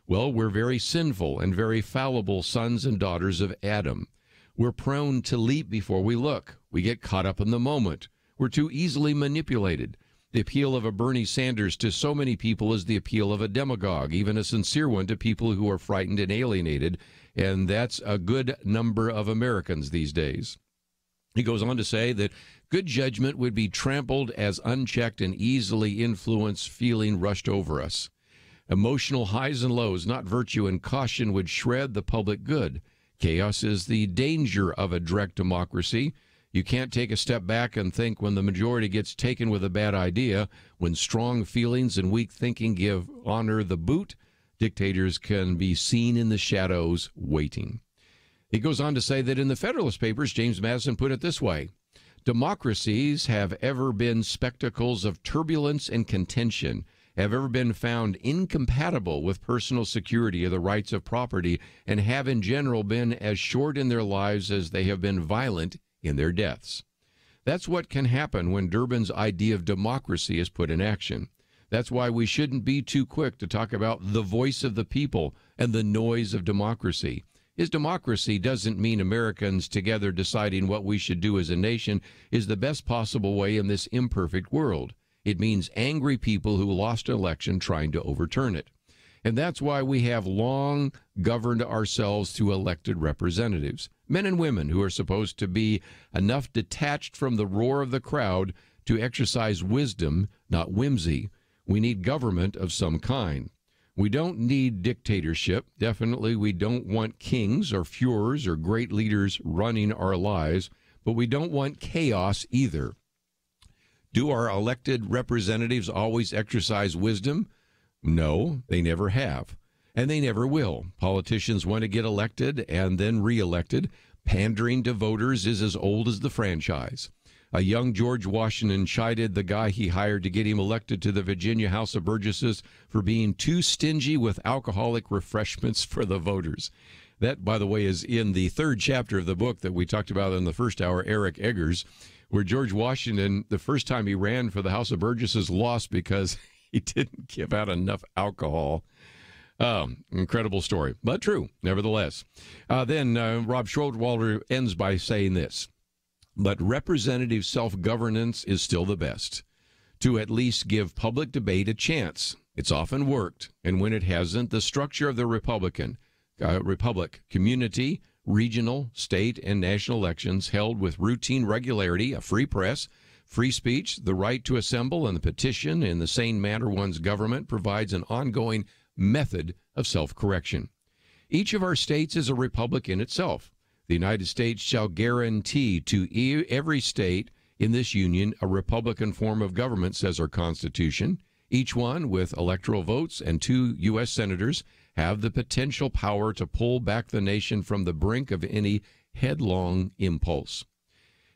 Well, we're very sinful and very fallible sons and daughters of Adam. We're prone to leap before we look. We get caught up in the moment. We're too easily manipulated. The appeal of a Bernie Sanders to so many people is the appeal of a demagogue, even a sincere one to people who are frightened and alienated, and that's a good number of Americans these days." He goes on to say that good judgment would be trampled as unchecked and easily influenced feeling rushed over us. Emotional highs and lows, not virtue and caution, would shred the public good. Chaos is the danger of a direct democracy. You can't take a step back and think when the majority gets taken with a bad idea. When strong feelings and weak thinking give honor the boot, dictators can be seen in the shadows waiting. He goes on to say that in the Federalist Papers, James Madison put it this way: "Democracies have ever been spectacles of turbulence and contention, have ever been found incompatible with personal security or the rights of property, and have in general been as short in their lives as they have been violent in their deaths." That's what can happen when Durbin's idea of democracy is put in action. That's why we shouldn't be too quick to talk about the voice of the people and the noise of democracy. His democracy doesn't mean Americans together deciding what we should do as a nation is the best possible way in this imperfect world. It means angry people who lost an election trying to overturn it. And that's why we have long governed ourselves through elected representatives, men and women who are supposed to be enough detached from the roar of the crowd to exercise wisdom, not whimsy. We need government of some kind. We don't need dictatorship. Definitely, we don't want kings or Führers or great leaders running our lives, but we don't want chaos either. Do our elected representatives always exercise wisdom? No, they never have, and they never will. Politicians want to get elected and then reelected. Pandering to voters is as old as the franchise. A young George Washington chided the guy he hired to get him elected to the Virginia House of Burgesses for being too stingy with alcoholic refreshments for the voters. That, by the way, is in the third chapter of the book that we talked about in the first hour, Eric Eggers, where George Washington, the first time he ran for the House of Burgesses, lost because he didn't give out enough alcohol. Incredible story, but true, nevertheless. Then Rob Schroedwalder ends by saying this: but representative self-governance is still the best, to at least give public debate a chance. It's often worked, and when it hasn't, the structure of the republic, community, regional, state, and national elections held with routine regularity, a free press, free speech, the right to assemble, and the petition in the same manner one's government provides an ongoing method of self-correction. Each of our states is a republic in itself. The United States shall guarantee to every state in this union a republican form of government, says our Constitution. Each one, with electoral votes and 2 U.S. senators, have the potential power to pull back the nation from the brink of any headlong impulse.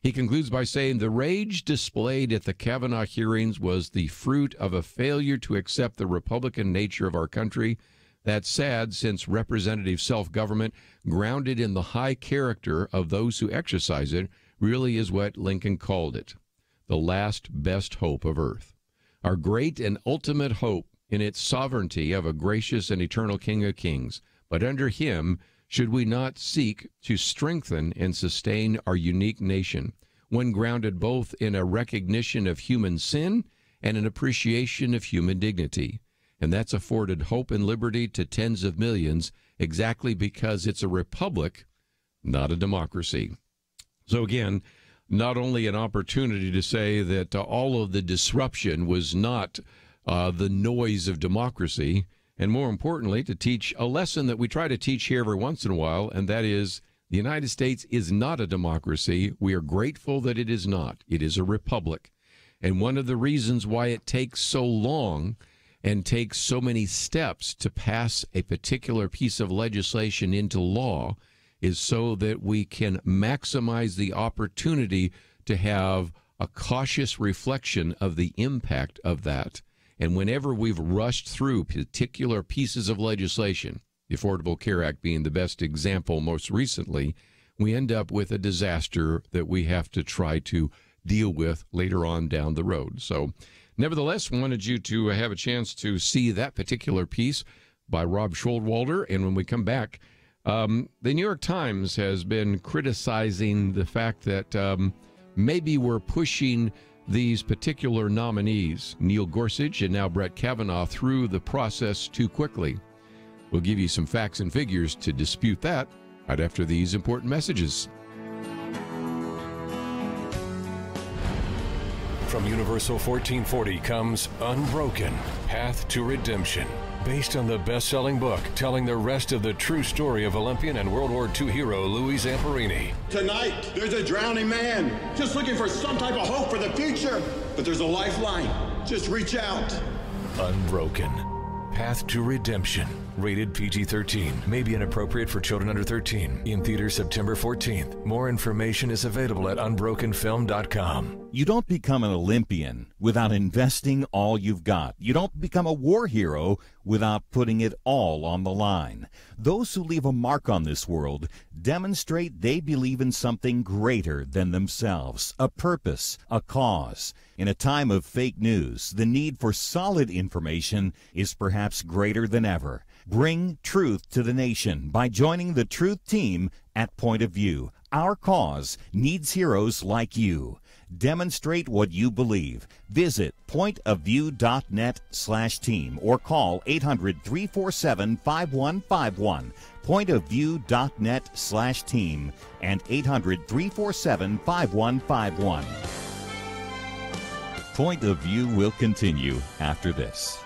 He concludes by saying the rage displayed at the Kavanaugh hearings was the fruit of a failure to accept the Republican nature of our country. That's sad, since representative self-government, grounded in the high character of those who exercise it, really is what Lincoln called it, the last best hope of earth. Our great and ultimate hope in its sovereignty of a gracious and eternal King of Kings. But under him, should we not seek to strengthen and sustain our unique nation, one grounded both in a recognition of human sin and an appreciation of human dignity? And that's afforded hope and liberty to tens of millions, exactly because it's a republic, not a democracy. So again, not only an opportunity to say that all of the disruption was not the noise of democracy, and more importantly, to teach a lesson that we try to teach here every once in a while, and that is the United States is not a democracy. We are grateful that it is not. It is a republic. And one of the reasons why it takes so long and takes so many steps to pass a particular piece of legislation into law is so that we can maximize the opportunity to have a cautious reflection of the impact of that. And whenever we've rushed through particular pieces of legislation, the Affordable Care Act being the best example most recently, we end up with a disaster that we have to try to deal with later on down the road. So nevertheless, wanted you to have a chance to see that particular piece by Rob Schroedwalder. And when we come back, the New York Times has been criticizing the fact that maybe we're pushing these particular nominees, Neil Gorsuch and now Brett Kavanaugh, through the process too quickly. We'll give you some facts and figures to dispute that right after these important messages. From Universal 1440 comes Unbroken, Path to Redemption. Based on the best-selling book telling the rest of the true story of Olympian and World War II hero Louis Zamperini. Tonight, there's a drowning man just looking for some type of hope for the future. But there's a lifeline. Just reach out. Unbroken, Path to Redemption. Rated PG-13. May be inappropriate for children under 13. In theaters September 14th. More information is available at unbrokenfilm.com. You don't become an Olympian without investing all you've got. You don't become a war hero without putting it all on the line. Those who leave a mark on this world demonstrate they believe in something greater than themselves, a purpose, a cause. In a time of fake news, the need for solid information is perhaps greater than ever. Bring truth to the nation by joining the Truth Team at Point of View. Our cause needs heroes like you. Demonstrate what you believe. Visit pointofview.net/team or call 800-347-5151. Pointofview.net/team and 800-347-5151. Point of View will continue after this.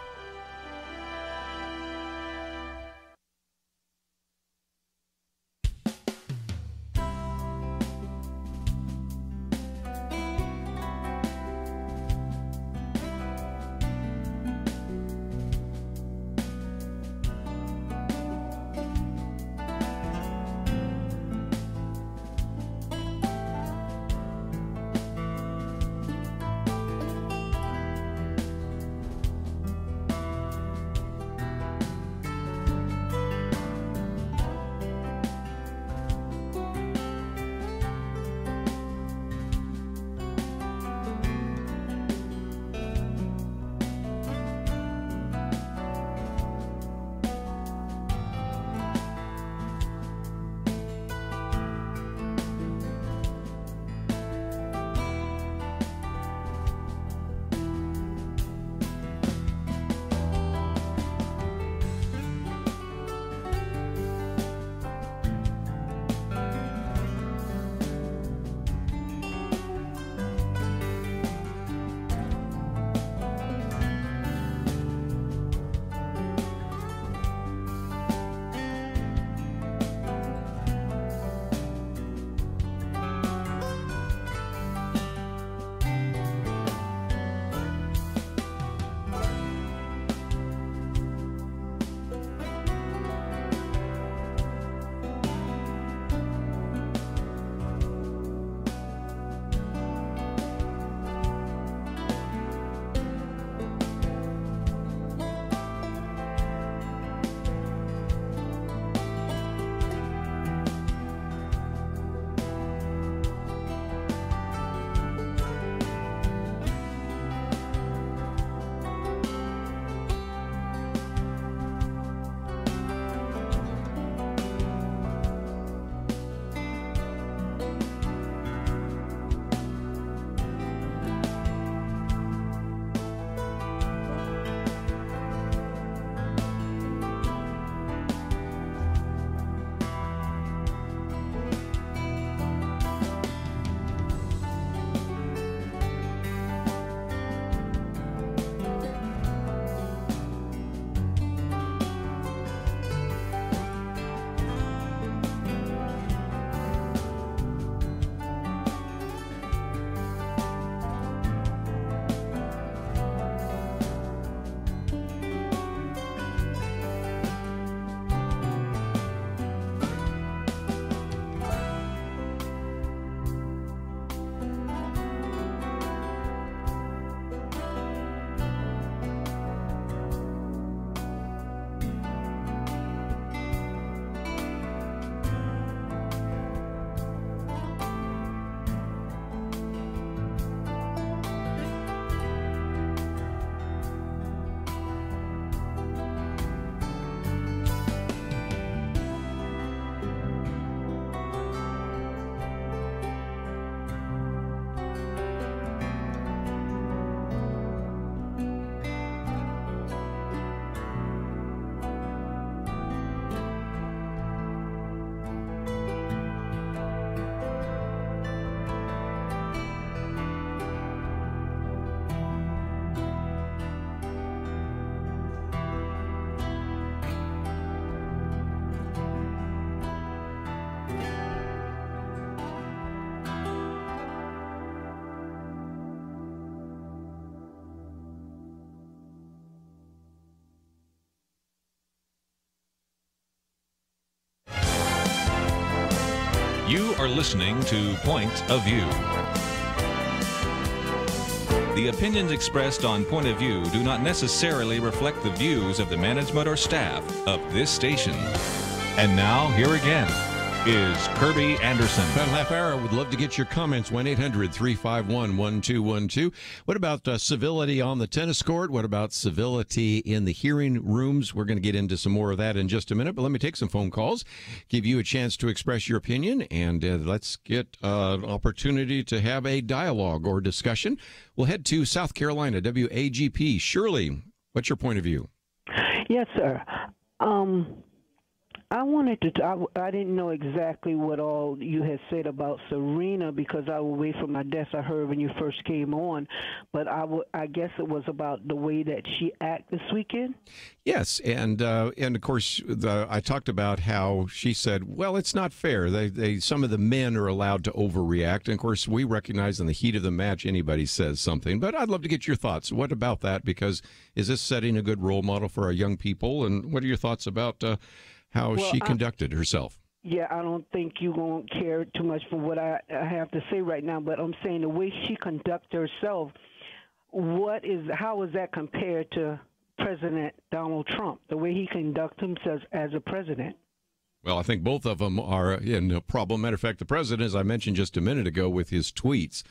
You are listening to Point of View. The opinions expressed on Point of View do not necessarily reflect the views of the management or staff of this station. And now, here again is Kerby Anderson. Final half hour. I would love to get your comments. 1-800-351-1212. What about civility on the tennis court? What about civility in the hearing rooms? We're going to get into some more of that in just a minute, but let me take some phone calls, give you a chance to express your opinion, and let's get an opportunity to have a dialogue or discussion. We'll head to South Carolina, WAGP. Shirley, what's your point of view? Yes, sir. I wanted to. I didn't know exactly what all you had said about Serena because I was away from my desk. I heard when you first came on, but I guess it was about the way that she acted this weekend. Yes, and of course I talked about how she said, "Well, it's not fair. Some of the men are allowed to overreact." And of course, we recognize in the heat of the match anybody says something. But I'd love to get your thoughts. What about that? Because is this setting a good role model for our young people? And what are your thoughts about how she conducted herself? Yeah, I don't think you won't care too much for what I have to say right now, but I'm saying the way she conducted herself, how is that compared to President Donald Trump, the way he conducts himself as a president? Well, I think both of them are in a problem. Matter of fact, the president, as I mentioned just a minute ago with his tweets,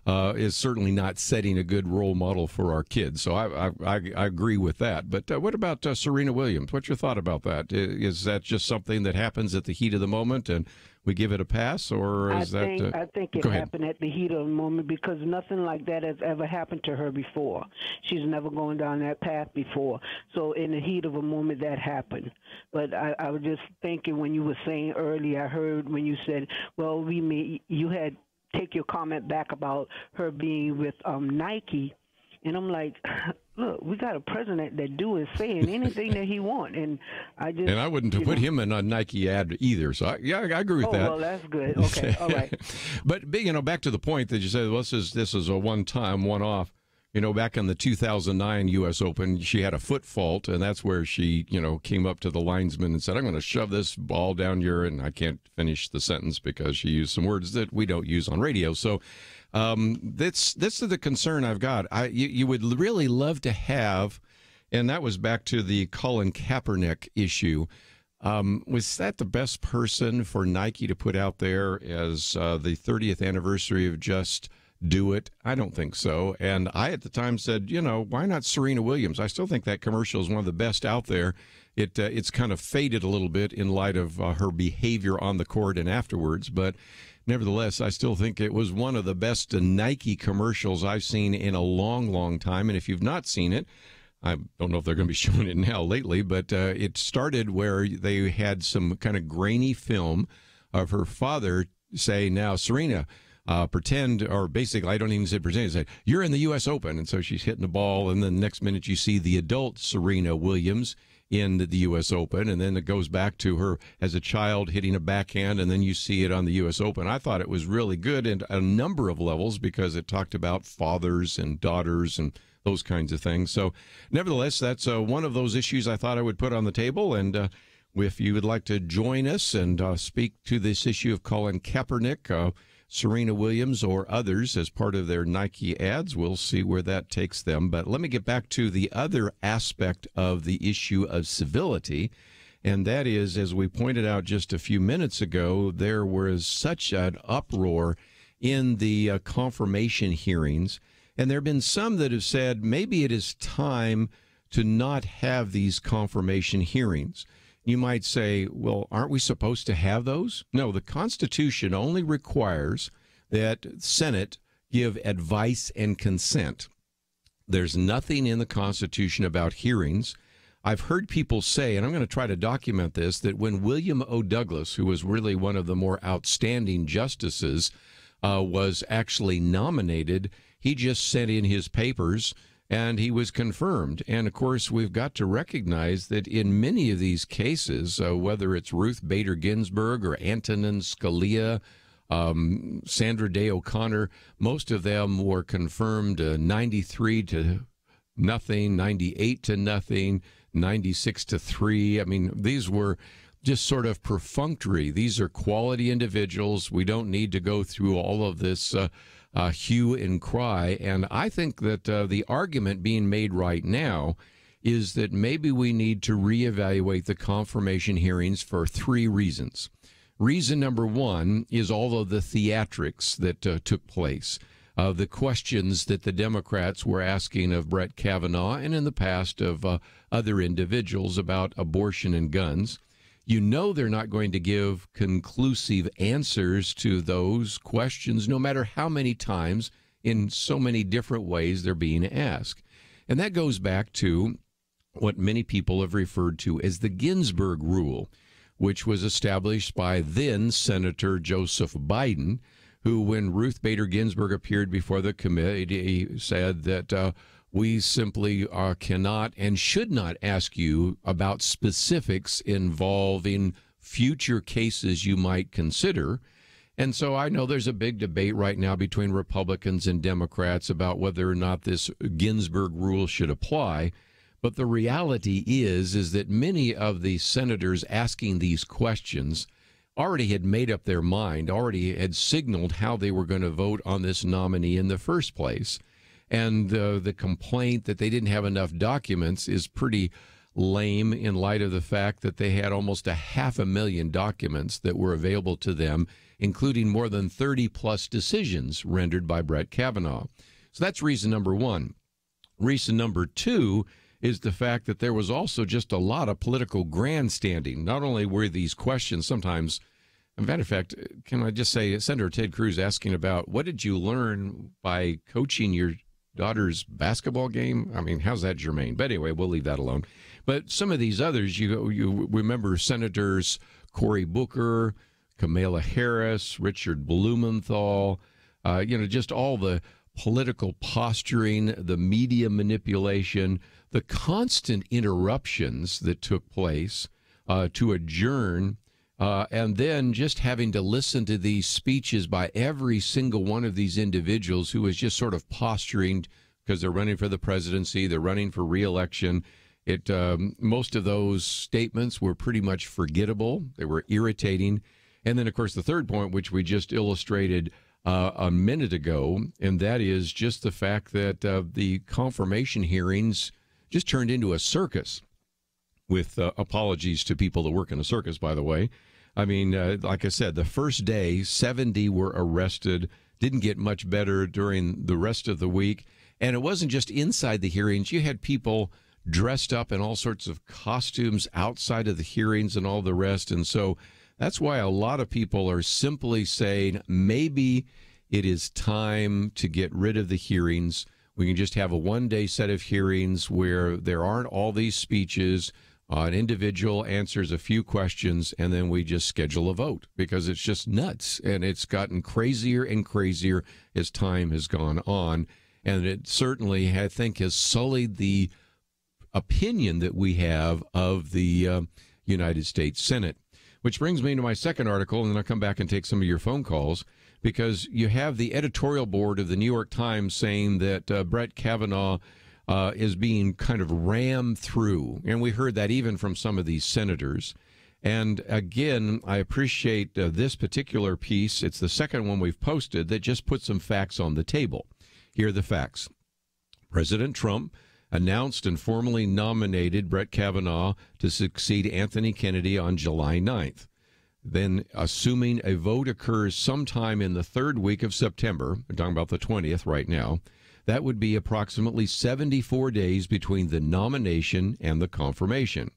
is certainly not setting a good role model for our kids. So I agree with that. But what about Serena Williams? What's your thought about that? Is that just something that happens at the heat of the moment and we give it a pass, or is I think it happened at the heat of the moment because nothing like that has ever happened to her before. She's never gone down that path before. So in the heat of a moment, that happened. But I was just thinking when you were saying earlier, I heard when you said, well, you had take your comment back about her being with Nike, and I'm like, look, we got a president that is saying anything that he wants, and I wouldn't have put him in a Nike ad either. So I agree with that. Oh, well, that's good. Okay, all right. But back to the point that you said, well, this is a one-time, one-off. Back in the 2009 U.S. Open, she had a foot fault, and that's where she, came up to the linesman and said, I'm going to shove this ball down your, and I can't finish the sentence because she used some words that we don't use on radio. So this is the concern I've got. You would really love to have, and that was back to the Colin Kaepernick issue. Was that the best person for Nike to put out there as the 30th anniversary of Just Do It? I don't think so. And I at the time said, why not Serena Williams? I still think that commercial is one of the best out there. It's kind of faded a little bit in light of her behavior on the court and afterwards, but nevertheless, I still think it was one of the best Nike commercials I've seen in a long, long time. And if you've not seen it, I don't know if they're going to be showing it now lately, but it started where they had some kind of grainy film of her father say, now, Serena, pretend, or basically, I don't even say pretend, say, you're in the U.S. Open. And so she's hitting the ball, and then the next minute you see the adult Serena Williams in the U.S. Open, and then it goes back to her as a child hitting a backhand, and then you see it on the U.S. Open. I thought it was really good in a number of levels because it talked about fathers and daughters and those kinds of things. So nevertheless, that's one of those issues I thought I would put on the table, and if you would like to join us and speak to this issue of Colin Kaepernick, Serena Williams, or others as part of their Nike ads, we'll see where that takes them. But let me get back to the other aspect of the issue of civility, and that is, as we pointed out just a few minutes ago, there was such an uproar in the confirmation hearings, and there have been some that have said maybe it is time to not have these confirmation hearings. You might say, well, aren't we supposed to have those? No, the Constitution only requires that Senate give advice and consent. There's nothing in the Constitution about hearings. I've heard people say, and I'm going to try to document this, that when William O. Douglas, who was really one of the more outstanding justices, was actually nominated, he just sent in his papers and he was confirmed. And, of course, we've got to recognize that in many of these cases, whether it's Ruth Bader Ginsburg or Antonin Scalia, Sandra Day O'Connor, most of them were confirmed 93 to nothing, 98 to nothing, 96 to 3. I mean, these were just sort of perfunctory. These are quality individuals. We don't need to go through all of this hue and cry. And I think that the argument being made right now is that maybe we need to reevaluate the confirmation hearings for 3 reasons. Reason number 1 is all of the theatrics that took place, the questions that the Democrats were asking of Brett Kavanaugh and in the past of other individuals about abortion and guns. You know they're not going to give conclusive answers to those questions, no matter how many times in so many different ways they're being asked. And that goes back to what many people have referred to as the Ginsburg rule, which was established by then Senator Joseph Biden, who, when Ruth Bader Ginsburg appeared before the committee, said that we simply cannot and should not ask you about specifics involving future cases you might consider. And so I know there's a big debate right now between Republicans and Democrats about whether or not this Ginsburg rule should apply. But the reality is that many of the senators asking these questions already had made up their mind, already had signaled how they were going to vote on this nominee in the first place. And the complaint that they didn't have enough documents is pretty lame in light of the fact that they had almost 500,000 documents that were available to them, including more than 30-plus decisions rendered by Brett Kavanaugh. So that's reason number 1. Reason number 2 is the fact that there was also just a lot of political grandstanding. Not only were these questions sometimes, as a matter of fact, can I just say, Senator Ted Cruz asking about what did you learn by coaching your daughter's basketball game? I mean, how's that germane? But anyway, we'll leave that alone. But some of these others, you remember Senators Cory Booker, Kamala Harris, Richard Blumenthal, just all the political posturing, the media manipulation, the constant interruptions that took place to adjourn, and then just having to listen to these speeches by every single one of these individuals who was just sort of posturing because they're running for the presidency, they're running for re-election. Most of those statements were pretty much forgettable. They were irritating. And then, of course, the third point, which we just illustrated a minute ago, and that is just the fact that the confirmation hearings just turned into a circus, with apologies to people that work in a circus, by the way. I mean, like I said, the first day, 70 were arrested, didn't get much better during the rest of the week. And it wasn't just inside the hearings. You had people dressed up in all sorts of costumes outside of the hearings and all the rest. And so that's why a lot of people are simply saying maybe it is time to get rid of the hearings. We can just have a one-day set of hearings where there aren't all these speeches. An individual answers a few questions, and then we just schedule a vote because it's just nuts. And it's gotten crazier and crazier as time has gone on. And it certainly, I think, has sullied the opinion that we have of the United States Senate. Which brings me to my second article, and then I'll come back and take some of your phone calls, because you have the editorial board of the New York Times saying that Brett Kavanaugh is being kind of rammed through. And we heard that even from some of these senators. And again, I appreciate this particular piece. It's the second one we've posted that just put some facts on the table. Here are the facts. President Trump announced and formally nominated Brett Kavanaugh to succeed Anthony Kennedy on July 9th. Then, assuming a vote occurs sometime in the third week of September, we're talking about the 20th right now, that would be approximately 74 days between the nomination and the confirmation.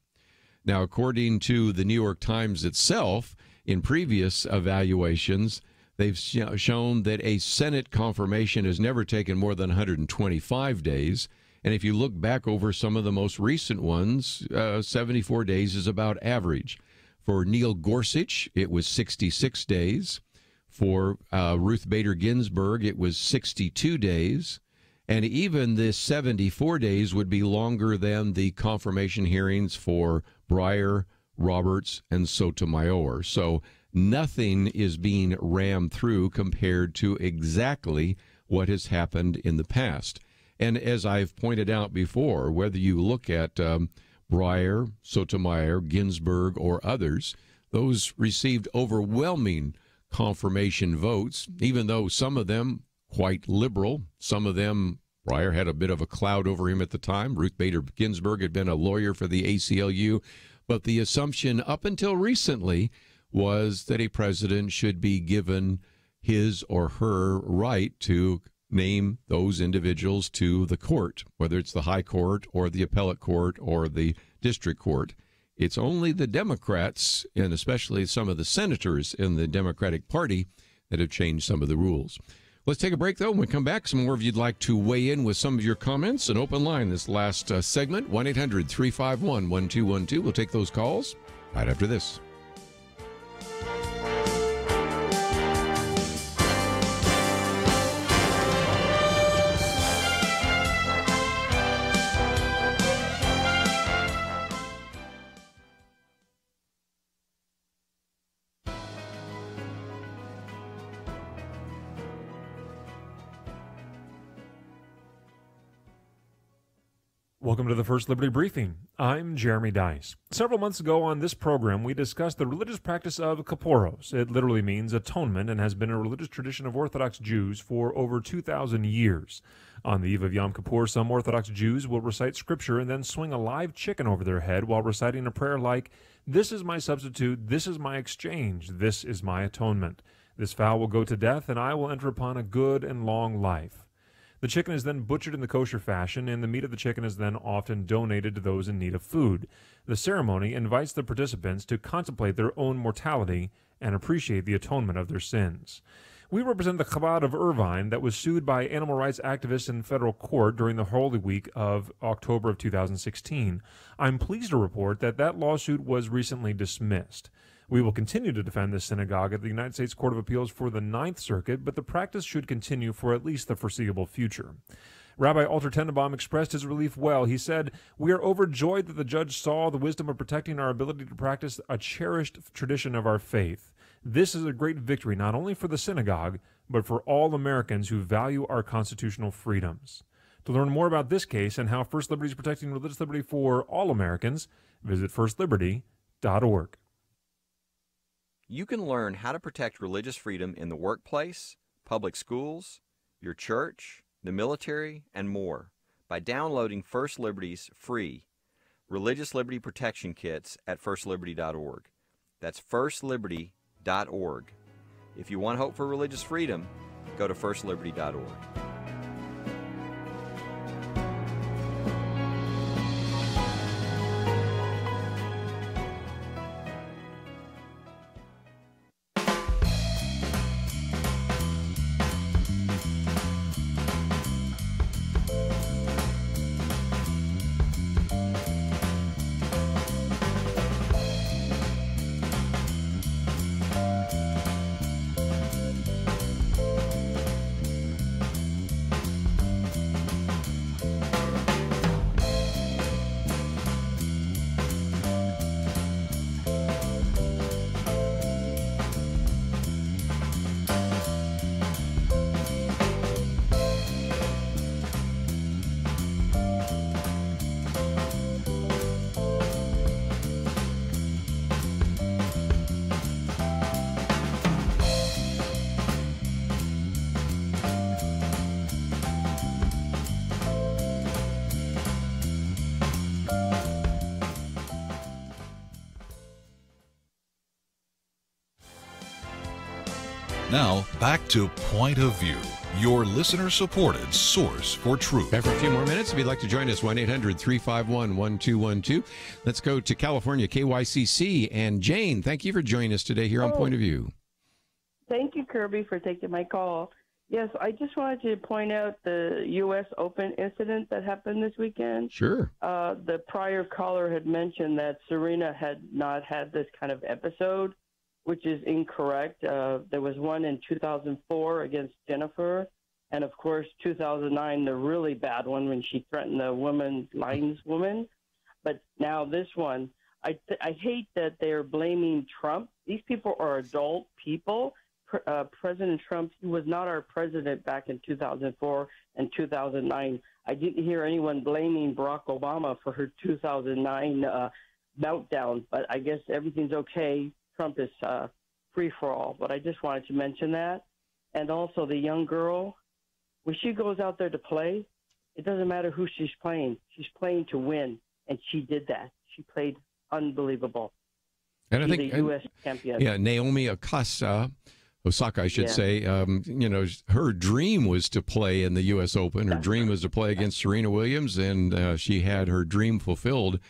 Now, according to the New York Times itself, in previous evaluations, they've shown that a Senate confirmation has never taken more than 125 days. And if you look back over some of the most recent ones, 74 days is about average. For Neil Gorsuch, it was 66 days. For Ruth Bader Ginsburg, it was 62 days. And even this 74 days would be longer than the confirmation hearings for Breyer, Roberts, and Sotomayor. So nothing is being rammed through compared to exactly what has happened in the past. And as I've pointed out before, whether you look at Breyer, Sotomayor, Ginsburg, or others, those received overwhelming confirmation votes, even though some of them quite liberal. Some of them, Breyer had a bit of a cloud over him at the time. Ruth Bader Ginsburg had been a lawyer for the ACLU. But the assumption up until recently was that a president should be given his or her right to name those individuals to the court, whether it's the high court or the appellate court or the district court. It's only the Democrats, and especially some of the senators in the Democratic Party, that have changed some of the rules. Let's take a break, though. When we come back, some more of you'd like to weigh in with some of your comments. An open line this last segment, 1-800-351-1212. We'll take those calls right after this. Welcome to the First Liberty Briefing. I'm Jeremy Dice. Several months ago on this program, we discussed the religious practice of Kaporos. It literally means atonement and has been a religious tradition of Orthodox Jews for over 2,000 years. On the eve of Yom Kippur, some Orthodox Jews will recite scripture and then swing a live chicken over their head while reciting a prayer like, "This is my substitute, this is my exchange, this is my atonement. This fowl will go to death, and I will enter upon a good and long life." The chicken is then butchered in the kosher fashion, and the meat of the chicken is then often donated to those in need of food. The ceremony invites the participants to contemplate their own mortality and appreciate the atonement of their sins. We represent the Chabad of Irvine that was sued by animal rights activists in federal court during the Holy Week of October of 2016. I'm pleased to report that that lawsuit was recently dismissed. We will continue to defend this synagogue at the United States Court of Appeals for the Ninth Circuit, but the practice should continue for at least the foreseeable future. Rabbi Alter Tenenbaum expressed his relief well. He said, "We are overjoyed that the judge saw the wisdom of protecting our ability to practice a cherished tradition of our faith. This is a great victory not only for the synagogue, but for all Americans who value our constitutional freedoms." To learn more about this case and how First Liberty is protecting religious liberty for all Americans, visit firstliberty.org. You can learn how to protect religious freedom in the workplace, public schools, your church, the military, and more by downloading First Liberty's free Religious Liberty Protection Kits at firstliberty.org. That's firstliberty.org. If you want hope for religious freedom, go to firstliberty.org. Now, back to Point of View, your listener-supported source for truth. Back for a few more minutes. If you'd like to join us, 1-800-351-1212. Let's go to California, KYCC. And Jane, thank you for joining us today here on Point of View. Thank you, Kerby, for taking my call. Yes, I just wanted to point out the U.S. Open incident that happened this weekend. Sure. The prior caller had mentioned that Serena had not had this kind of episode, which is incorrect. There was one in 2004 against Jennifer, and of course 2009, the really bad one when she threatened the women's lineswoman. But now this one, I hate that they're blaming Trump. These people are adult people. President Trump, he was not our president back in 2004 and 2009. I didn't hear anyone blaming Barack Obama for her 2009 meltdown, but I guess everything's okay. Trump is free for all. But I just wanted to mention that. And also the young girl, when she goes out there to play, it doesn't matter who she's playing. She's playing to win, and she did that. She played unbelievable. And I She's think the U.S. champion. Yeah, Naomi Osaka, I should say. Her dream was to play in the U.S. Open. Her dream was to play against Serena Williams, and she had her dream fulfilled.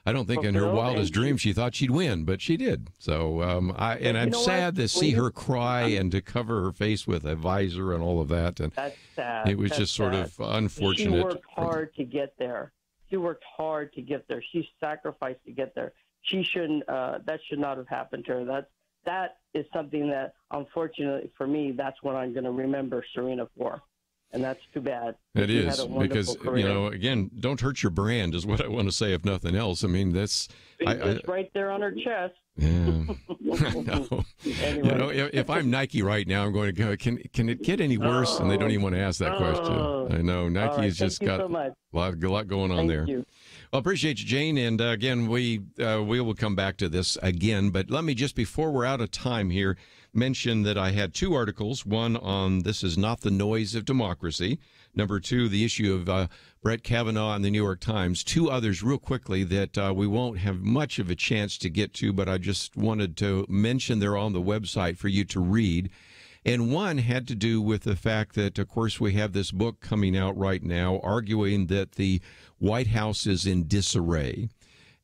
I don't think in her wildest dreams she thought she'd win, but she did. So I'm sad to see her cry and to cover her face with a visor and all of that. And that's sad. It was just sort of unfortunate. She worked hard to get there. She worked hard to get there. She sacrificed to get there. She shouldn't. That should not have happened to her. That is something that, unfortunately for me, that's what I'm going to remember Serena for. And that's too bad. It is, because, again, don't hurt your brand is what I want to say, if nothing else. I mean, that's... It's right there on her chest. Yeah. Anyway. If I'm Nike right now, I'm going to go, can it get any worse? And they don't even want to ask that question. I know. Nike has just got a lot going on there. You. Well, appreciate you, Jane. And again, we will come back to this again. But let me just, before we're out of time here, mention that I had two articles. One on This Is Not the Noise of Democracy. Number two, the issue of Brett Kavanaugh in the New York Times. Two others real quickly that we won't have much of a chance to get to, but I just wanted to mention they're on the website for you to read. And one had to do with the fact that, of course, we have this book coming out right now arguing that the White House is in disarray.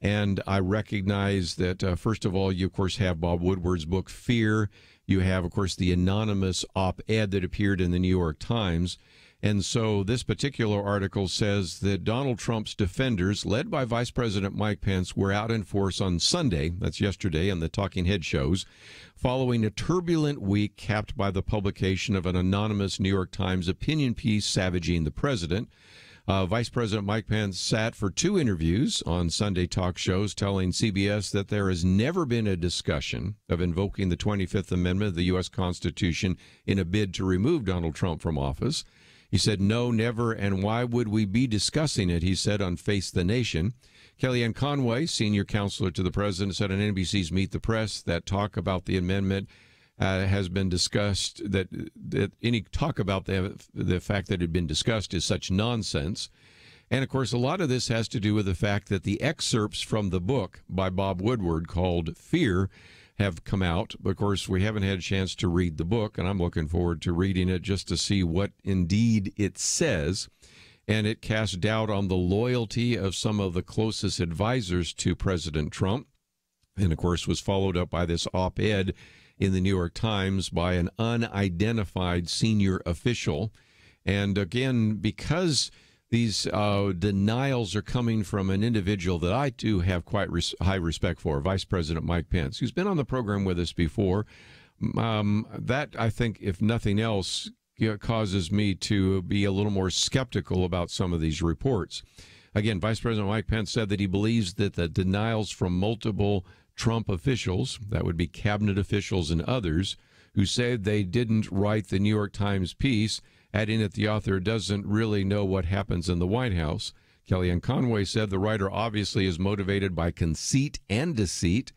And I recognize that, first of all, you, of course, have Bob Woodward's book, Fear. You have, of course, the anonymous op-ed that appeared in the New York Times. And so this particular article says that Donald Trump's defenders, led by Vice President Mike Pence, were out in force on Sunday, that's yesterday, on the Talking Head shows, following a turbulent week capped by the publication of an anonymous New York Times opinion piece savaging the president. Vice President Mike Pence sat for two interviews on Sunday talk shows, telling CBS that there has never been a discussion of invoking the 25th Amendment of the U.S. Constitution in a bid to remove Donald Trump from office. He said, no, never, and why would we be discussing it, he said on Face the Nation. Kellyanne Conway, senior counselor to the president, said on NBC's Meet the Press that talk about the amendment has been discussed, that any talk about the fact that it had been discussed is such nonsense. And, of course, a lot of this has to do with the fact that the excerpts from the book by Bob Woodward called Fear have come out. Of course, we haven't had a chance to read the book, and I'm looking forward to reading it just to see what indeed it says. And it casts doubt on the loyalty of some of the closest advisors to President Trump. And, of course, was followed up by this op-ed in the New York Times by an unidentified senior official. And, again, because these denials are coming from an individual that I do have quite high respect for, Vice President Mike Pence, who's been on the program with us before. That, I think, if nothing else, causes me to be a little more skeptical about some of these reports. Again, Vice President Mike Pence said that he believes that the denials from multiple Trump officials, that would be cabinet officials and others, who said they didn't write the New York Times piece, adding that the author doesn't really know what happens in the White House. Kellyanne Conway said the writer obviously is motivated by conceit and deceit,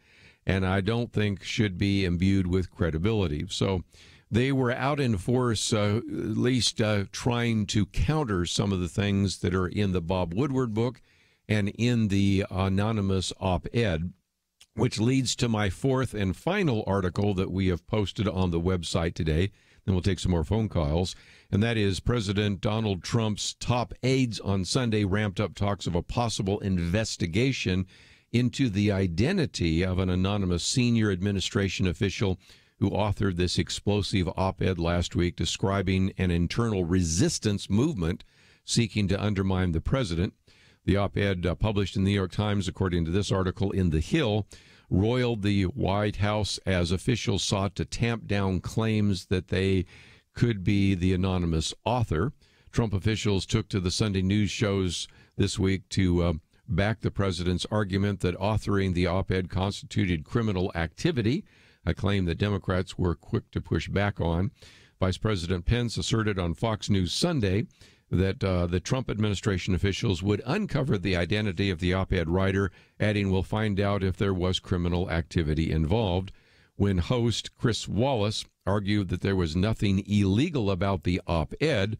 and I don't think should be imbued with credibility. So they were out in force, at least trying to counter some of the things that are in the Bob Woodward book and in the anonymous op-ed, which leads to my fourth and final article that we have posted on the website today. Then we'll take some more phone calls. And that is President Donald Trump's top aides on Sunday ramped up talks of a possible investigation into the identity of an anonymous senior administration official who authored this explosive op-ed last week describing an internal resistance movement seeking to undermine the president. The op-ed published in the New York Times, according to this article in The Hill, roiled the White House as officials sought to tamp down claims that they could be the anonymous author. Trump officials took to the Sunday news shows this week to back the president's argument that authoring the op-ed constituted criminal activity. a claim that Democrats were quick to push back on. Vice President Pence asserted on Fox News Sunday that the Trump administration officials would uncover the identity of the op-ed writer, adding, "We'll find out if there was criminal activity involved." When host Chris Wallace argued that there was nothing illegal about the op-ed,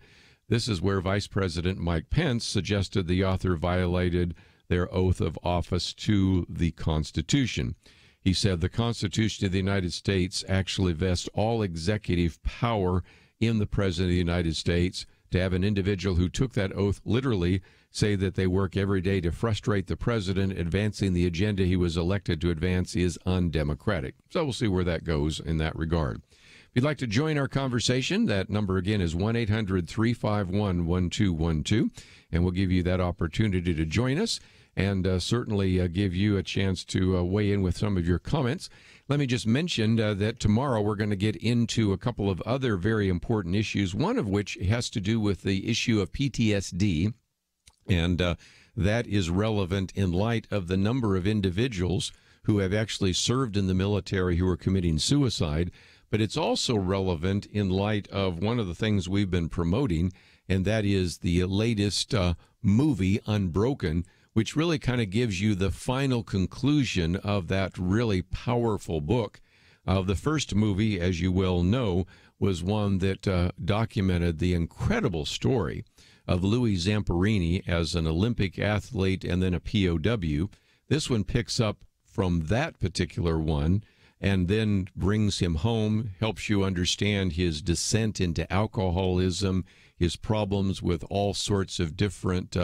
this is where Vice President Mike Pence suggested the author violated their oath of office to the Constitution. He said the Constitution of the United States actually vests all executive power in the President of the United States. To have an individual who took that oath literally say that they work every day to frustrate the president advancing the agenda he was elected to advance is undemocratic. So we'll see where that goes in that regard. If you'd like to join our conversation, that number again is 1-800-351-1212, and we'll give you that opportunity to join us and certainly give you a chance to weigh in with some of your comments. Let me just mention that tomorrow we're going to get into a couple of other very important issues, one of which has to do with the issue of PTSD, and that is relevant in light of the number of individuals who have actually served in the military who are committing suicide. But it's also relevant in light of one of the things we've been promoting, and that is the latest movie, Unbroken, which really kind of gives you the final conclusion of that really powerful book. The first movie, as you well know, was one that documented the incredible story of Louis Zamperini as an Olympic athlete and then a POW. This one picks up from that particular one and then brings him home, helps you understand his descent into alcoholism, his problems with all sorts of different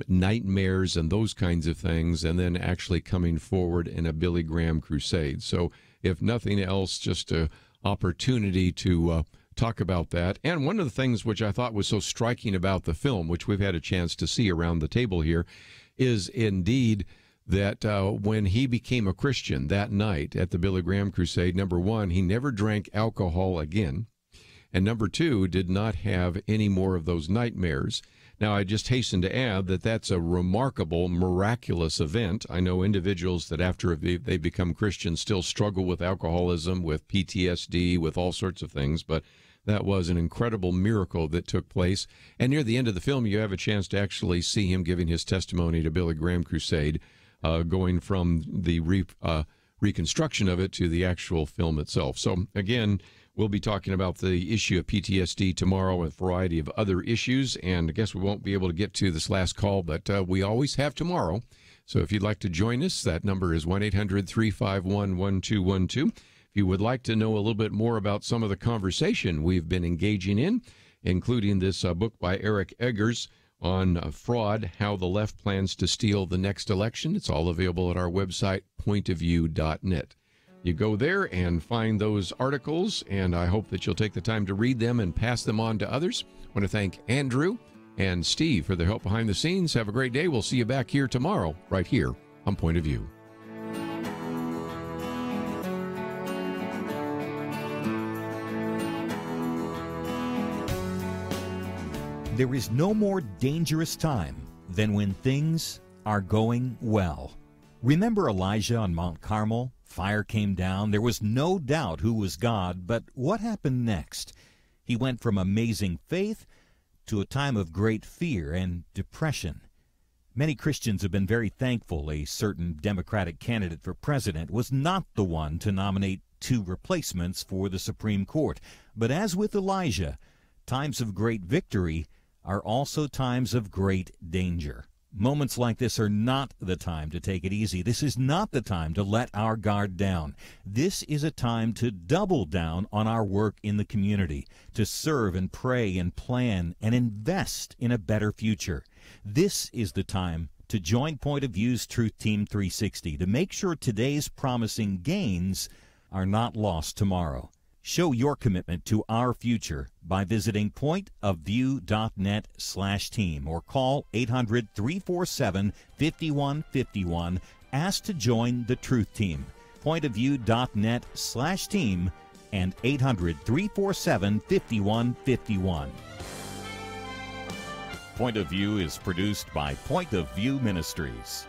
nightmares and those kinds of things, and then actually coming forward in a Billy Graham crusade. So if nothing else, just an opportunity to talk about that. And one of the things which I thought was so striking about the film, which we've had a chance to see around the table here, is indeed that when he became a Christian that night at the Billy Graham crusade, number one, he never drank alcohol again, and number two, did not have any more of those nightmares. Now, I just hasten to add that that's a remarkable, miraculous event. I know individuals that after they become Christians still struggle with alcoholism, with PTSD, with all sorts of things, but that was an incredible miracle that took place. And near the end of the film, you have a chance to actually see him giving his testimony to Billy Graham crusade, going from the reconstruction of it to the actual film itself. So, again, we'll be talking about the issue of PTSD tomorrow and a variety of other issues, and I guess we won't be able to get to this last call, but we always have tomorrow. So if you'd like to join us, that number is 1-800-351-1212. If you would like to know a little bit more about some of the conversation we've been engaging in, including this book by Eric Eggers on fraud, how the left plans to steal the next election, it's all available at our website, pointofview.net. You go there and find those articles, and I hope that you'll take the time to read them and pass them on to others. I want to thank Andrew and Steve for their help behind the scenes. Have a great day. We'll see you back here tomorrow, right here on Point of View. There is no more dangerous time than when things are going well. Remember Elijah on Mount Carmel? Fire came down. There was no doubt who was God, but what happened next? He went from amazing faith to a time of great fear and depression. Many Christians have been very thankful a certain Democratic candidate for president was not the one to nominate two replacements for the Supreme Court. But as with Elijah, times of great victory are also times of great danger. Moments like this are not the time to take it easy. This is not the time to let our guard down. This is a time to double down on our work in the community, to serve and pray and plan and invest in a better future. This is the time to join Point of View's Truth Team 360 to make sure today's promising gains are not lost tomorrow. Show your commitment to our future by visiting pointofview.net/team or call 800-347-5151. Ask to join the Truth Team. Pointofview.net/team and 800-347-5151. Point of View is produced by Point of View Ministries.